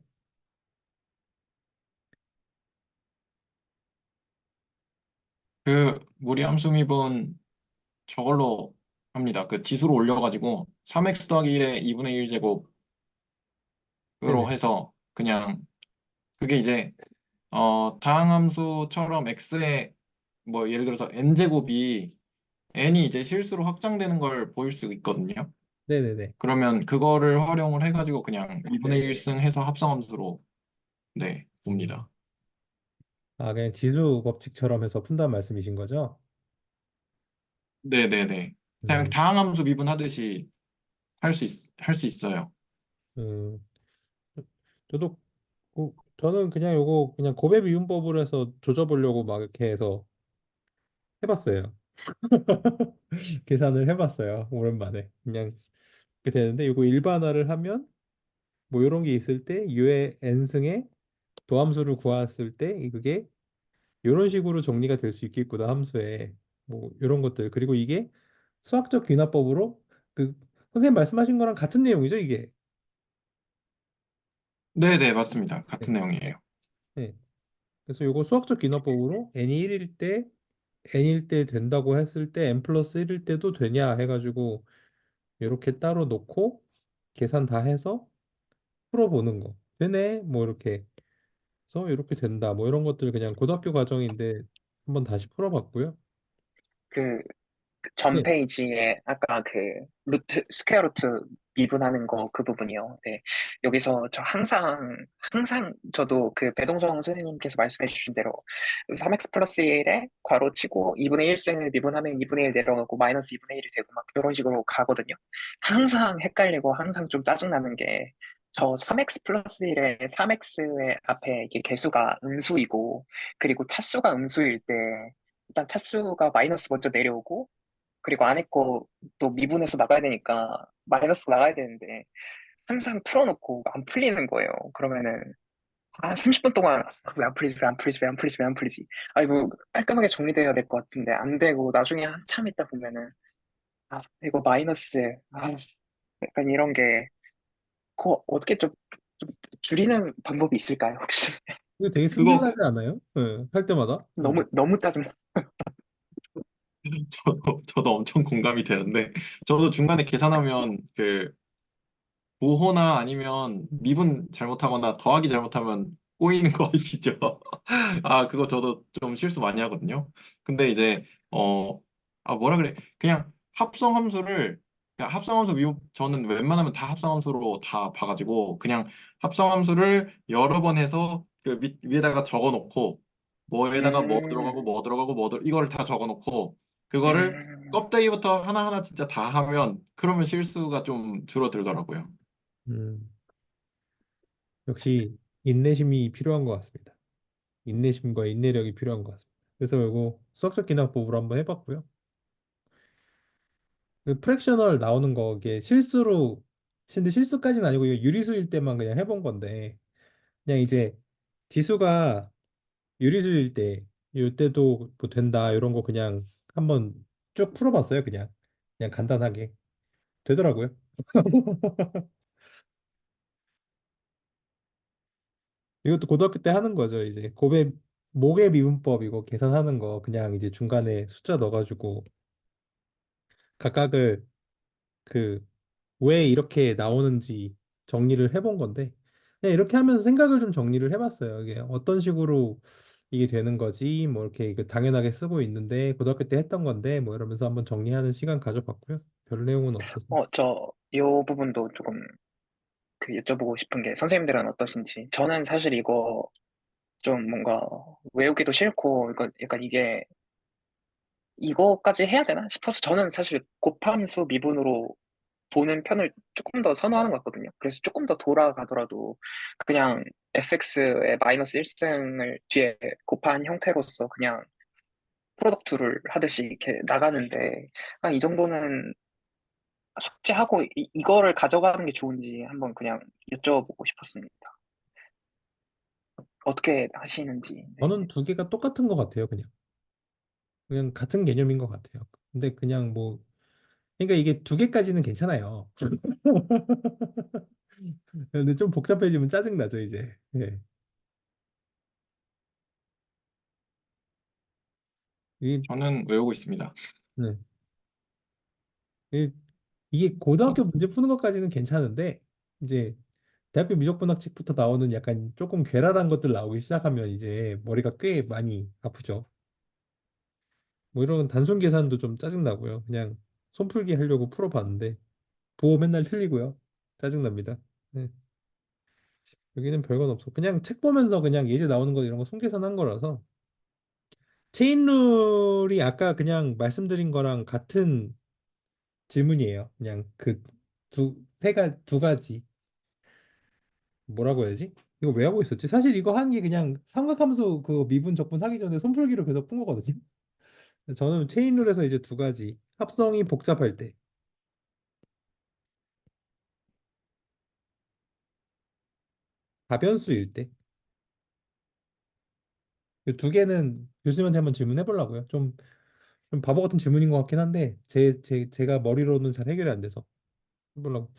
그 무리함수 밉은 저걸로 합니다. 그 지수로 올려가지고 3x 더하기 1에 2분의 1 제곱으로 네네. 해서 그냥 그게 이제 다항함수처럼 x에 뭐 예를 들어서 n 제곱이 n이 이제 실수로 확장되는 걸 보일 수 있거든요. 네네네. 그러면 그거를 활용을 해가지고 그냥 2분의 1승 해서 합성함수로 네 봅니다. 아, 그냥 지수 법칙처럼 해서 푼다는 말씀이신 거죠? 네네네. 그냥 음, 다항함수 미분하듯이 할 수 있어요. 음, 저도, 저는 그냥 요거 그냥 곱의 미분법을 해서 조져보려고 막 이렇게 해서 해봤어요. 계산을 해봤어요. 오랜만에. 그냥 이렇게 되는데, 요거 일반화를 하면, 뭐 이런 게 있을 때, U의 n승의 도함수를 구했을 때, 그게 이런 식으로 정리가 될 수 있겠구나, 함수에. 뭐 이런 것들. 그리고 이게 수학적 귀납법으로 그 선생님 말씀하신 거랑 같은 내용이죠, 이게. 네네 맞습니다. 네. 같은 내용이에요. 네. 그래서 요거 수학적 귀납법으로 n이 1일 때 n일 때 된다고 했을 때 n 플러스 1일 때도 되냐 해가지고 이렇게 따로 놓고 계산 다 해서 풀어보는 거. 되네. 뭐 이렇게 해서 이렇게 된다. 뭐 이런 것들 그냥 고등학교 과정인데 한번 다시 풀어봤고요. 그 전 네. 페이지에 아까 스퀘어 루트 미분하는 거 그 부분이요. 네. 여기서 저 항상 저도 그 배동성 선생님께서 말씀해 주신 대로 3x 플러스 1에 괄호 치고 2분의 1승을 미분하면 2분의 1 내려가고 마이너스 2분의 1이 되고 막 이런 식으로 가거든요. 항상 헷갈리고 항상 좀 짜증나는 게 저 3x 플러스 1에 3x의 앞에 이게 개수가 음수이고 그리고 차수가 음수일 때 일단 차수가 마이너스 먼저 내려오고 그리고 안에 거 또 미분해서 나가야 되니까 마이너스 나가야 되는데 항상 풀어놓고 안 풀리는 거예요. 그러면은 한 30분 동안 왜 안 풀리지 왜 안 풀리지 왜 안 풀리지 왜 안 풀리지 아 이거 깔끔하게 정리돼야 될 것 같은데 안 되고 나중에 한참 있다 보면은 아 이거 마이너스 아 약간 이런 게 그거 어떻게 좀 줄이는 방법이 있을까요 혹시? 이거 되게 그거 승진하지 않아요? 네, 할 때마다. 네. 너무 짜증 저도 엄청 공감이 되는데 저도 중간에 계산하면 그 부호나 아니면 미분 잘못하거나 더하기 잘못하면 꼬이는 거 아시죠? 아, 그거 저도 좀 실수 많이 하거든요. 근데 이제, 뭐라 그래. 그냥 합성함수를, 그냥 합성함수 미분, 저는 웬만하면 다 합성함수로 다 봐가지고, 그냥 합성함수를 여러 번 해서 그 위에다가 적어 놓고, 뭐에다가 뭐 들어가고, 음, 뭐 들어가고, 이거를 다 적어 놓고, 그거를 음, 껍데기부터 하나하나 진짜 다 하면, 그러면 실수가 좀 줄어들더라고요. 음, 역시 인내심이 필요한 것 같습니다. 인내심과 인내력이 필요한 것 같습니다. 그래서 이거 수학적 기납법으로 한번 해봤고요. 그 프랙셔널 나오는 거 이게 실수로 근데 실수까지는 아니고 이거 유리수일 때만 그냥 해본 건데 그냥 이제 지수가 유리수일 때 이때도 뭐 된다 이런 거 그냥 한번 쭉 풀어봤어요. 그냥 간단하게 되더라고요. 이것도 고등학교 때 하는 거죠. 이제 목의 미분법 이거 계산하는 거 그냥 이제 중간에 숫자 넣어가지고 각각을 그 왜 이렇게 나오는지 정리를 해본 건데 그냥 이렇게 하면서 생각을 좀 정리를 해봤어요. 이게 어떤 식으로 이게 되는 거지 뭐 이렇게 이거 당연하게 쓰고 있는데 고등학교 때 했던 건데 뭐 이러면서 한번 정리하는 시간 가져봤고요. 별 내용은 없어서. 요 부분도 조금 여쭤보고 싶은 게 선생님들은 어떠신지. 저는 사실 이거 좀 뭔가 외우기도 싫고, 이거 약간 이거까지 해야 되나 싶어서 저는 사실 곱함수 미분으로 보는 편을 조금 더 선호하는 것 같거든요. 그래서 조금 더 돌아가더라도 그냥 fx의 마이너스 1승을 뒤에 곱한 형태로서 그냥 프로덕트를 하듯이 이렇게 나가는데, 아, 이 정도는 숙제하고 이거를 가져가는 게 좋은지 한번 그냥 여쭤보고 싶었습니다. 어떻게 하시는지. 네. 저는 두 개가 똑같은 것 같아요. 그냥 같은 개념인 것 같아요. 근데 그냥 뭐 그러니까 이게 두 개까지는 괜찮아요. 근데 좀 복잡해지면 짜증나죠, 이제. 예. 이게, 저는 외우고 있습니다. 네. 이게 이게 고등학교 문제 푸는 것까지는 괜찮은데 이제 대학교 미적분학 책부터 나오는 약간 조금 괴랄한 것들 나오기 시작하면 이제 머리가 꽤 많이 아프죠. 뭐 이런 단순 계산도 좀 짜증나고요. 그냥 손풀기 하려고 풀어봤는데 부호 맨날 틀리고요. 짜증납니다. 네. 여기는 별건 없어. 그냥 책 보면서 그냥 예제 나오는 거 이런 거 손계산한 거라서 체인룰이 아까 그냥 말씀드린 거랑 같은 질문이에요. 그냥 그 두 가지 뭐라고 해야지? 이거 왜 하고 있었지? 사실 이거 하는 게 그냥 삼각함수 그 미분 적분 하기 전에 손풀기로 계속 푼 거거든요. 저는 체인룰에서 이제 두 가지 합성이 복잡할 때 다변수일 때 이 두 개는 교수님한테 한번 질문해 보려고요. 좀 바보 같은 질문인 것 같긴 한데 제가 머리로는 잘 해결이 안 돼서 해보려고.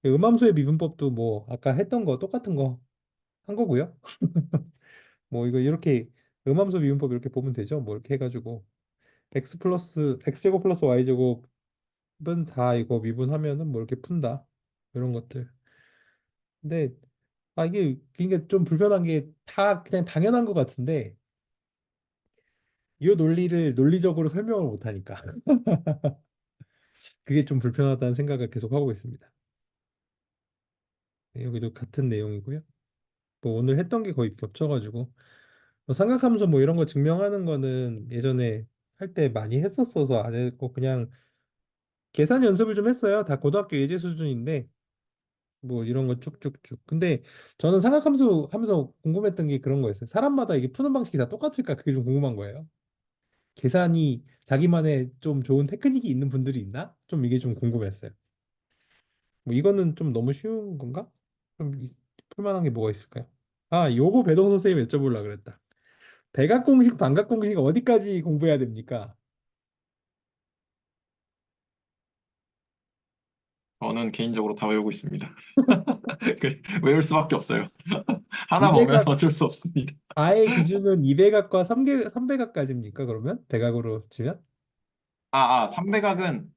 음함수의 미분법도 뭐 아까 했던 거 똑같은 거 한 거고요. 뭐 이거 이렇게 음함수 미분법 이렇게 보면 되죠. 뭐 이렇게 해가지고 x제곱 플러스 y제곱은 다 이거 미분하면은 뭐 이렇게 푼다 이런 것들. 근데 이게 좀 불편한 게 다 그냥 당연한 것 같은데 이 논리를 논리적으로 설명을 못 하니까 그게 좀 불편하다는 생각을 계속 하고 있습니다. 네, 여기도 같은 내용이고요. 뭐 오늘 했던 게 거의 겹쳐가지고 뭐 삼각함수 뭐 이런 거 증명하는 거는 예전에 할 때 많이 했었어서 안 했고 그냥 계산 연습을 좀 했어요. 다 고등학교 예제 수준인데 뭐 이런 거 쭉쭉쭉. 근데 저는 삼각함수 하면서 궁금했던 게 그런 거였어요. 사람마다 이게 푸는 방식이 다 똑같을까? 그게 좀 궁금한 거예요. 계산이 자기만의 좀 좋은 테크닉이 있는 분들이 있나? 좀 이게 좀 궁금했어요. 뭐 이거는 좀 너무 쉬운 건가? 풀만한 게 뭐가 있을까요? 아, 요거 배동 선생님 여쭤보려고 그랬다. 대각 공식, 반각 공식 어디까지 공부해야 됩니까? 저는 개인적으로 다 외우고 있습니다. 외울 수밖에 없어요. 하나 보면 이배각 어쩔 수 없습니다. 아의 기준은 이배각과 삼배각까지입니까? 그러면 대각으로 치면?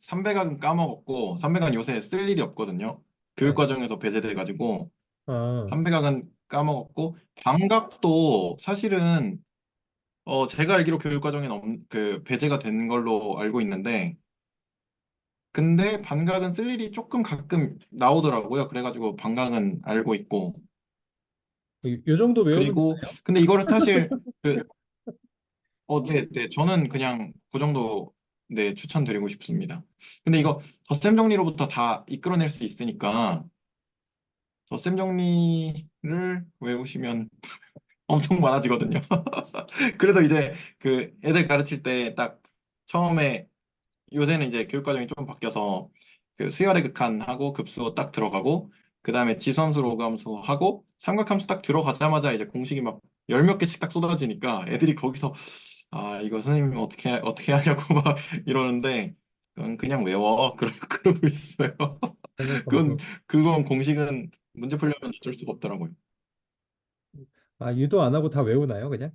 삼배각은 까먹었고, 삼배각은 요새 쓸 일이 없거든요. 네. 교육과정에서 배제돼가지고, 아, 삼배각은 까먹었고, 반각도 사실은, 제가 알기로 교육과정에 배제가 된 걸로 알고 있는데, 근데 반각은 쓸 일이 조금 가끔 나오더라고요. 그래가지고 반각은 알고 있고, 요 정도 외우면 그리고, 근데 이거를 사실, 네. 저는 그냥 그 정도, 네, 추천드리고 싶습니다. 근데 이거 덧셈 정리로부터 다 이끌어낼 수 있으니까, 덧셈 정리를 외우시면 엄청 많아지거든요. 그래서 이제 그 애들 가르칠 때 딱 처음에 요새는 이제 교육과정이 좀 바뀌어서 그 수열의 극한하고 급수 딱 들어가고 그다음에 지수함수 로그함수 하고 삼각함수 딱 들어가자마자 이제 공식이 막 열 몇 개씩 딱 쏟아지니까 애들이 거기서 이거 선생님이 어떻게 하냐고 막 이러는데 그냥 외워 그러고 있어요. 그건 삼각함수. 그건 공식은 문제 풀려면 어쩔 수가 없더라고요. 아, 유도 안 하고 다 외우나요, 그냥?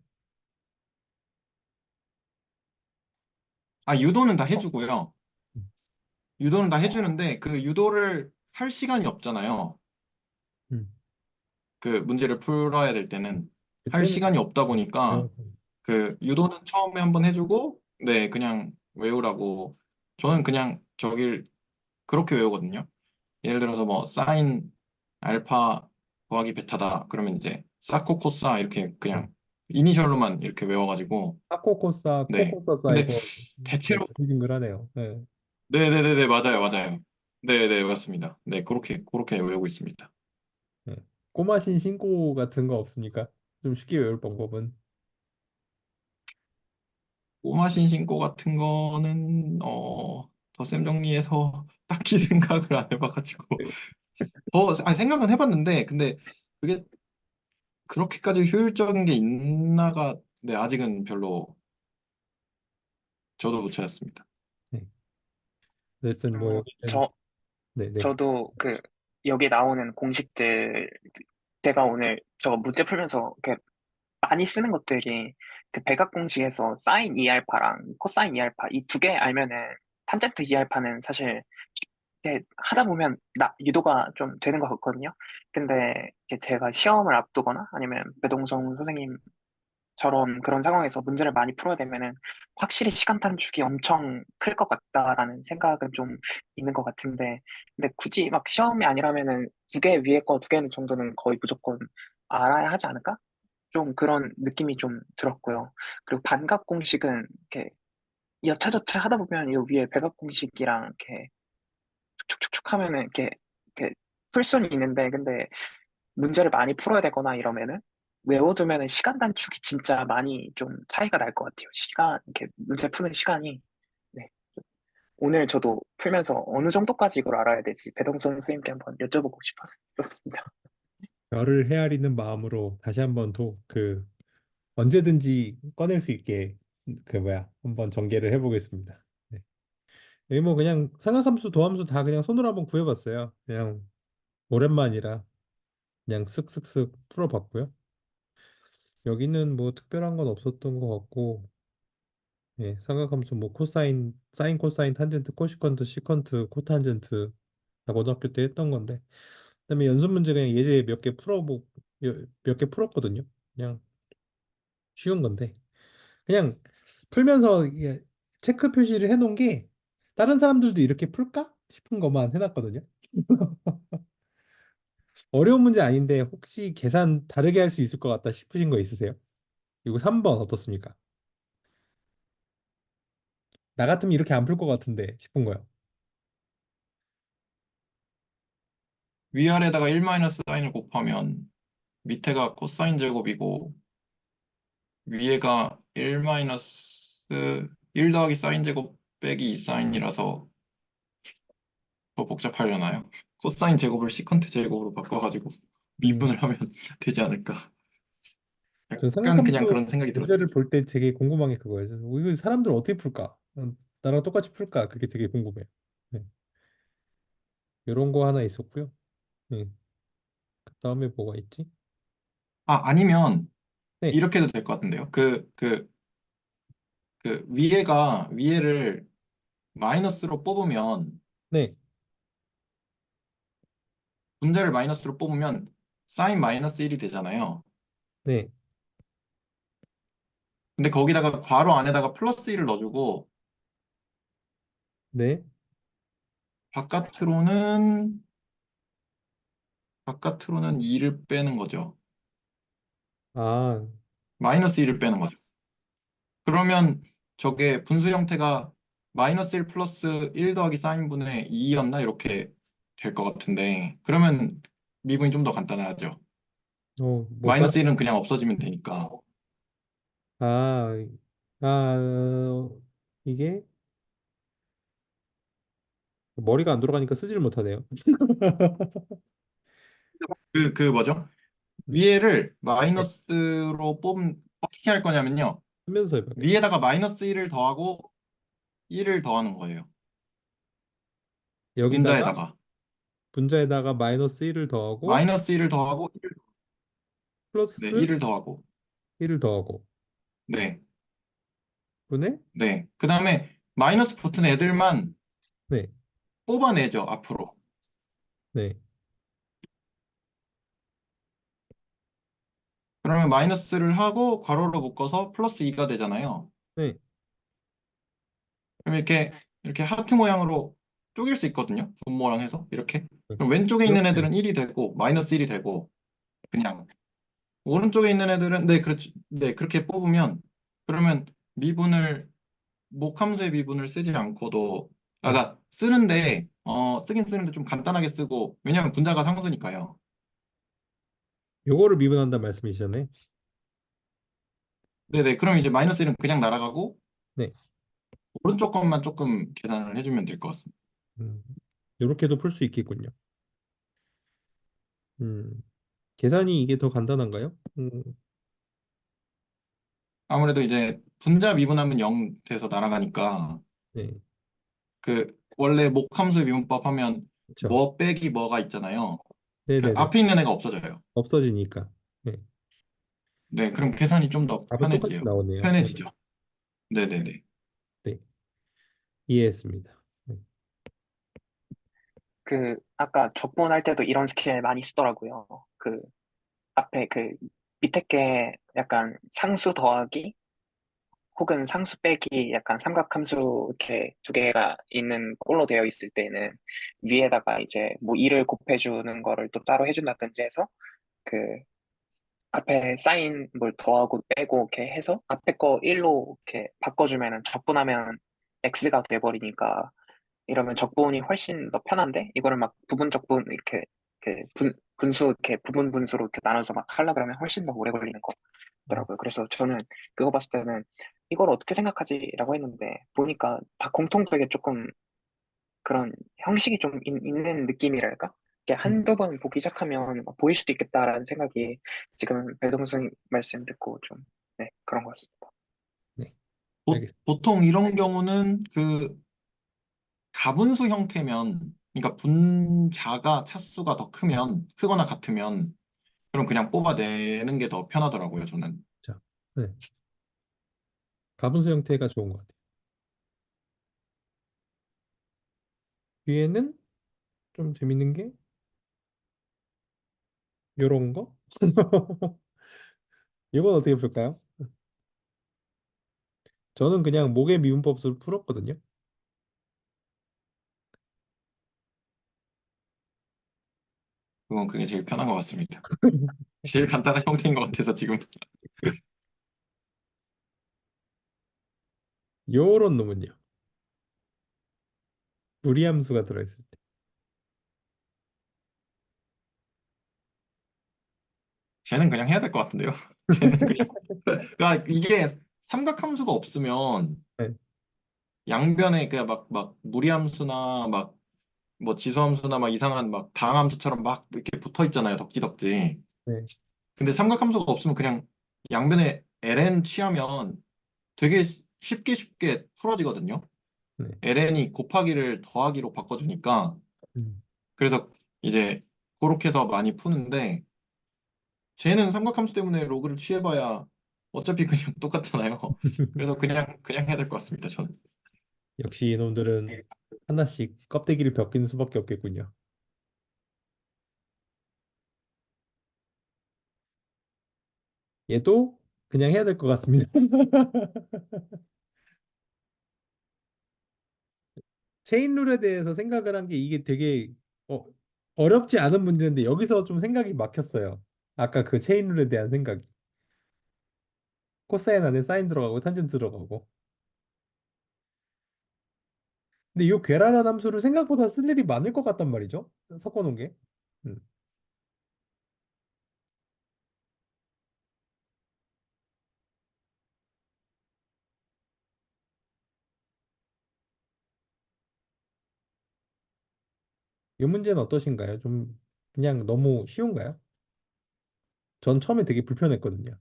유도는 다 해주고요. 음, 유도는 다 해주는데 그 유도를 할 시간이 없잖아요. 음. 그 문제를 풀어야 될 때는 할 그때는 시간이 없다 네. 보니까 그 유도는 처음에 한번 해주고 네 그냥 외우라고 저는 그냥 저길 그렇게 외우거든요. 예를 들어서 뭐 사인 알파 더하기 베타다 그러면 이제 사코코사 이렇게 네. 그냥 이니셜로만 이렇게 외워가지고 사코코사, 네 코코사사 근데 이거 네, 대체로 징글징글하네요. 네. 네네네네 맞아요 네네 맞습니다. 네 그렇게 외우고 있습니다. 네. 꼬마신 신고 같은 거 없습니까? 좀 쉽게 외울 방법은. 꼬마신 신고 같은 거는 덧셈 정리해서 딱히 생각을 안 해봐가지고 생각은 해봤는데 근데 그게 그렇게까지 효율적인 게 있나가 네 아직은 별로 저도 못 찾았습니다. 네. 어쨌든 뭐 어, 여기는 저, 네네. 저도 여기 나오는 공식들, 제가 오늘 저거 문제 풀면서 이렇게 많이 쓰는 것들이 그 백악 공식에서 사인 2알파랑 코사인 2알파 이 두 개 알면은 탄젠트 2알파는 사실 이렇게 하다 보면 유도가 좀 되는 것 같거든요. 근데 이렇게 제가 시험을 앞두거나 아니면 배동성 선생님처럼 그런 상황에서 문제를 많이 풀어야 되면은 확실히 시간 단축이 엄청 클 것 같다라는 생각은 좀 있는 것 같은데, 근데 굳이 막 시험이 아니라면은 두 개 위에 거 두 개 정도는 거의 무조건 알아야 하지 않을까? 좀 그런 느낌이 좀 들었고요. 그리고 반각 공식은 이렇게 여차저차 하다 보면 이 위에 백악 공식이랑 이렇게 촉촉촉 하면은 이렇게 풀 수는 있는데, 근데 문제를 많이 풀어야 되거나 이러면은 외워두면은 시간 단축이 진짜 많이 좀 차이가 날 것 같아요. 이렇게 문제 푸는 시간이. 네. 오늘 저도 풀면서 어느 정도까지 이걸 알아야 되지? 배동선 선생님께 한번 여쭤보고 싶었습니다. 별을 헤아리는 마음으로 다시 한번 언제든지 꺼낼 수 있게 한번 전개를 해보겠습니다. 네. 여기 뭐 그냥 삼각함수, 도함수 다 그냥 손으로 한번 구해봤어요. 그냥 오랜만이라 그냥 쓱쓱쓱 풀어봤고요. 여기는 뭐 특별한 건 없었던 것 같고, 예, 삼각함수 뭐 코사인, 사인, 코사인, 탄젠트, 코시컨트, 시컨트, 코탄젠트 다 고등학교 때 했던 건데, 그다음에 연습 문제 그냥 예제 몇 개 풀었거든요. 그냥 쉬운 건데, 그냥 풀면서 이게 체크 표시를 해놓은 게 다른 사람들도 이렇게 풀까 싶은 것만 해놨거든요. 어려운 문제 아닌데 혹시 계산 다르게 할 수 있을 것 같다 싶으신 거 있으세요? 이거 3번 어떻습니까? 나 같으면 이렇게 안 풀 것 같은데 싶은 거요. 위아래다가 1 마이너스 사인을 곱하면 밑에가 코사인 제곱이고 위에가 1 마이너스 1 더하기 사인 제곱 빼기 2 사인이라서 더 복잡하려나요? 코사인 제곱을 시컨트 제곱으로 바꿔가지고 음, 미분을 하면 되지 않을까? 저 약간 그냥 삼각함수 그런 생각이 문제를 들었습니다. 볼 때 되게 궁금한 게 그거예요. 이거 사람들 어떻게 풀까? 나랑 똑같이 풀까? 그게 되게 궁금해요. 네. 이런 거 하나 있었고요. 네. 그다음에 뭐가 있지? 아니면 네, 이렇게 해도 될 것 같은데요. 위에를 마이너스로 뽑으면 네, 분자를 마이너스로 뽑으면 사인 마이너스 1이 되잖아요. 네, 근데 거기다가 괄호 안에다가 플러스 1을 넣어주고 네. 바깥으로는 2를 빼는 거죠. 아, 마이너스 1을 빼는 거죠. 그러면 저게 분수 형태가 마이너스 1 플러스 1 더하기 사인분의 2였나? 이렇게 될 것 같은데 그러면 미분이 좀 더 간단하죠. 뭐 따라. 마이너스 1은 그냥 없어지면 되니까. 아, 이게 머리가 안 돌아가니까 쓰지를 못하네요. 그 뭐죠? 위에를 마이너스로 어떻게 할 거냐면요. 하면서 해봐야겠다. 위에다가 마이너스 1을 더하고 1을 더하는 거예요. 여기다가 분자에다가 분자에다가 마이너스 1을 더하고 마이너스 1을 더하고 네, 플러스 1을 더하고 1을 더하고 네, 분의 네. 그 다음에 마이너스 붙은 애들만 네, 뽑아내죠, 앞으로. 네, 그러면 마이너스를 하고 괄호로 묶어서 플러스 2가 되잖아요. 네. 그럼 이렇게 하트 모양으로 쪼갤 수 있거든요. 분모랑 해서 이렇게. 네. 그럼 왼쪽에 있는 이렇게 애들은 1이 되고 마이너스 1이 되고 그냥 오른쪽에 있는 애들은 네, 그렇지. 네, 그렇게 뽑으면 그러면 미분을 목함수의 미분을 쓰지 않고도 네. 그러니까 쓰는데 쓰긴 쓰는데 좀 간단하게 쓰고 왜냐하면 분자가 상수니까요. 요거를 미분한다 말씀이시잖아요. 네네. 그럼 이제 마이너스 1은 그냥 날아가고 네. 오른쪽 것만 조금 계산을 해주면 될 것 같습니다. 음, 요렇게도 풀 수 있겠군요. 음, 계산이 이게 더 간단한가요? 아무래도 이제 분자 미분하면 0 돼서 날아가니까 네, 그 원래 목함수 미분법 하면 그렇죠. 뭐 빼기 뭐가 있잖아요. 그 네네네. 앞에 있는 애가 없어져요. 없어지니까. 네. 네, 그럼 계산이 좀 더 답은 똑같이 나오네요. 편해지죠. 네네네. 네, 이해했습니다. 네. 그 아까 적분할 때도 이런 스킬 많이 쓰더라고요. 그 앞에 그 밑에 게 약간 상수 더하기 혹은 상수 빼기 약간 삼각함수 이렇게 두 개가 있는 꼴로 되어 있을 때는 위에다가 이제 뭐 2를 곱해주는 거를 또 따로 해준다든지 해서 그 앞에 사인 뭘 더하고 빼고 이렇게 해서 앞에 거 1로 이렇게 바꿔주면은 적분하면 x가 돼버리니까 이러면 적분이 훨씬 더 편한데 이거를 막 부분 적분 이렇게 분수 이렇게 부분 분수로 이렇게 나눠서 막 하려 그러면 훨씬 더 오래 걸리는 거 더라고요. 그래서 저는 그거 봤을 때는 이걸 어떻게 생각하지라고 했는데 보니까 다 공통되게 조금 그런 형식이 좀 있는 느낌이랄까? 이게 음, 한두 번 보기 시작하면 보일 수도 있겠다라는 생각이 지금 배동생 말씀 듣고 좀, 네, 그런 것 같습니다. 네, 알겠습니다. 보통 이런 경우는 그 가분수 형태면, 그러니까 분자가 차수가 더 크거나 같으면, 그럼 그냥 뽑아내는 게 더 편하더라고요, 저는. 자, 네, 가분수 형태가 좋은 것 같아요. 뒤에는 좀 재밌는 게 요런 거? 이건 어떻게 볼까요? 저는 그냥 목의 미분법수를 풀었거든요. 그건 그게 제일 편한 것 같습니다. 제일 간단한 형태인 것 같아서 지금. 요런 놈은요. 무리함수가 들어있을 때. 쟤는 그냥 해야 될 것 같은데요. 쟤는 그냥. 그러니까 이게 삼각함수가 없으면 네, 양변에 그냥 막 무리함수나 막 뭐 지수함수나 막 이상한 막 다항함수처럼 막 이렇게 붙어 있잖아요. 덕지덕지. 네, 근데 삼각함수가 없으면 그냥 양변에 ln 취하면 되게 쉽게 풀어지거든요. 네. ln이 곱하기를 더하기로 바꿔주니까 음. 그래서 이제 그렇게 해서 많이 푸는데 쟤는 삼각함수 때문에 로그를 취해봐야 어차피 그냥 똑같잖아요. 그래서 그냥 해야 될 것 같습니다. 저는. 역시 이놈들은 하나씩 껍데기를 벗기는 수밖에 없겠군요. 얘도 그냥 해야 될 것 같습니다. 체인룰에 대해서 생각을 한 게 이게 되게 어, 어렵지 않은 문제인데 여기서 좀 생각이 막혔어요. 아까 그 체인룰에 대한 생각이. 코사인 안에 사인 들어가고 탄젠트 들어가고. 근데 이 괴랄한 함수를 생각보다 쓸 일이 많을 것 같단 말이죠. 섞어놓은 게. 음. 이 문제는 어떠신가요? 좀 그냥 너무 쉬운가요? 전 처음에 되게 불편했거든요.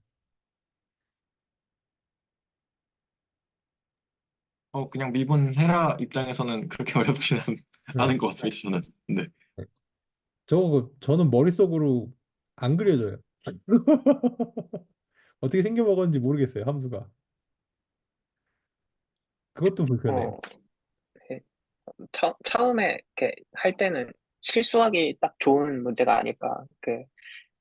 그냥 미분해라 입장에서는 그렇게 어렵지는 네. 않은 것 같습니다. 저는. 네. 네. 저는 머릿속으로 안 그려져요. 어떻게 생겨 먹었는지 모르겠어요, 함수가. 그것도 불편해요. 어, 네. 처음에 이렇게 할 때는 실수하기 딱 좋은 문제가 아닐까.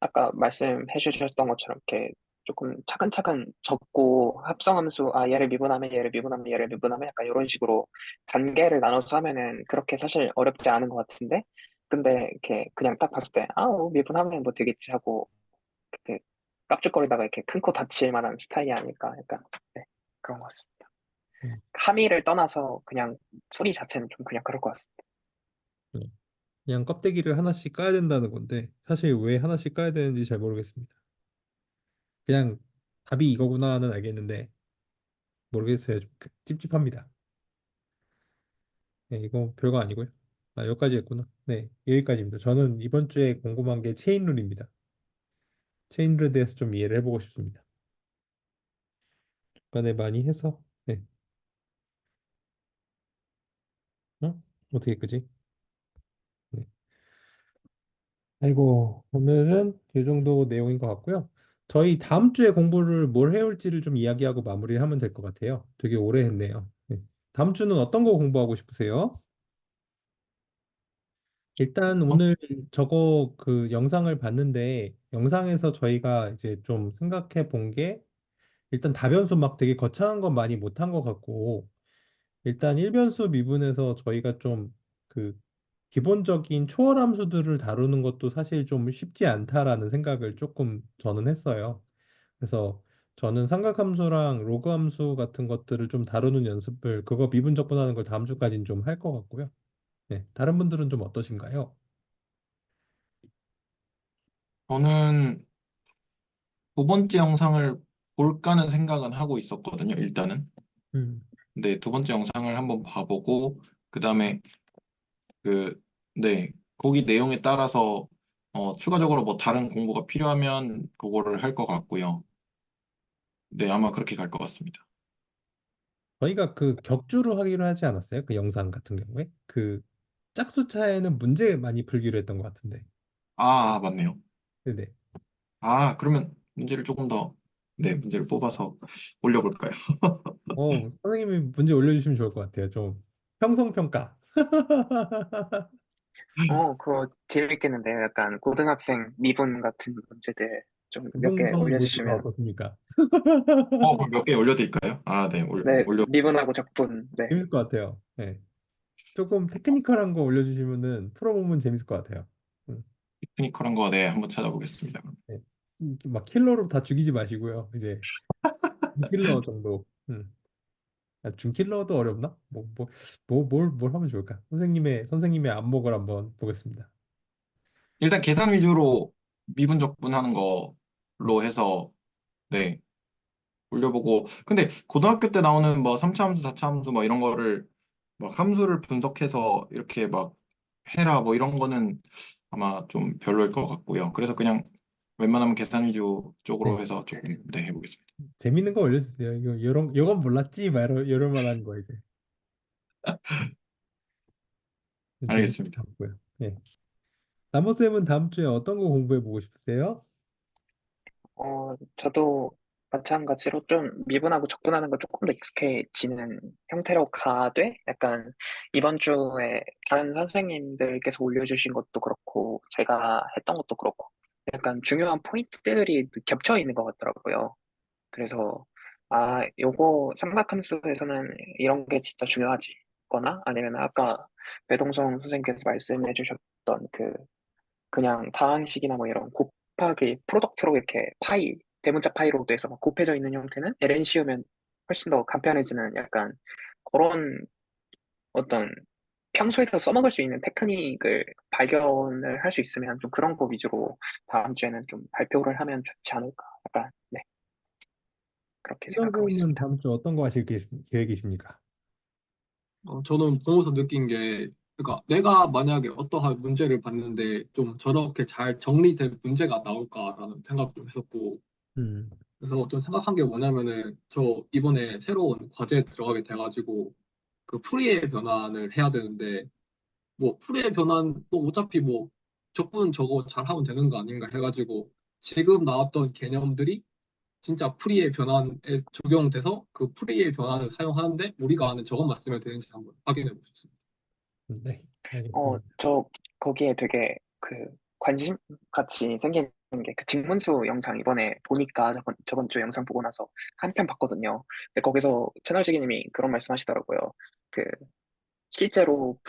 아까 말씀해 주셨던 것처럼 이렇게 조금 차근차근 적고 합성함수, 얘를 미분하면 얘를 미분하면 얘를 미분하면 약간 이런 식으로 단계를 나눠서 하면은 그렇게 사실 어렵지 않은 것 같은데, 근데 이렇게 그냥 딱 봤을 때, 미분하면 뭐 되겠지 하고, 이렇게 깝죽거리다가 이렇게 큰 코 다칠 만한 스타일이 아닐까. 약간, 네, 그런 것 같습니다. 음, 함의를 떠나서 그냥 풀이 자체는 좀 그냥 그럴 것 같습니다. 음. 그냥 껍데기를 하나씩 까야 된다는 건데 사실 왜 하나씩 까야 되는지 잘 모르겠습니다. 그냥 답이 이거구나는 알겠는데 모르겠어요. 좀 찝찝합니다. 네, 이거 별거 아니고요. 여기까지 했구나. 네, 여기까지입니다. 저는 이번 주에 궁금한 게 체인룰입니다. 체인룰에 대해서 좀 이해를 해보고 싶습니다. 중간에 많이 해서 네, 어? 어떻게 끄지? 네. 아이고 오늘은 이 정도 내용인 것 같고요. 저희 다음 주에 공부를 뭘 해올지를 좀 이야기하고 마무리를 하면 될 것 같아요. 되게 오래 했네요. 네. 다음 주는 어떤 거 공부하고 싶으세요? 일단 어, 오늘 저거 그 영상을 봤는데 영상에서 저희가 이제 좀 생각해 본 게 일단 다변수 막 되게 거창한 건 많이 못한 것 같고 일단 일변수 미분에서 저희가 좀 그 기본적인 초월함수들을 다루는 것도 사실 좀 쉽지 않다라는 생각을 조금 저는 했어요. 그래서 저는 삼각함수랑 로그함수 같은 것들을 좀 다루는 연습을 그거 미분적분하는 걸 다음 주까지는 좀 할 것 같고요. 네, 다른 분들은 좀 어떠신가요? 저는 두 번째 영상을 볼까는 생각은 하고 있었거든요, 일단은. 음, 근데 두 번째 영상을 한번 봐보고, 그 다음에 그, 네, 거기 내용에 따라서 추가적으로 뭐 다른 공부가 필요하면 그거를 할 것 같고요. 네, 아마 그렇게 갈 것 같습니다. 저희가 그 격주로 하기로 하지 않았어요? 그 영상 같은 경우에 그 짝수차에는 문제 많이 풀기로 했던 것 같은데. 아, 맞네요. 네네. 아, 그러면 문제를 조금 더, 네, 문제를 뽑아서 올려볼까요? 선생님이 문제 올려주시면 좋을 것 같아요. 좀 형성평가. 그거 재밌겠는데요. 약간 고등학생 미분 같은 문제들 좀 몇 개 형성 모드가 올려주시면. 어떻습니까? 그럼 몇 개 올려드릴까요? 아, 네, 네, 올려. 미분하고 적분. 네. 재밌을 것 같아요. 네. 조금 테크니컬한 거 올려주시면은 풀어보면 재밌을 것 같아요. 음, 테크니컬한 거, 네, 한번 찾아보겠습니다. 네. 막 킬러로 다 죽이지 마시고요. 이제 킬러 정도. 준킬러도 어렵나? 뭘 하면 좋을까? 선생님의 안목을 한번 보겠습니다. 일단 계산 위주로 미분적분하는 걸로 해서, 네, 올려보고. 근데 고등학교 때 나오는 뭐 3차 함수, 4차 함수 뭐 이런 거를 막 함수를 분석해서 이렇게 막 해라 뭐 이런 거는 아마 좀 별로일 것 같고요. 그래서 그냥 웬만하면 계산 위주 쪽으로 네. 해서 조금, 네, 해보겠습니다. 재밌는 거 올려주세요. 이건 몰랐지? 막 이럴 만한 거 이제. 재밌을 알겠습니다. 것 같고요. 네. 나머쌤은 다음 주에 어떤 거 공부해 보고 싶으세요? 저도 마찬가지로 좀 미분하고 적분하는 거 조금 더 익숙해지는 형태로 가되, 약간 이번 주에 다른 선생님들께서 올려주신 것도 그렇고, 제가 했던 것도 그렇고, 약간 중요한 포인트들이 겹쳐 있는 것 같더라고요. 그래서, 요거 삼각함수에서는 이런 게 진짜 중요하지. 거나 아니면 아까 배동성 선생님께서 말씀해 주셨던 그냥 다항식이나 뭐 이런 곱하기 프로덕트로 이렇게 대문자 파이로 돼서 막 곱해져 있는 형태는 ln 씌우면 훨씬 더 간편해지는, 약간 그런 어떤 평소에도 써먹을 수 있는 테크닉을 발견을 할 수 있으면 좀 그런 거 위주로 다음 주에는 좀 발표를 하면 좋지 않을까, 약간 네, 그렇게 생각하고 선생님은 있습니다. 다음 주 어떤 거 하실 계획이십니까? 저는 보면서 느낀 게, 그러니까 내가 만약에 어떠한 문제를 봤는데 좀 저렇게 잘 정리된 문제가 나올까라는 생각도 했었고, 음, 그래서 좀 생각한 게 뭐냐면은, 저 이번에 새로운 과제에 들어가게 돼가지고 그 풀이의 변환을 해야 되는데, 뭐 풀이의 변환 또 어차피 뭐 적분 저거 잘 하면 되는 거 아닌가 해가지고 지금 나왔던 개념들이 진짜 풀이의 변환에 적용돼서 그 풀이의 변환을 사용하는데 우리가 아는 저것만 쓰면 되는지 한번 확인해 보고 싶습니다. 네, 알겠습니다. 저 거기에 되게 관심 같이 생긴 게, 직문수 영상 이번에 보니까 저번 주 영상 보고 나서 한 편 봤거든요. 근데 거기서 채널지기님이 그런 말씀 하시더라고요. 그 실제로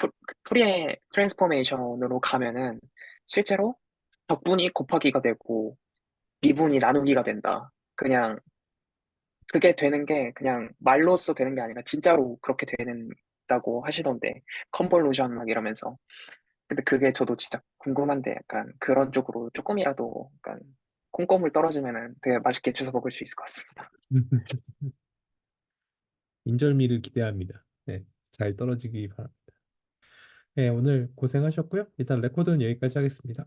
풀이의 트랜스포메이션으로 가면은 실제로 적분이 곱하기가 되고 미분이 나누기가 된다. 그냥 그게 되는 게 그냥 말로써 되는 게 아니라 진짜로 그렇게 되는다고 하시던데, 컨볼루션 막 이러면서. 근데 그게 저도 진짜 궁금한데, 약간 그런 쪽으로 조금이라도 약간 콩고물 떨어지면은 되게 맛있게 주워 먹을 수 있을 것 같습니다. 인절미를 기대합니다. 네, 잘 떨어지기 바랍니다. 네, 오늘 고생하셨고요. 일단 레코드는 여기까지 하겠습니다.